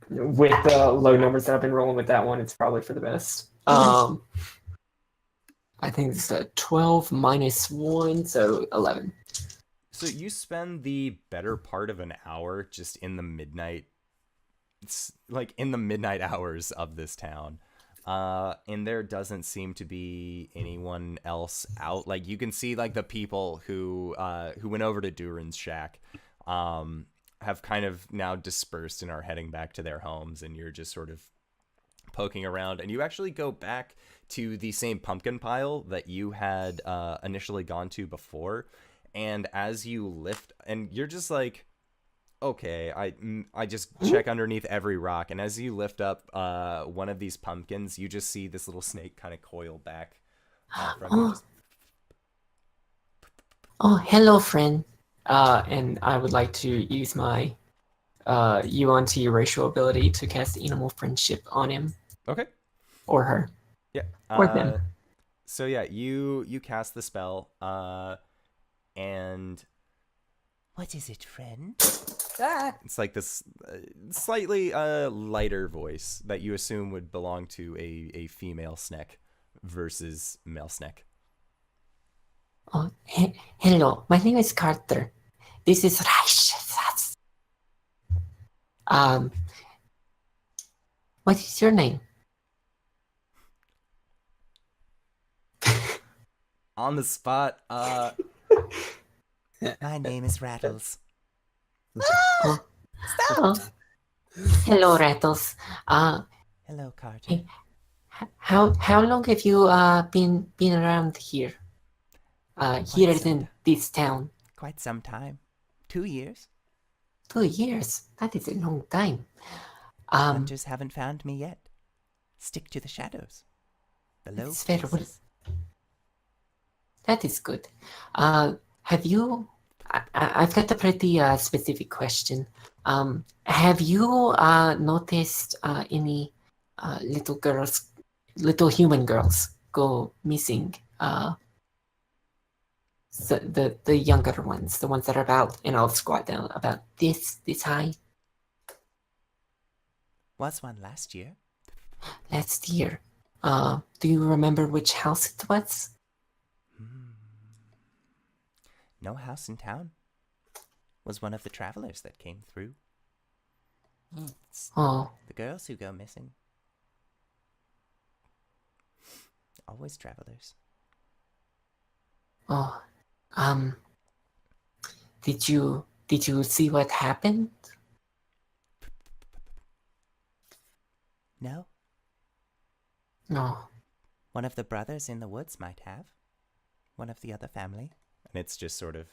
Speaker 3: With the low numbers that I've been rolling with that one, it's probably for the best. I think it's a 12 minus 1, so 11.
Speaker 1: So you spend the better part of an hour just in the midnight, in the midnight hours of this town. And there doesn't seem to be anyone else out. Like, you can see, like, the people who went over to Durin's shack, have kind of now dispersed and are heading back to their homes, and you're just sort of poking around. And you actually go back to the same pumpkin pile that you had initially gone to before. And as you lift, and you're just like, okay, I just check underneath every rock, and as you lift up one of these pumpkins, you just see this little snake kind of coil back from you. Just...
Speaker 3: Oh, hello, friend. And I would like to use my UNT racial ability to cast animal friendship on him.
Speaker 1: Okay.
Speaker 3: Or her.
Speaker 1: Yeah.
Speaker 3: Or them.
Speaker 1: So yeah, you cast the spell, and
Speaker 7: What is it, friend?
Speaker 4: Ah,
Speaker 1: it's like this slightly lighter voice that you assume would belong to a female snake versus male snake.
Speaker 3: Oh, hello. My name is Carter. This is RJustice. What is your name?
Speaker 1: On the spot,
Speaker 7: My name is Rattles.
Speaker 3: Oh, hello, Rattles.
Speaker 7: Hello, Carter.
Speaker 3: How long have you been around here? Here in this town?
Speaker 7: Quite some time. 2 years.
Speaker 3: 2 years. That is a long time.
Speaker 7: Hunters haven't found me yet. Stick to the shadows. The low
Speaker 3: It's fair.
Speaker 7: places.
Speaker 3: That is good. Have you? I've got a pretty specific question. Have you noticed any little human girls go missing? So the younger ones, the ones that are about, and I'll squat down about this high.
Speaker 7: Was one last year.
Speaker 3: Last year. Do you remember which house it was?
Speaker 7: No house in town. Was one of the travelers that came through. It's
Speaker 3: Oh,
Speaker 7: the girls who go missing. Always travelers.
Speaker 3: oh. Did you see what happened?
Speaker 7: No.
Speaker 3: No.
Speaker 7: One of the brothers in the woods might have. One of the other family.
Speaker 1: and it's just sort of,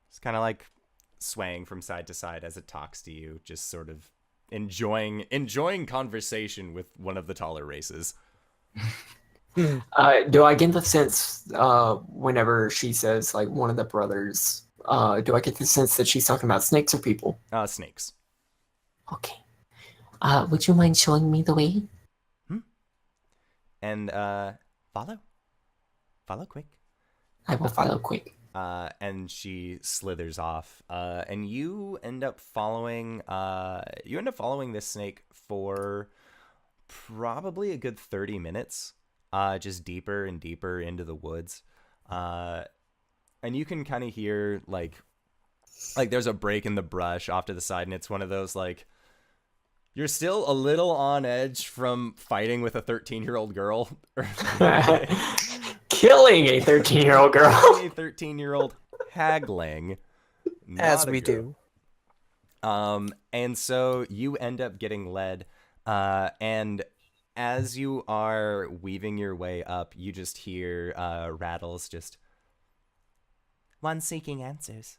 Speaker 1: it's kind of like swaying from side to side as it talks to you, just sort of enjoying conversation with one of the taller races.
Speaker 3: Do I get the sense whenever she says like one of the brothers? Do I get the sense that she's talking about snakes or people?
Speaker 1: Snakes.
Speaker 3: Okay. Would you mind showing me the way?
Speaker 1: And
Speaker 7: Follow quick.
Speaker 3: I will follow quick.
Speaker 1: and she slithers off. And you end up following this snake for probably a good 30 minutes, just deeper and deeper into the woods. And you can kind of hear like there's a break in the brush off to the side, and it's one of those like, you're still a little on edge from fighting with a 13-year-old girl.
Speaker 3: Killing a 13-year-old girl.
Speaker 1: A 13-year-old haggling.
Speaker 2: As
Speaker 1: not a
Speaker 2: we
Speaker 1: girl.
Speaker 2: do.
Speaker 1: And so you end up getting led, and as you are weaving your way up, you just hear Rattles just,
Speaker 7: One seeking answers.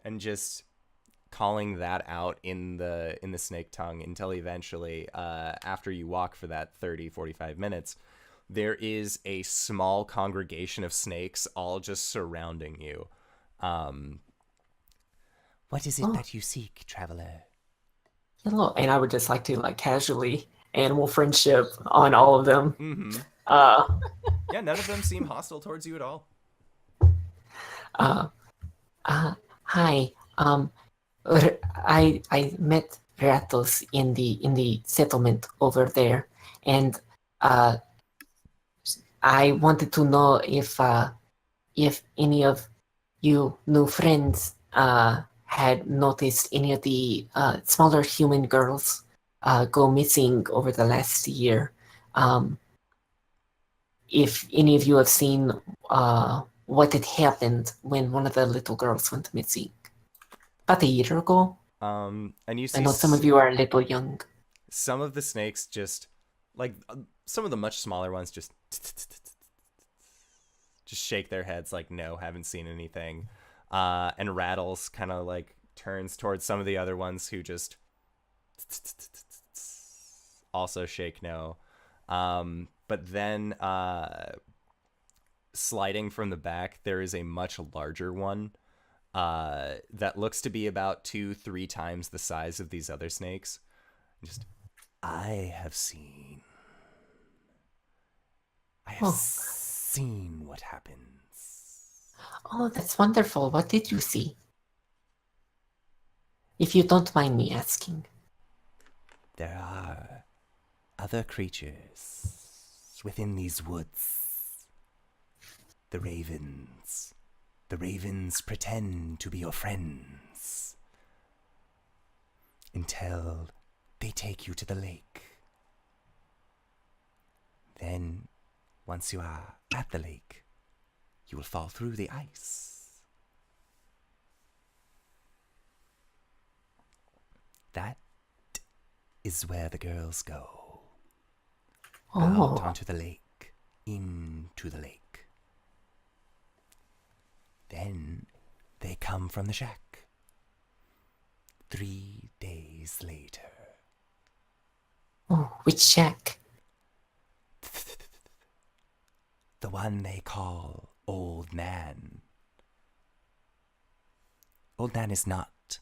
Speaker 1: and just calling that out in the snake tongue until eventually, after you walk for that 30-45 minutes, there is a small congregation of snakes all just surrounding you.
Speaker 7: What is it that you seek, traveler?
Speaker 3: Hello, and I would just like to like casually animal friendship on all of them.
Speaker 1: Mm-hmm.
Speaker 3: Uh,
Speaker 1: Yeah, none of them seem hostile towards you at all.
Speaker 3: Hi. I met Rattles in the settlement over there, and I wanted to know if any of you new friends had noticed any of the smaller human girls go missing over the last year. If any of you have seen what had happened when one of the little girls went missing about a year ago.
Speaker 1: And you see
Speaker 3: I know some of you are a little young.
Speaker 1: some of the snakes just like some of the much smaller ones just shake their heads like no, haven't seen anything. And Rattles kind of like turns towards some of the other ones who just also shake no. But then sliding from the back, there is a much larger one that looks to be about 2-3 times the size of these other snakes. Just, I have seen what happens.
Speaker 3: Oh, that's wonderful. What did you see? If you don't mind me asking.
Speaker 1: There are other creatures within these woods. The ravens. The ravens pretend to be your friends until they take you to the lake. Then, once you are at the lake, you will fall through the ice. That is where the girls go. Out onto the lake, into the lake. Then they come from the shack. 3 days later.
Speaker 3: Oh, which shack?
Speaker 1: The one they call Old Nan. Old Nan is not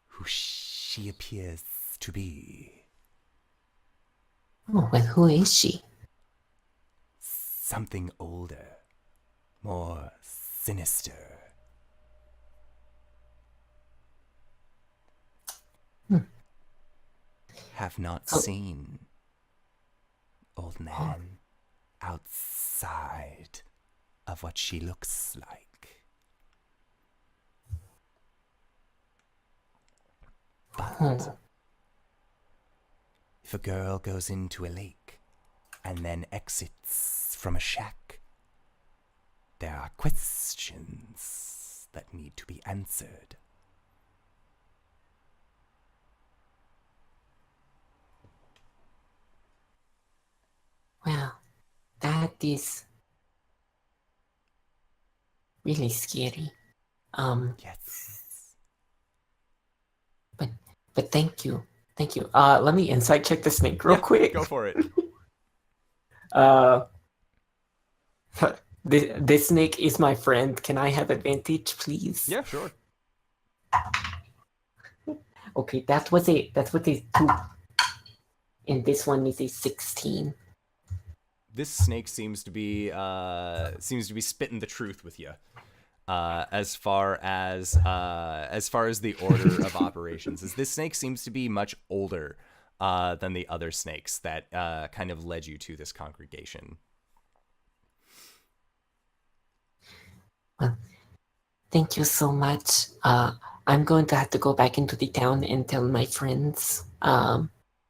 Speaker 1: who she appears to be.
Speaker 3: Oh, well, who is she?
Speaker 1: Something older, more sinister. Have not seen Old Nan outside of what she looks like. But if a girl goes into a lake and then exits from a shack, there are questions that need to be answered.
Speaker 3: Well, that is really scary.
Speaker 1: Yes.
Speaker 3: But thank you. Thank you. Let me insight check the snake real quick.
Speaker 1: Go for it.
Speaker 3: This snake is my friend. Can I have advantage, please?
Speaker 1: Yeah, sure.
Speaker 3: Okay, that was a 2. And this one is a 16.
Speaker 1: This snake seems to be spitting the truth with you, as far as the order of operations. As this snake seems to be much older than the other snakes that kind of led you to this congregation.
Speaker 3: Well, thank you so much. I'm going to have to go back into the town and tell my friends,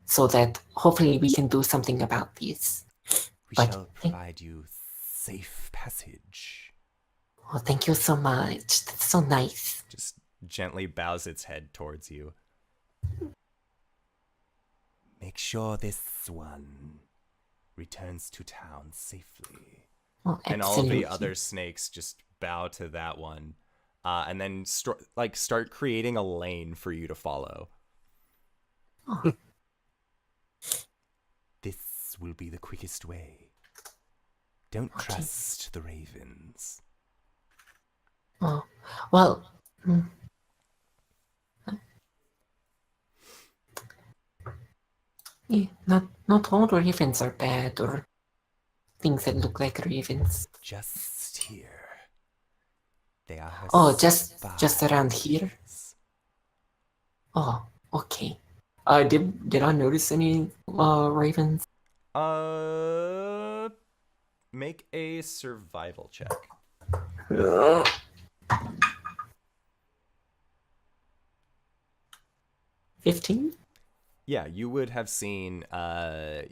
Speaker 3: so that hopefully we can do something about this.
Speaker 1: We
Speaker 3: But
Speaker 1: shall provide you safe passage.
Speaker 3: Oh, thank you so much. That's so nice.
Speaker 1: Just gently bows its head towards you. Make sure this one returns to town safely.
Speaker 3: Oh,
Speaker 1: And all of the
Speaker 3: absolutely.
Speaker 1: other snakes just bow to that one, and then start creating a lane for you to follow.
Speaker 3: Oh.
Speaker 1: This will be the quickest way. Don't trust the ravens.
Speaker 3: Oh, well. Yeah, not all ravens are bad or things that look like ravens.
Speaker 1: Just here. They are her
Speaker 3: Oh, just around here?
Speaker 1: spies.
Speaker 3: Oh, okay. Did I notice any ravens?
Speaker 1: Make a survival check.
Speaker 3: 15?
Speaker 1: Yeah, you would have seen a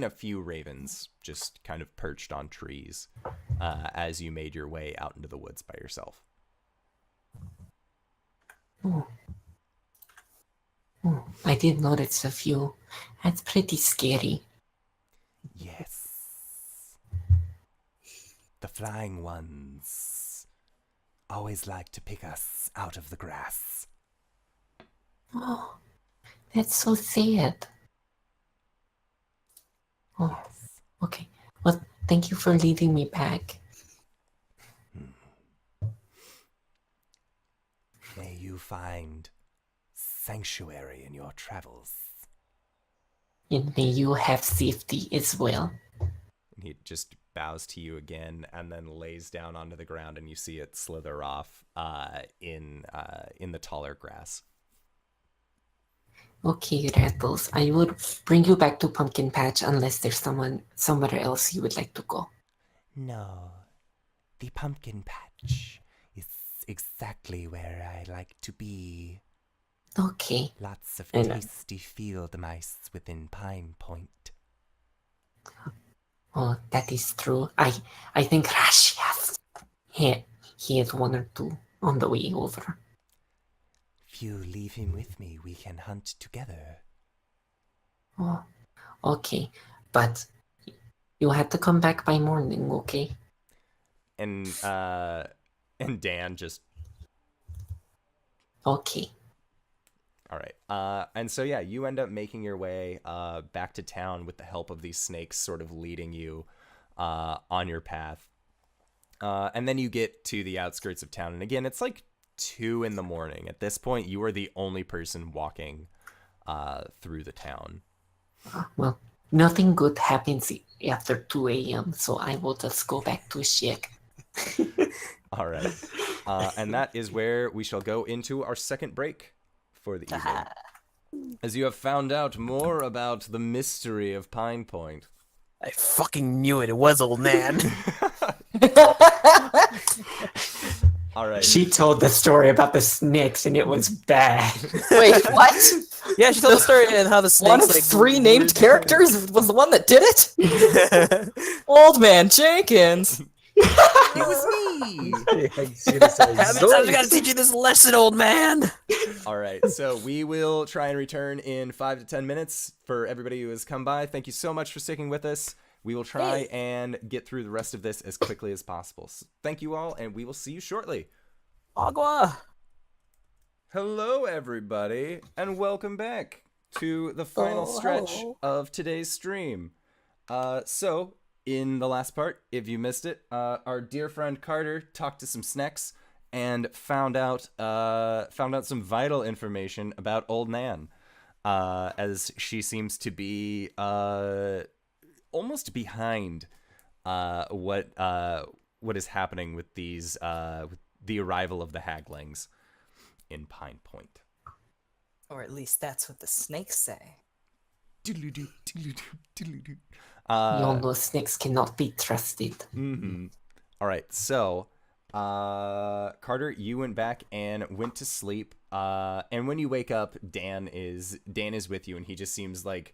Speaker 1: few ravens just kind of perched on trees as you made your way out into the woods by yourself.
Speaker 3: Oh. Oh, I did notice a few. That's pretty scary.
Speaker 1: Yes. The flying ones always like to pick us out of the grass.
Speaker 3: Oh, that's so sad. Oh,
Speaker 1: Yes.
Speaker 3: okay. Well, thank you for leading me back.
Speaker 1: May you find sanctuary in your travels.
Speaker 3: And may you have safety as well.
Speaker 1: And he just bows to you again and then lays down onto the ground, and you see it slither off in the taller grass.
Speaker 3: Okay, Rattles. I will bring you back to Pumpkin Patch unless there's somewhere else you would like to go.
Speaker 1: No, the pumpkin patch is exactly where I like to be.
Speaker 3: Okay.
Speaker 1: Lots of
Speaker 3: And-
Speaker 1: tasty field mice within Pine Point.
Speaker 3: Oh, that is true. I think Rash has. He has one or two on the way over.
Speaker 1: If you leave him with me, we can hunt together.
Speaker 3: Oh, okay. But you have to come back by morning, okay?
Speaker 1: And Dan just
Speaker 3: Okay.
Speaker 1: all right. And so yeah, you end up making your way back to town with the help of these snakes sort of leading you on your path. And then you get to the outskirts of town, and again, it's like 2 a.m. At this point, you are the only person walking through the town.
Speaker 3: Well, nothing good happens after 2 a.m., so I will just go back to Shek.
Speaker 1: All right. And that is where we shall go into our second break for the evening. As you have found out more about the mystery of Pine Point.
Speaker 2: I fucking knew it. It was old man.
Speaker 1: All right.
Speaker 3: She told the story about the snakes and it was bad.
Speaker 4: Wait, what?
Speaker 2: Yeah, she told the story and how the snakes
Speaker 4: One of
Speaker 2: like
Speaker 4: 3 named characters was the one that did it? Old Man Jenkins.
Speaker 1: It was me.
Speaker 2: How many times I gotta teach you this lesson, old man?
Speaker 1: All right. So we will try and return in 5 to 10 minutes for everybody who has come by. Thank you so much for sticking with us. We will try and get through the rest of this as quickly as possible. So thank you all, and we will see you shortly.
Speaker 2: Agua.
Speaker 1: Hello, everybody, and welcome back to the final stretch of today's stream. So, in the last part, if you missed it, our dear friend Carter talked to some snacks and found out some vital information about Old Nan, as she seems to be almost behind what is happening with these with the arrival of the Haglings in Pine Point.
Speaker 4: Or at least that's what the snakes say.
Speaker 1: Doodle-doo, doodle-doo, doodle-doo.
Speaker 3: Y'all know snakes cannot be trusted.
Speaker 1: Mm-hmm. All right, so Carter, you went back and went to sleep. And when you wake up, Dan is with you, and he just seems like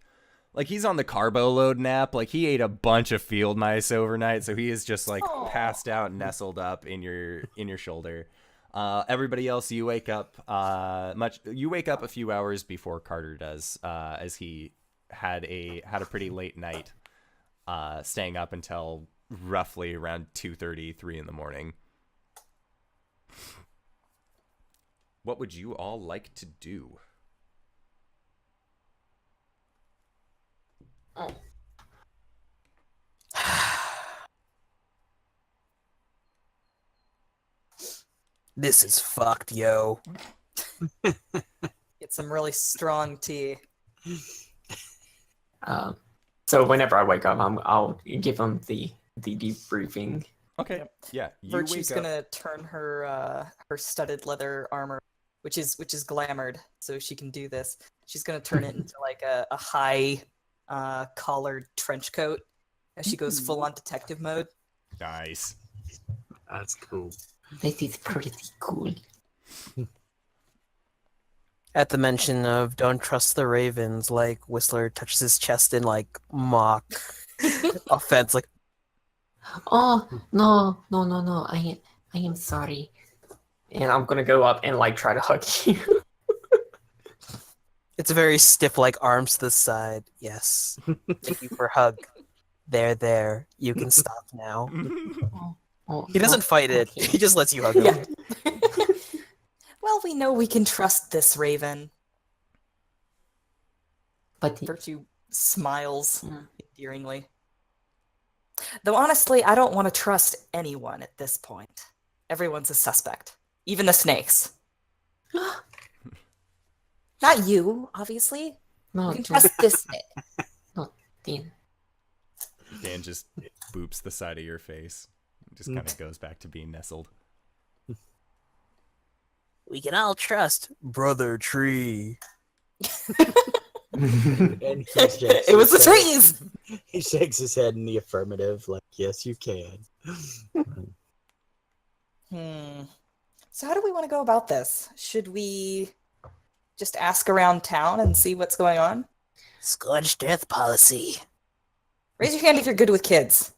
Speaker 1: he's on the carbo load nap. Like he ate a bunch of field mice overnight, so he is just like passed out, nestled up in your shoulder. Everybody else, you wake up a few hours before Carter does, as he had a pretty late night, staying up until roughly around 2:30, 3 in the morning. What would you all like to do?
Speaker 2: This is fucked, yo.
Speaker 4: Get some really strong tea.
Speaker 3: So whenever I wake up, I'll give them the debriefing.
Speaker 1: Okay. Yeah. You
Speaker 4: Virtue's
Speaker 1: wake up.
Speaker 4: gonna turn her her studded leather armor, which is glamored, so she can do this. She's gonna turn it into like a high collared trench coat as she goes full on detective mode.
Speaker 1: Nice.
Speaker 5: That's cool.
Speaker 3: That is pretty cool.
Speaker 2: At the mention of "Don't trust the ravens," like Whistler touches his chest in like mock offense, like
Speaker 3: Oh no! I am sorry. And I'm gonna go up and like try to hug you.
Speaker 2: it's a very stiff, like arms to the side. Yes, thank you for a hug. There. You can stop now.
Speaker 3: Oh,
Speaker 2: He doesn't fight it.
Speaker 3: okay.
Speaker 2: He just lets you hug him.
Speaker 4: Yeah. Well, we know we can trust this raven.
Speaker 3: But
Speaker 4: Virtue smiles
Speaker 3: Mm.
Speaker 4: endearingly. Though honestly, I don't want to trust anyone at this point. Everyone's a suspect. Even the snakes. Not you, obviously.
Speaker 3: no,
Speaker 4: You can trust this snake.
Speaker 3: Dean.
Speaker 1: Dan just boops the side of your face. Just kind of goes back to being nestled.
Speaker 2: We can all trust Brother Tree.
Speaker 5: And he shakes
Speaker 4: It was the
Speaker 5: his head.
Speaker 4: trees!
Speaker 5: He shakes his head in the affirmative, like, yes, you can.
Speaker 4: So how do we want to go about this? Should we just ask around town and see what's going on?
Speaker 2: Scorched death policy.
Speaker 4: Raise your hand if you're good with kids.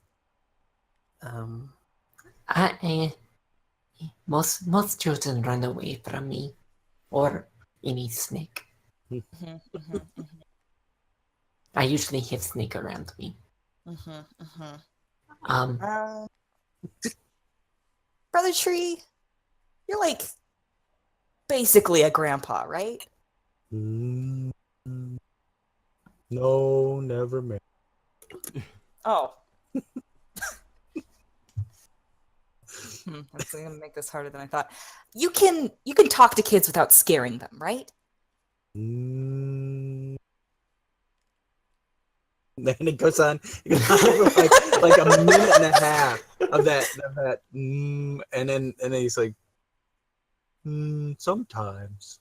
Speaker 3: Most children run away from me, or any snake. I usually have snake around me.
Speaker 4: Brother Tree, you're like basically a grandpa, right?
Speaker 5: Mm, no, never mind.
Speaker 4: Oh. That's gonna make this harder than I thought. You can talk to kids without scaring them, right?
Speaker 5: Mm. Then it goes on for like a minute and a half of that and then he's like, sometimes.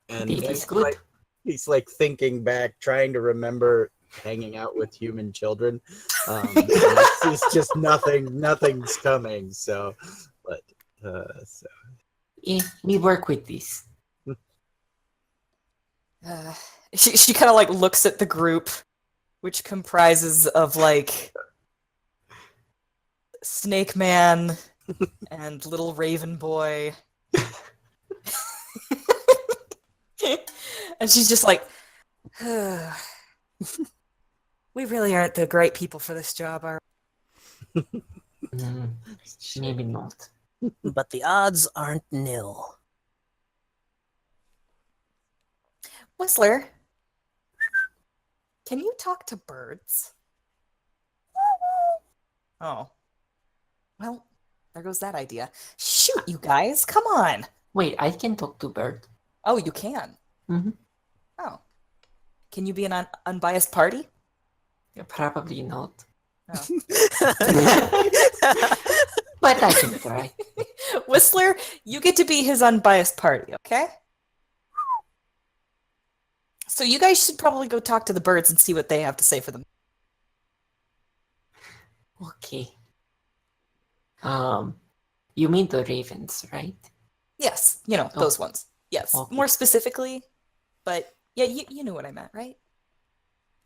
Speaker 5: And
Speaker 3: This
Speaker 5: then
Speaker 3: is good.
Speaker 5: he's like thinking back, trying to remember hanging out with human children. It's just nothing's coming. So, but so
Speaker 3: Yeah, we work with this.
Speaker 4: She kind of like looks at the group, which comprises of like Snake Man and Little Raven Boy. And she's just like, we really aren't the great people for this job, are we?
Speaker 3: Maybe not.
Speaker 2: But the odds aren't nil.
Speaker 4: Whistler, can you talk to birds? Oh. Well, there goes that idea. Shoot, you guys, come on.
Speaker 3: Wait, I can talk to bird.
Speaker 4: Oh, you can?
Speaker 3: Mm-hmm.
Speaker 4: Oh. Can you be an unbiased party?
Speaker 3: Probably not.
Speaker 4: Oh.
Speaker 3: But I can try.
Speaker 4: Whistler, you get to be his unbiased party, okay? So you guys should probably go talk to the birds and see what they have to say for them.
Speaker 3: Okay. You mean the ravens, right?
Speaker 4: Yes, you know, those ones. Yes,
Speaker 3: Okay.
Speaker 4: more specifically. But yeah, you knew what I meant, right?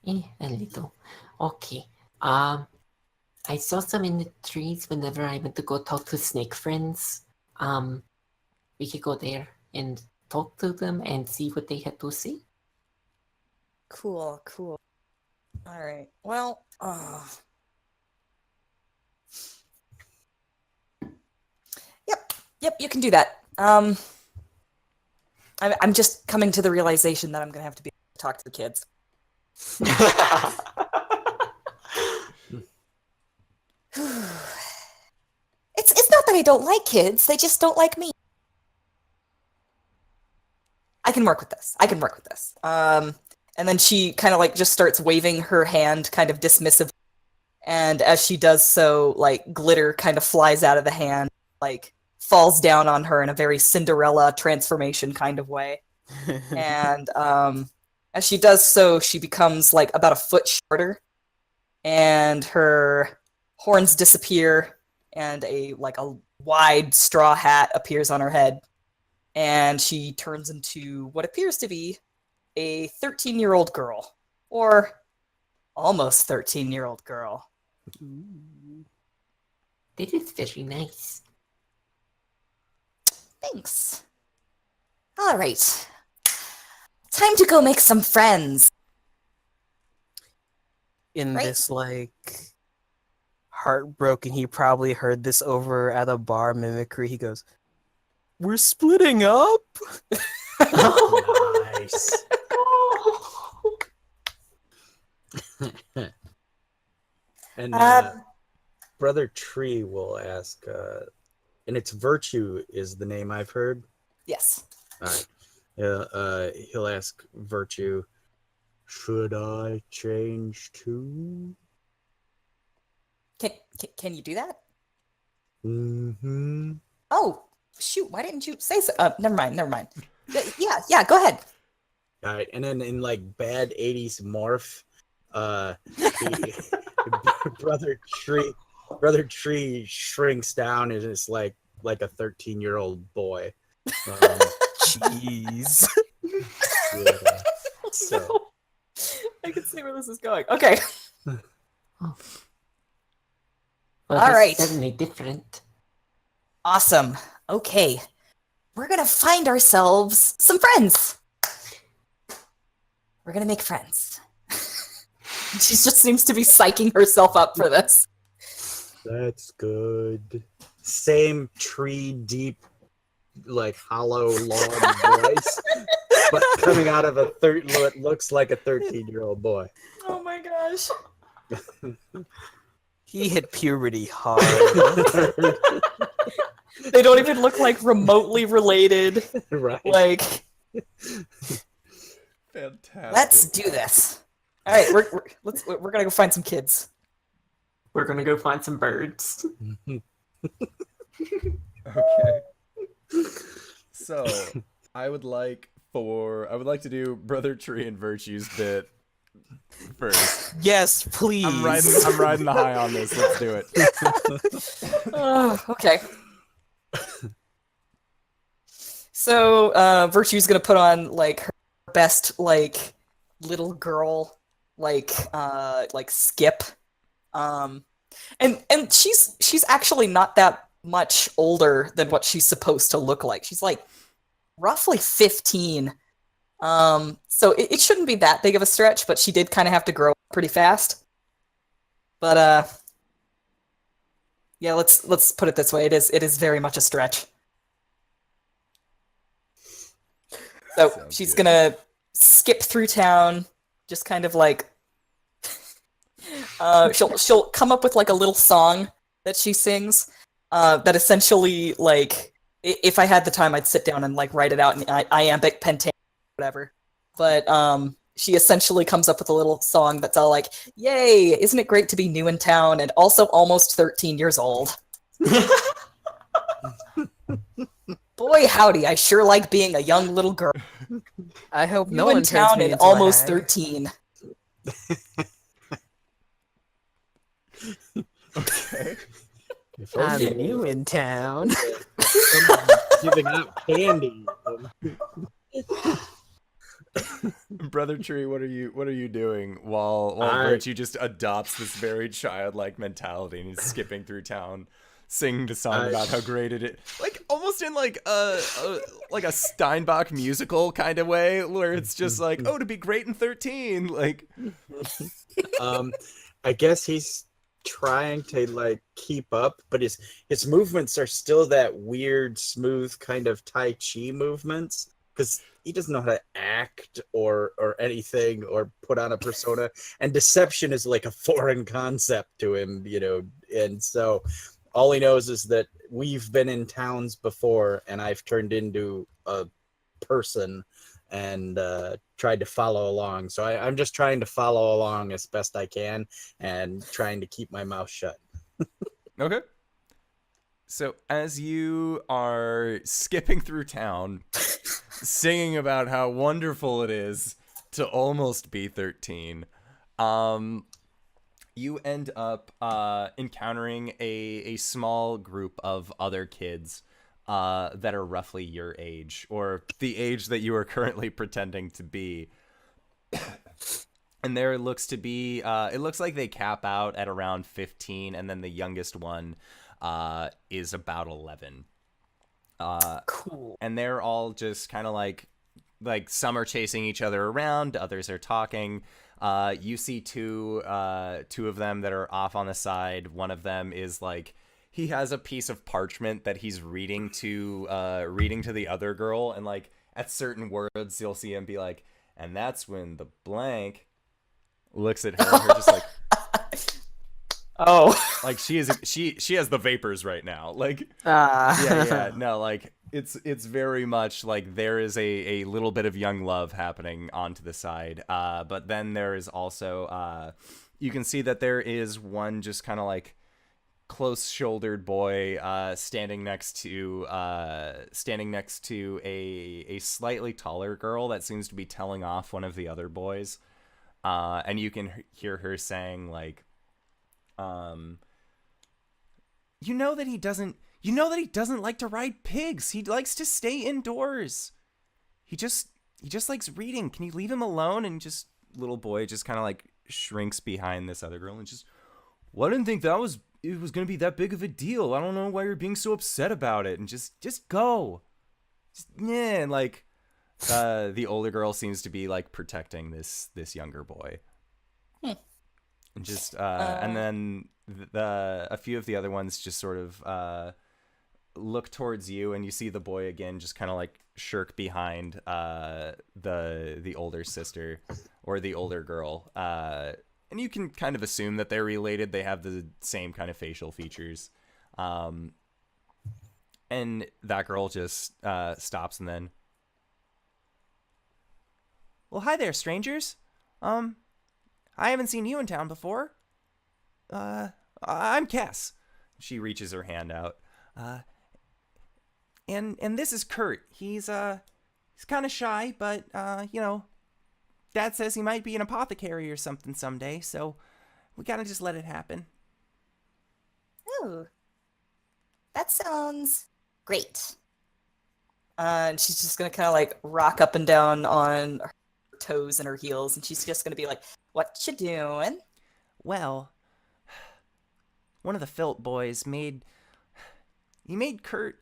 Speaker 3: A little. Okay. I saw some in the trees whenever I went to go talk to snake friends. We could go there and talk to them and see what they had to say.
Speaker 4: Cool. All right. Well, Yep, you can do that. I'm just coming to the realization that I'm gonna have to be able to talk to the kids. It's not that I don't like kids, they just don't like me. I can work with this. And then she kind of like just starts waving her hand kind of dismissively. And as she does so, like glitter kind of flies out of the hand, like falls down on her in a very Cinderella transformation kind of way. And as she does so, she becomes like about a foot shorter, and her horns disappear, and a wide straw hat appears on her head, and she turns into what appears to be a 13-year-old girl, or almost 13-year-old girl.
Speaker 3: That is very nice.
Speaker 4: Thanks. All right. Time to go make some friends.
Speaker 2: in
Speaker 4: Right.
Speaker 2: this like heartbroken, he probably heard this over at a bar mimicry. He goes, "We're splitting up."
Speaker 5: Nice. And Brother Tree will ask, and it's Virtue is the name I've heard.
Speaker 4: Yes.
Speaker 5: All right. He'll ask Virtue, should I change too?
Speaker 4: Can you do that?
Speaker 5: Mm-hmm.
Speaker 4: Oh, shoot. Why didn't you say so? Never mind. Yeah, go ahead.
Speaker 5: All right. And then in like bad 80s morph, he, Brother Tree shrinks down and is like a 13-year-old boy.
Speaker 2: Jeez.
Speaker 5: Yeah. So
Speaker 4: I can see where this is going. Okay.
Speaker 3: Well,
Speaker 4: All
Speaker 3: that's
Speaker 4: right.
Speaker 3: certainly different.
Speaker 4: Awesome. Okay. We're going to find ourselves some friends. We're going to make friends. She just seems to be psyching herself up for this.
Speaker 5: that's good. Same tree deep, like hollow log voice, but coming out of what looks like a 13-year-old boy.
Speaker 4: Oh my gosh.
Speaker 2: He hit puberty hard.
Speaker 4: They don't even look like remotely related.
Speaker 5: Right.
Speaker 4: Like,
Speaker 1: Fantastic.
Speaker 4: let's do this. All right, we're gonna go find some kids.
Speaker 3: We're gonna go find some birds.
Speaker 1: Okay. So, I would like to do Brother Tree and Virtue's bit first.
Speaker 2: Yes, please.
Speaker 1: I'm riding the high on this. Let's do it.
Speaker 4: Okay. So, Virtue's gonna put on like her best like little girl like skip, and she's actually not that much older than what she's supposed to look like. She's like roughly 15. So it shouldn't be that big of a stretch, but she did kind of have to grow up pretty fast. But yeah, let's put it this way. It is very much a stretch. So
Speaker 1: Sounds
Speaker 4: she's
Speaker 1: good.
Speaker 4: gonna skip through town, just kind of like she'll come up with like a little song that she sings, that essentially like if I had the time I'd sit down and like write it out in iambic pentameter, whatever. But she essentially comes up with a little song that's all like, "Yay! Isn't it great to be new in town and also almost 13 years old?" Boy, howdy! I sure like being a young little girl.
Speaker 2: I hope
Speaker 4: New
Speaker 2: no one
Speaker 4: in
Speaker 2: turns
Speaker 4: town
Speaker 2: me
Speaker 4: and
Speaker 2: into a
Speaker 4: almost
Speaker 2: hag.
Speaker 4: 13.
Speaker 1: Okay.
Speaker 5: If
Speaker 2: I'm
Speaker 5: only
Speaker 2: new in town.
Speaker 5: someone giving out candy.
Speaker 1: Brother Tree, what are you doing while Virtue just adopts this very childlike mentality and is skipping through town, singing the song about how great it is, like almost in like a Steinbach musical kind of way, where it's just like, oh, to be great in 13, like.
Speaker 5: I guess he's trying to like keep up, but his movements are still that weird, smooth kind of Tai Chi movements, because he doesn't know how to act or anything or put on a persona, and deception is like a foreign concept to him, and so all he knows is that we've been in towns before and I've turned into a person and tried to follow along. So I'm just trying to follow along as best I can and trying to keep my mouth shut.
Speaker 1: Okay. So as you are skipping through town, singing about how wonderful it is to almost be 13, you end up encountering a small group of other kids that are roughly your age, or the age that you are currently pretending to be. And there looks to be, it looks like they cap out at around 15, and then the youngest one is about 11.
Speaker 4: Cool.
Speaker 1: And they're all just kind of like some are chasing each other around, others are talking. You see two of them that are off on the side. One of them is like, he has a piece of parchment that he's reading to the other girl, and like at certain words you'll see him be like, and that's when the blank looks at her and her just like,
Speaker 4: Oh.
Speaker 1: like she has the vapors right now. Like no, like it's very much like there is a little bit of young love happening onto the side. But then there is also you can see that there is one just kind of like close-shouldered boy standing next to a slightly taller girl that seems to be telling off one of the other boys, and you can hear her saying like, you know that he doesn't like to ride pigs. He likes to stay indoors. He just likes reading. Can you leave him alone? And just little boy just kind of like shrinks behind this other girl and just, well, I didn't think it was going to be that big of a deal. I don't know why you're being so upset about it. And just go. And like, the older girl seems to be like protecting this younger boy. And just, and then a few of the other ones just sort of, look towards you, and you see the boy again, just kind of like shirk behind, the older sister or the older girl. And you can kind of assume that they're related. They have the same kind of facial features. And that girl just stops and then, well, hi there, strangers. I haven't seen you in town before. I'm Cass. She reaches her hand out. And this is Kurt. He's kind of shy, but you know, Dad says he might be an apothecary or something someday, so we gotta just let it happen.
Speaker 4: Oh, that sounds great. And she's just gonna kind of like rock up and down on her toes and her heels, and she's just gonna be like, "What you doing?"
Speaker 7: Well, one of the Filt boys made Kurt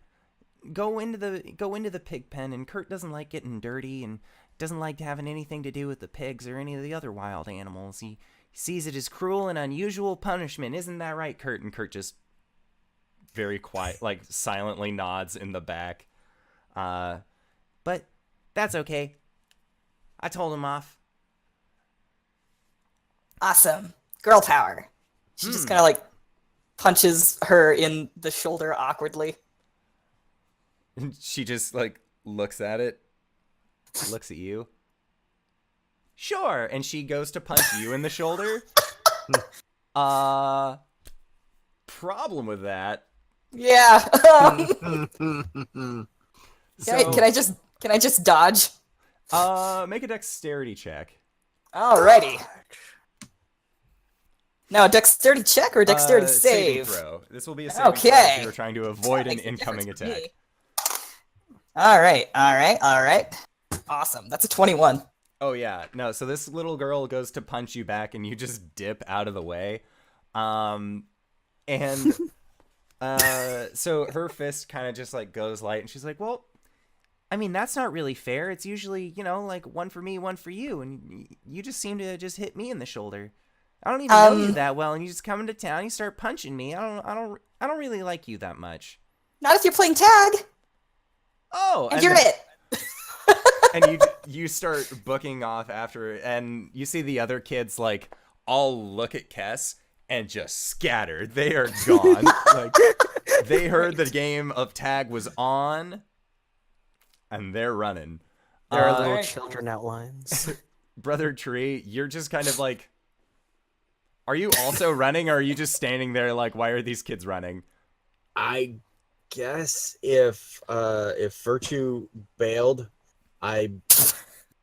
Speaker 7: go into the pig pen, and Kurt doesn't like getting dirty and doesn't like having anything to do with the pigs or any of the other wild animals. He sees it as cruel and unusual punishment. Isn't that right, Kurt? And Kurt just very quiet, like silently nods in the back. But that's okay. I told him off.
Speaker 4: Awesome. Girl power. She just kind of like punches her in the shoulder awkwardly.
Speaker 1: And she just like looks at it, looks at you. Sure. And she goes to punch you in the shoulder. Problem with that.
Speaker 4: Yeah.
Speaker 1: So,
Speaker 4: can I just dodge?
Speaker 1: make a dexterity check.
Speaker 4: Alrighty. Now, a dexterity check or a dexterity
Speaker 1: Saving
Speaker 4: save?
Speaker 1: throw. This will be a saving throw
Speaker 4: Okay.
Speaker 1: if you were trying to avoid an
Speaker 4: Makes a
Speaker 1: incoming
Speaker 4: difference to
Speaker 1: attack.
Speaker 4: me. All right. Awesome. That's a 21.
Speaker 1: Oh yeah, no. So this little girl goes to punch you back, and you just dip out of the way, and so her fist kind of just like goes light, and she's like, "Well, I mean that's not really fair. It's usually like one for me, one for you, and you just seem to just hit me in the shoulder. I don't even know you that well, and you just come into town, you start punching me. I don't really like you that much.
Speaker 4: Not if you're playing tag.
Speaker 1: Oh,
Speaker 4: And you're it.
Speaker 1: And you start booking off after, and you see the other kids like all look at Kess and just scatter. They are gone. Like they heard the game of tag was on, and they're running.
Speaker 2: There are little
Speaker 4: Alright.
Speaker 2: children outlines.
Speaker 1: Brother Tree, you're just kind of like, are you also running, or are you just standing there like, why are these kids running?
Speaker 5: I guess if Virtue bailed, I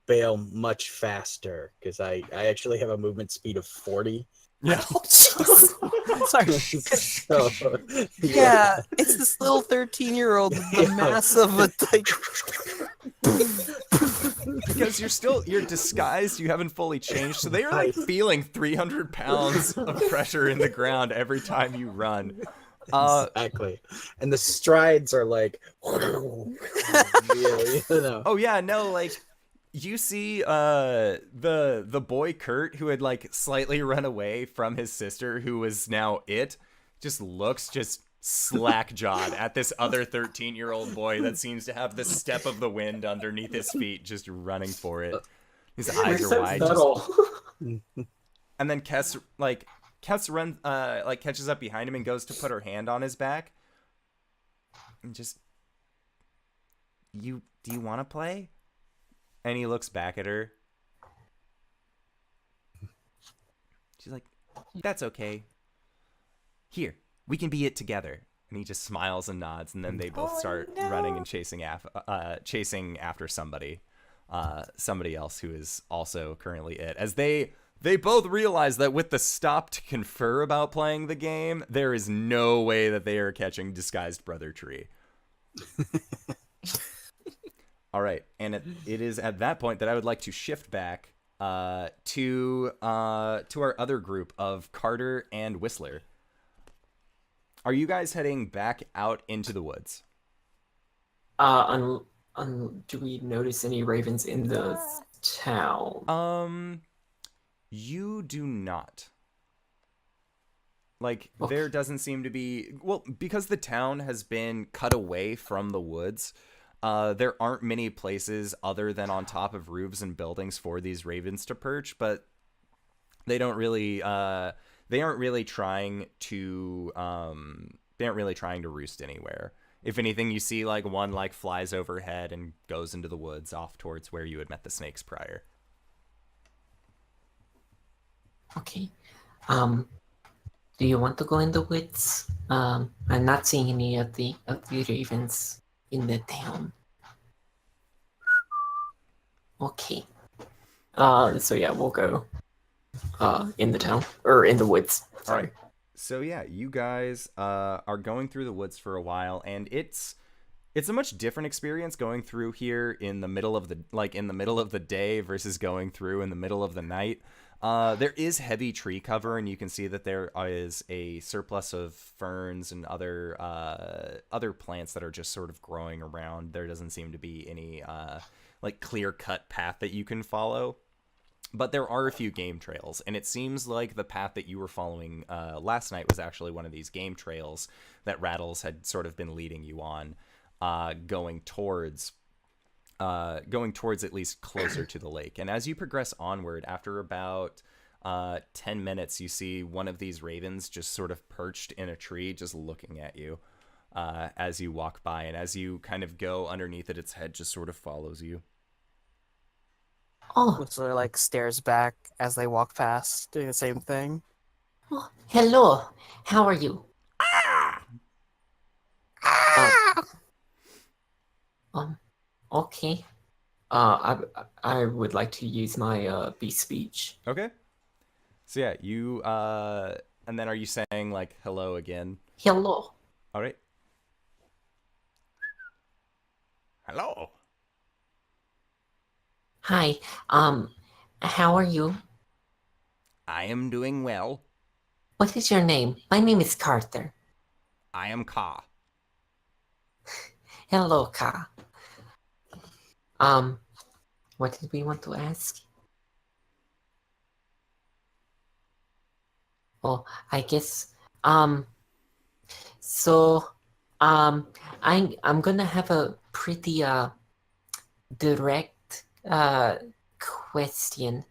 Speaker 5: bail much faster because I actually have a movement speed of 40.
Speaker 1: Yeah.
Speaker 4: Oh, jeez.
Speaker 2: Sorry.
Speaker 5: So,
Speaker 2: Yeah, it's this little 13-year-old with the mass of a like.
Speaker 1: Because you're disguised, you haven't fully changed, so they are like feeling 300 pounds of pressure in the ground every time you run.
Speaker 5: Exactly. And the strides are like, really,
Speaker 1: Oh yeah, no, like you see the boy Kurt, who had like slightly run away from his sister, who was now just looks just slack-jawed at this other 13-year-old boy that seems to have the step of the wind underneath his feet, just running for it. His
Speaker 3: We're
Speaker 1: eyes are
Speaker 3: so
Speaker 1: wide.
Speaker 3: subtle.
Speaker 1: And then Kess runs catches up behind him and goes to put her hand on his back. And just, do you want to play? And he looks back at her. She's like, that's okay. Here, we can be it together. And he just smiles and nods, and then they both start running and chasing after somebody else who is also currently it. As they both realize that with the stop to confer about playing the game, there is no way that they are catching Disguised Brother Tree. All right, and it is at that point that I would like to shift back to our other group of Carter and Whistler. Are you guys heading back out into the woods?
Speaker 3: Do we notice any ravens in the town?
Speaker 1: You do not. Like,
Speaker 3: Okay.
Speaker 1: there doesn't seem to be... Well, because the town has been cut away from the woods, there aren't many places other than on top of roofs and buildings for these ravens to perch, but they don't really... they aren't really trying to... they aren't really trying to roost anywhere. If anything, you see, like, one, like, flies overhead and goes into the woods off towards where you had met the snakes prior.
Speaker 3: Okay. Do you want to go in the woods? I'm not seeing any of the ravens in the town. Okay. So yeah, we'll go in the town or in the woods. Sorry.
Speaker 1: All right. So yeah, you guys are going through the woods for a while, and it's a much different experience going through here in the middle of the day versus going through in the middle of the night. There is heavy tree cover, and you can see that there is a surplus of ferns and other plants that are just sort of growing around. There doesn't seem to be any like clear-cut path that you can follow. But there are a few game trails, and it seems like the path that you were following last night was actually one of these game trails that Rattles had sort of been leading you on, going towards at least closer to the lake. And as you progress onward, after about 10 minutes, you see one of these ravens just sort of perched in a tree, just looking at you as you walk by. And as you kind of go underneath it, its head just sort of follows you.
Speaker 3: Oh,
Speaker 2: Whistler like stares back as they walk past, doing the same thing.
Speaker 3: oh, hello. How are you? Okay. I would like to use my beast speech.
Speaker 1: Okay. So yeah, you and then are you saying like hello again?
Speaker 3: Hello.
Speaker 1: All right. Hello.
Speaker 3: Hi. How are you?
Speaker 1: I am doing well.
Speaker 3: What is your name? My name is Carter.
Speaker 1: I am Ka.
Speaker 3: Hello, Ka. What did we want to ask? Oh, I guess, so, I'm gonna have a pretty, direct, question.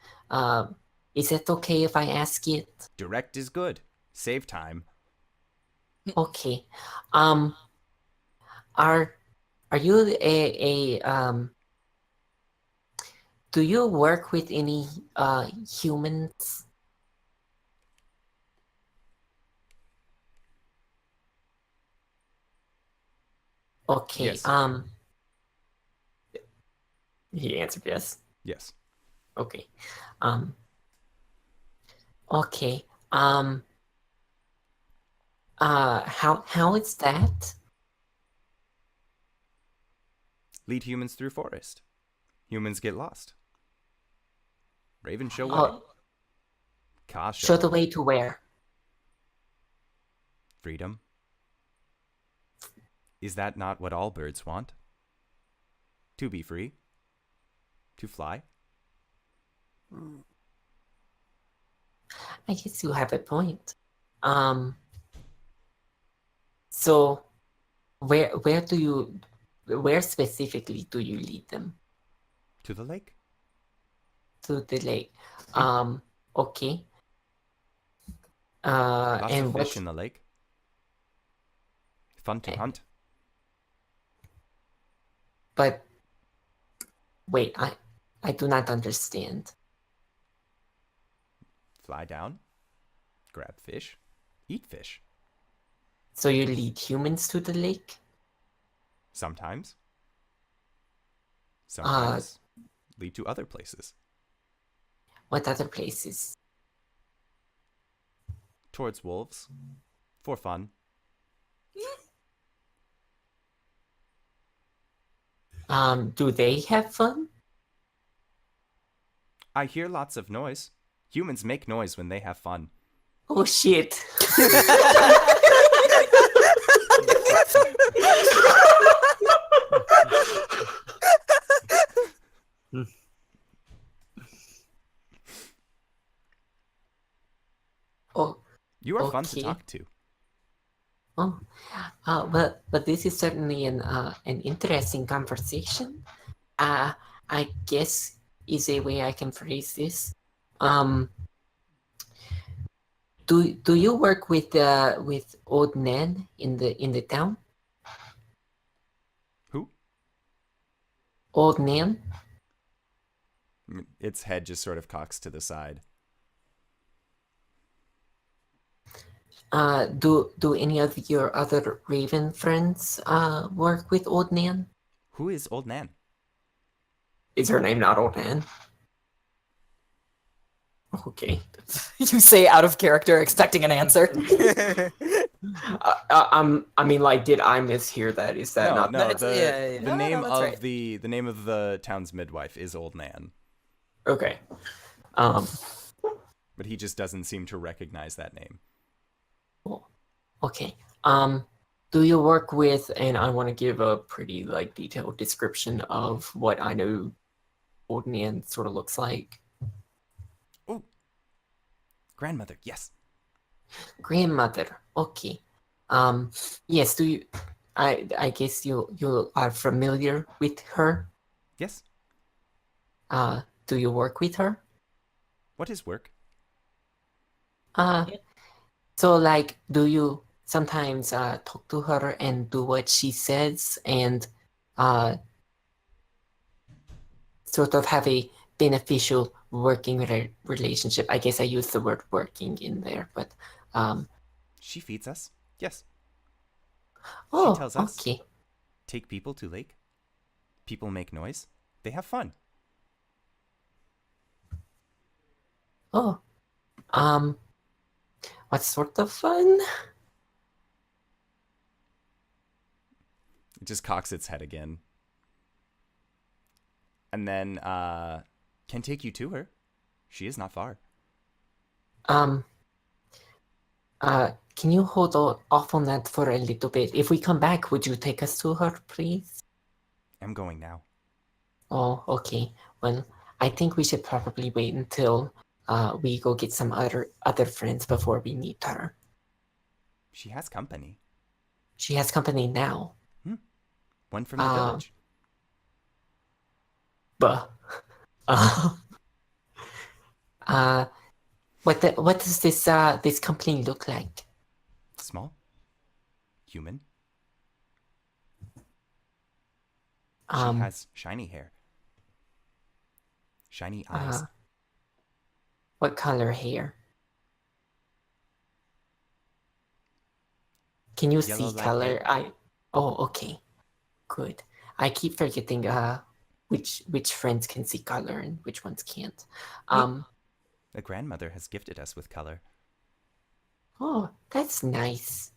Speaker 3: Is it okay if I ask it?
Speaker 1: Direct is good. Save time.
Speaker 3: Okay. Are you do you work with any humans? Okay.
Speaker 1: Yes.
Speaker 3: He answered yes.
Speaker 1: Yes.
Speaker 3: Okay. Okay. How is that?
Speaker 1: Lead humans through forest. Humans get lost. Raven show way.
Speaker 3: Oh,
Speaker 1: Ka
Speaker 3: show the way to where?
Speaker 1: freedom. Is that not what all birds want? To be free. To fly?
Speaker 3: I guess you have a point. So where specifically do you lead them?
Speaker 1: To the lake?
Speaker 3: To the lake. Okay.
Speaker 1: Lots
Speaker 3: And
Speaker 1: of
Speaker 3: what?
Speaker 1: fish in the lake. Fun to hunt.
Speaker 3: But wait, I do not understand.
Speaker 1: Fly down, grab fish, eat fish.
Speaker 3: So you lead humans to the lake?
Speaker 1: Sometimes. Sometimes lead to other places.
Speaker 3: What other places?
Speaker 1: Towards wolves. For fun.
Speaker 3: Do they have fun?
Speaker 1: I hear lots of noise. Humans make noise when they have fun.
Speaker 3: Oh shit. Oh,
Speaker 1: You are fun to
Speaker 3: Okay.
Speaker 1: talk to.
Speaker 3: oh, but this is certainly an interesting conversation. I guess is a way I can phrase this. Do you work with old Nan in the town?
Speaker 1: Who?
Speaker 3: Old Nan?
Speaker 1: Its head just sort of cocks to the side.
Speaker 3: Do any of your other Raven friends work with Old Nan?
Speaker 1: Who is Old Nan?
Speaker 3: Is her name not Old Nan? Okay.
Speaker 4: You say out of character, expecting an answer.
Speaker 3: I mean, like, did I mishear that? Is that not?
Speaker 1: No,
Speaker 4: It's-
Speaker 1: the,
Speaker 4: yeah, yeah.
Speaker 1: the
Speaker 4: No,
Speaker 1: name
Speaker 4: that's
Speaker 1: of
Speaker 4: right.
Speaker 1: the name of the town's midwife is Old Nan,
Speaker 3: Okay.
Speaker 1: but he just doesn't seem to recognize that name.
Speaker 3: Okay. Do you work with? And I want to give a pretty like detailed description of what I know Old Nan sort of looks like.
Speaker 1: Oh, grandmother, yes.
Speaker 3: Grandmother. Okay. Yes. Do you? I guess you are familiar with her.
Speaker 1: Yes.
Speaker 3: Do you work with her?
Speaker 1: What is work?
Speaker 3: So like, do you sometimes talk to her and do what she says and sort of have a beneficial working relationship? I guess I use the word working in there, but
Speaker 1: She feeds us. Yes.
Speaker 3: oh,
Speaker 1: tells us.
Speaker 3: okay.
Speaker 1: Take people to lake. People make noise. They have fun.
Speaker 3: Oh, what sort of fun?
Speaker 1: It just cocks its head again. And then can take you to her. She is not far.
Speaker 3: Can you hold off on that for a little bit? If we come back, would you take us to her, please?
Speaker 1: I'm going now.
Speaker 3: Oh, okay. Well, I think we should probably wait until we go get some other friends before we meet her.
Speaker 1: She has company.
Speaker 3: She has company now.
Speaker 1: One from the village.
Speaker 3: Buh. What does this company look like?
Speaker 1: Small. Human. She has shiny hair. Shiny eyes.
Speaker 3: What color hair? Can you
Speaker 1: Yellow
Speaker 3: see
Speaker 1: like
Speaker 3: color?
Speaker 1: egg.
Speaker 3: Oh, okay. Good. I keep forgetting which friends can see color and which ones can't.
Speaker 1: The grandmother has gifted us with color.
Speaker 3: Oh, that's nice.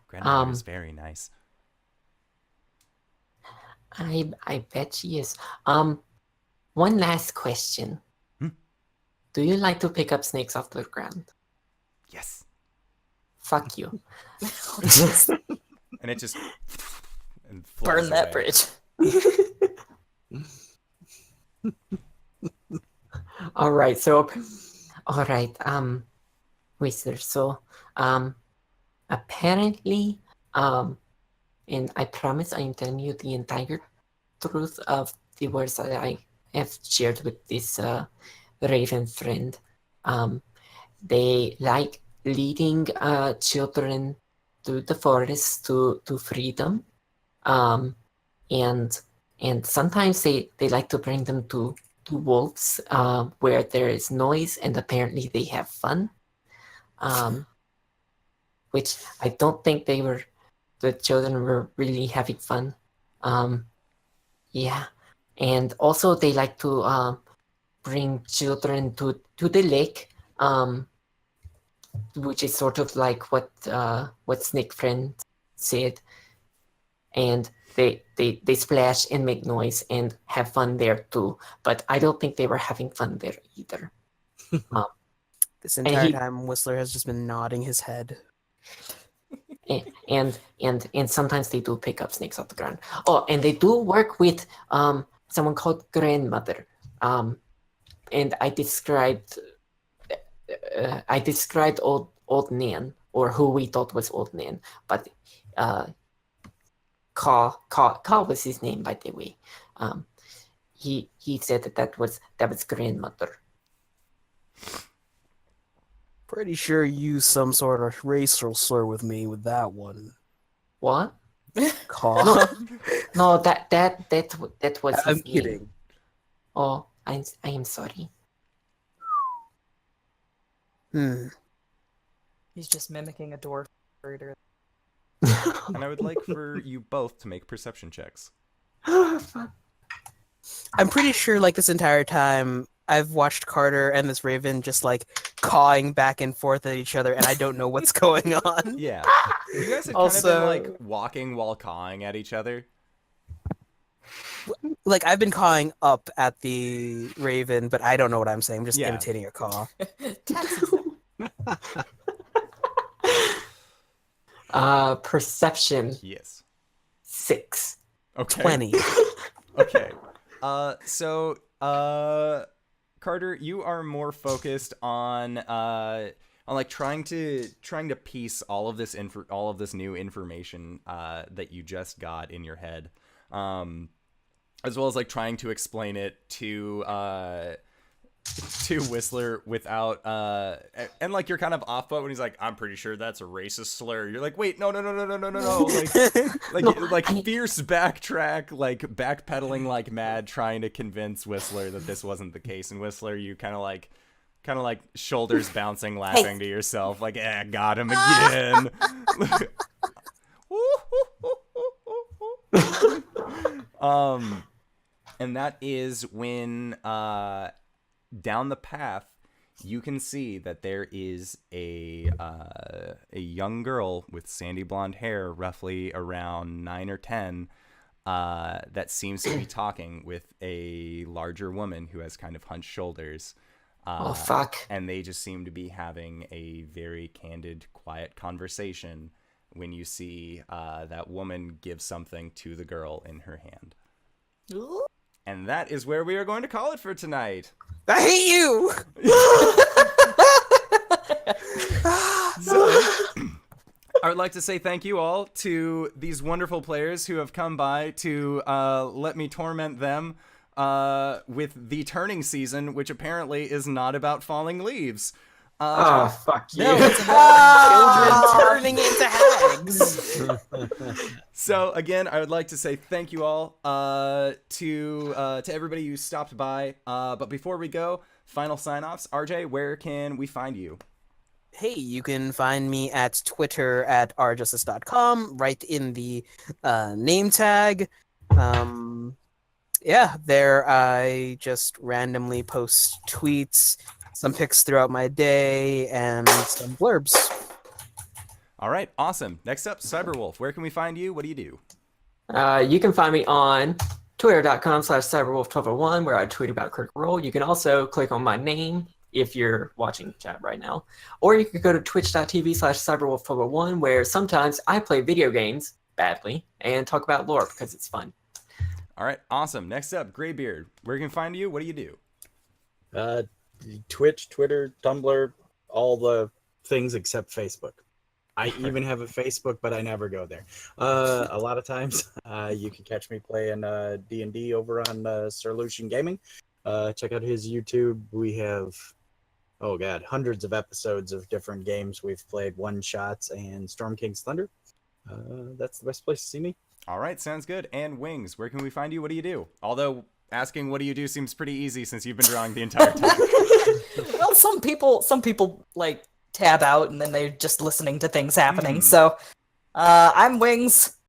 Speaker 1: Grandmother is very nice.
Speaker 3: I bet she is. One last question. Do you like to pick up snakes off the ground?
Speaker 1: Yes.
Speaker 3: Fuck you.
Speaker 1: And it just and
Speaker 4: Burn
Speaker 1: flies
Speaker 4: that
Speaker 1: away.
Speaker 4: bridge.
Speaker 3: All right. Whistler. So, apparently, and I promise I am telling you the entire truth of the words that I have shared with this Raven friend. They like leading children to the forest to freedom, and sometimes they like to bring them to wolves where there is noise, and apparently they have fun. Which I don't think the children were really having fun. Yeah, and also they like to bring children to the lake, which is sort of like what Snake Friend said, and they splash and make noise and have fun there too. But I don't think they were having fun there either.
Speaker 2: This
Speaker 3: And
Speaker 2: entire
Speaker 3: he-
Speaker 2: time, Whistler has just been nodding his head.
Speaker 3: And sometimes they do pick up snakes off the ground. Oh, and they do work with someone called grandmother. And I described old Nan, or who we thought was old Nan, but Ka was his name, by the way. He said that was grandmother.
Speaker 2: Pretty sure you used some sort of racial slur with me with that one.
Speaker 3: What?
Speaker 2: Caw.
Speaker 3: No, that was his
Speaker 2: I'm
Speaker 3: name.
Speaker 2: kidding.
Speaker 3: Oh, I am sorry.
Speaker 4: He's just mimicking a dwarf operator.
Speaker 1: And I would like for you both to make perception checks.
Speaker 3: Fuck.
Speaker 2: I'm pretty sure, like, this entire time, I've watched Carter and this Raven just, like, cawing back and forth at each other, and I don't know what's going on.
Speaker 1: Yeah. You guys have
Speaker 2: Also-
Speaker 1: kind of been, like, walking while cawing at each other.
Speaker 2: Like, I've been cawing up at the Raven, but I don't know what I'm saying. I'm just
Speaker 1: Yeah.
Speaker 2: imitating a caw.
Speaker 3: Perception
Speaker 1: Yes.
Speaker 3: 6.
Speaker 1: Okay.
Speaker 2: 20.
Speaker 1: Okay. Carter, you are more focused on like trying to piece all of this new information that you just got in your head, as well as like trying to explain it to Whistler without and like you're kind of off but when he's like, I'm pretty sure that's a racist slur. You're like, wait, no, like fierce backtrack, like backpedaling like mad, trying to convince Whistler that this wasn't the case. And Whistler, you kind of like shoulders bouncing, laughing to yourself, like, got him again. And that is when down the path you can see that there is a young girl with sandy blonde hair, roughly around 9 or 10, that seems to be talking with a larger woman who has kind of hunched shoulders.
Speaker 3: Oh, fuck.
Speaker 1: And they just seem to be having a very candid, quiet conversation when you see that woman give something to the girl in her hand. And that is where we are going to call it for tonight.
Speaker 2: I hate you!
Speaker 1: So, I would like to say thank you all to these wonderful players who have come by to let me torment them with the turning season, which apparently is not about falling leaves.
Speaker 3: Oh, fuck you.
Speaker 2: No, it's about children turning into hags.
Speaker 1: So again, I would like to say thank you all to everybody who stopped by. But before we go, final sign-offs. RJ, where can we find you?
Speaker 2: Hey, you can find me at Twitter at RJustice.com, right in the name tag. Yeah, there I just randomly post tweets, some pics throughout my day, and some blurbs.
Speaker 1: All right, awesome. Next up, Cyberwolf. Where can we find you? What do you do?
Speaker 3: You can find me on twitter.com/cyberwolf1201, where I tweet about Critical Role. You can also click on my name if you're watching chat right now. Or you could go to twitch.tv/cyberwolf1201, where sometimes I play video games badly and talk about lore because it's fun.
Speaker 1: All right, awesome. Next up, Greybeard. Where can we find you? What do you do?
Speaker 5: Twitch, Twitter, Tumblr, all the things except Facebook. I even have a Facebook, but I never go there. A lot of times, you can catch me playing D&D over on Sir Lucian Gaming. Check out his YouTube. We have, hundreds of episodes of different games we've played, one-shots, and Storm King's Thunder. That's the best place to see me.
Speaker 1: All right, sounds good. And Wings, where can we find you? What do you do? Although asking what do you do seems pretty easy since you've been drawing the entire time.
Speaker 4: Well, some people like tab out and then they're just listening to things happening. So I'm Wings.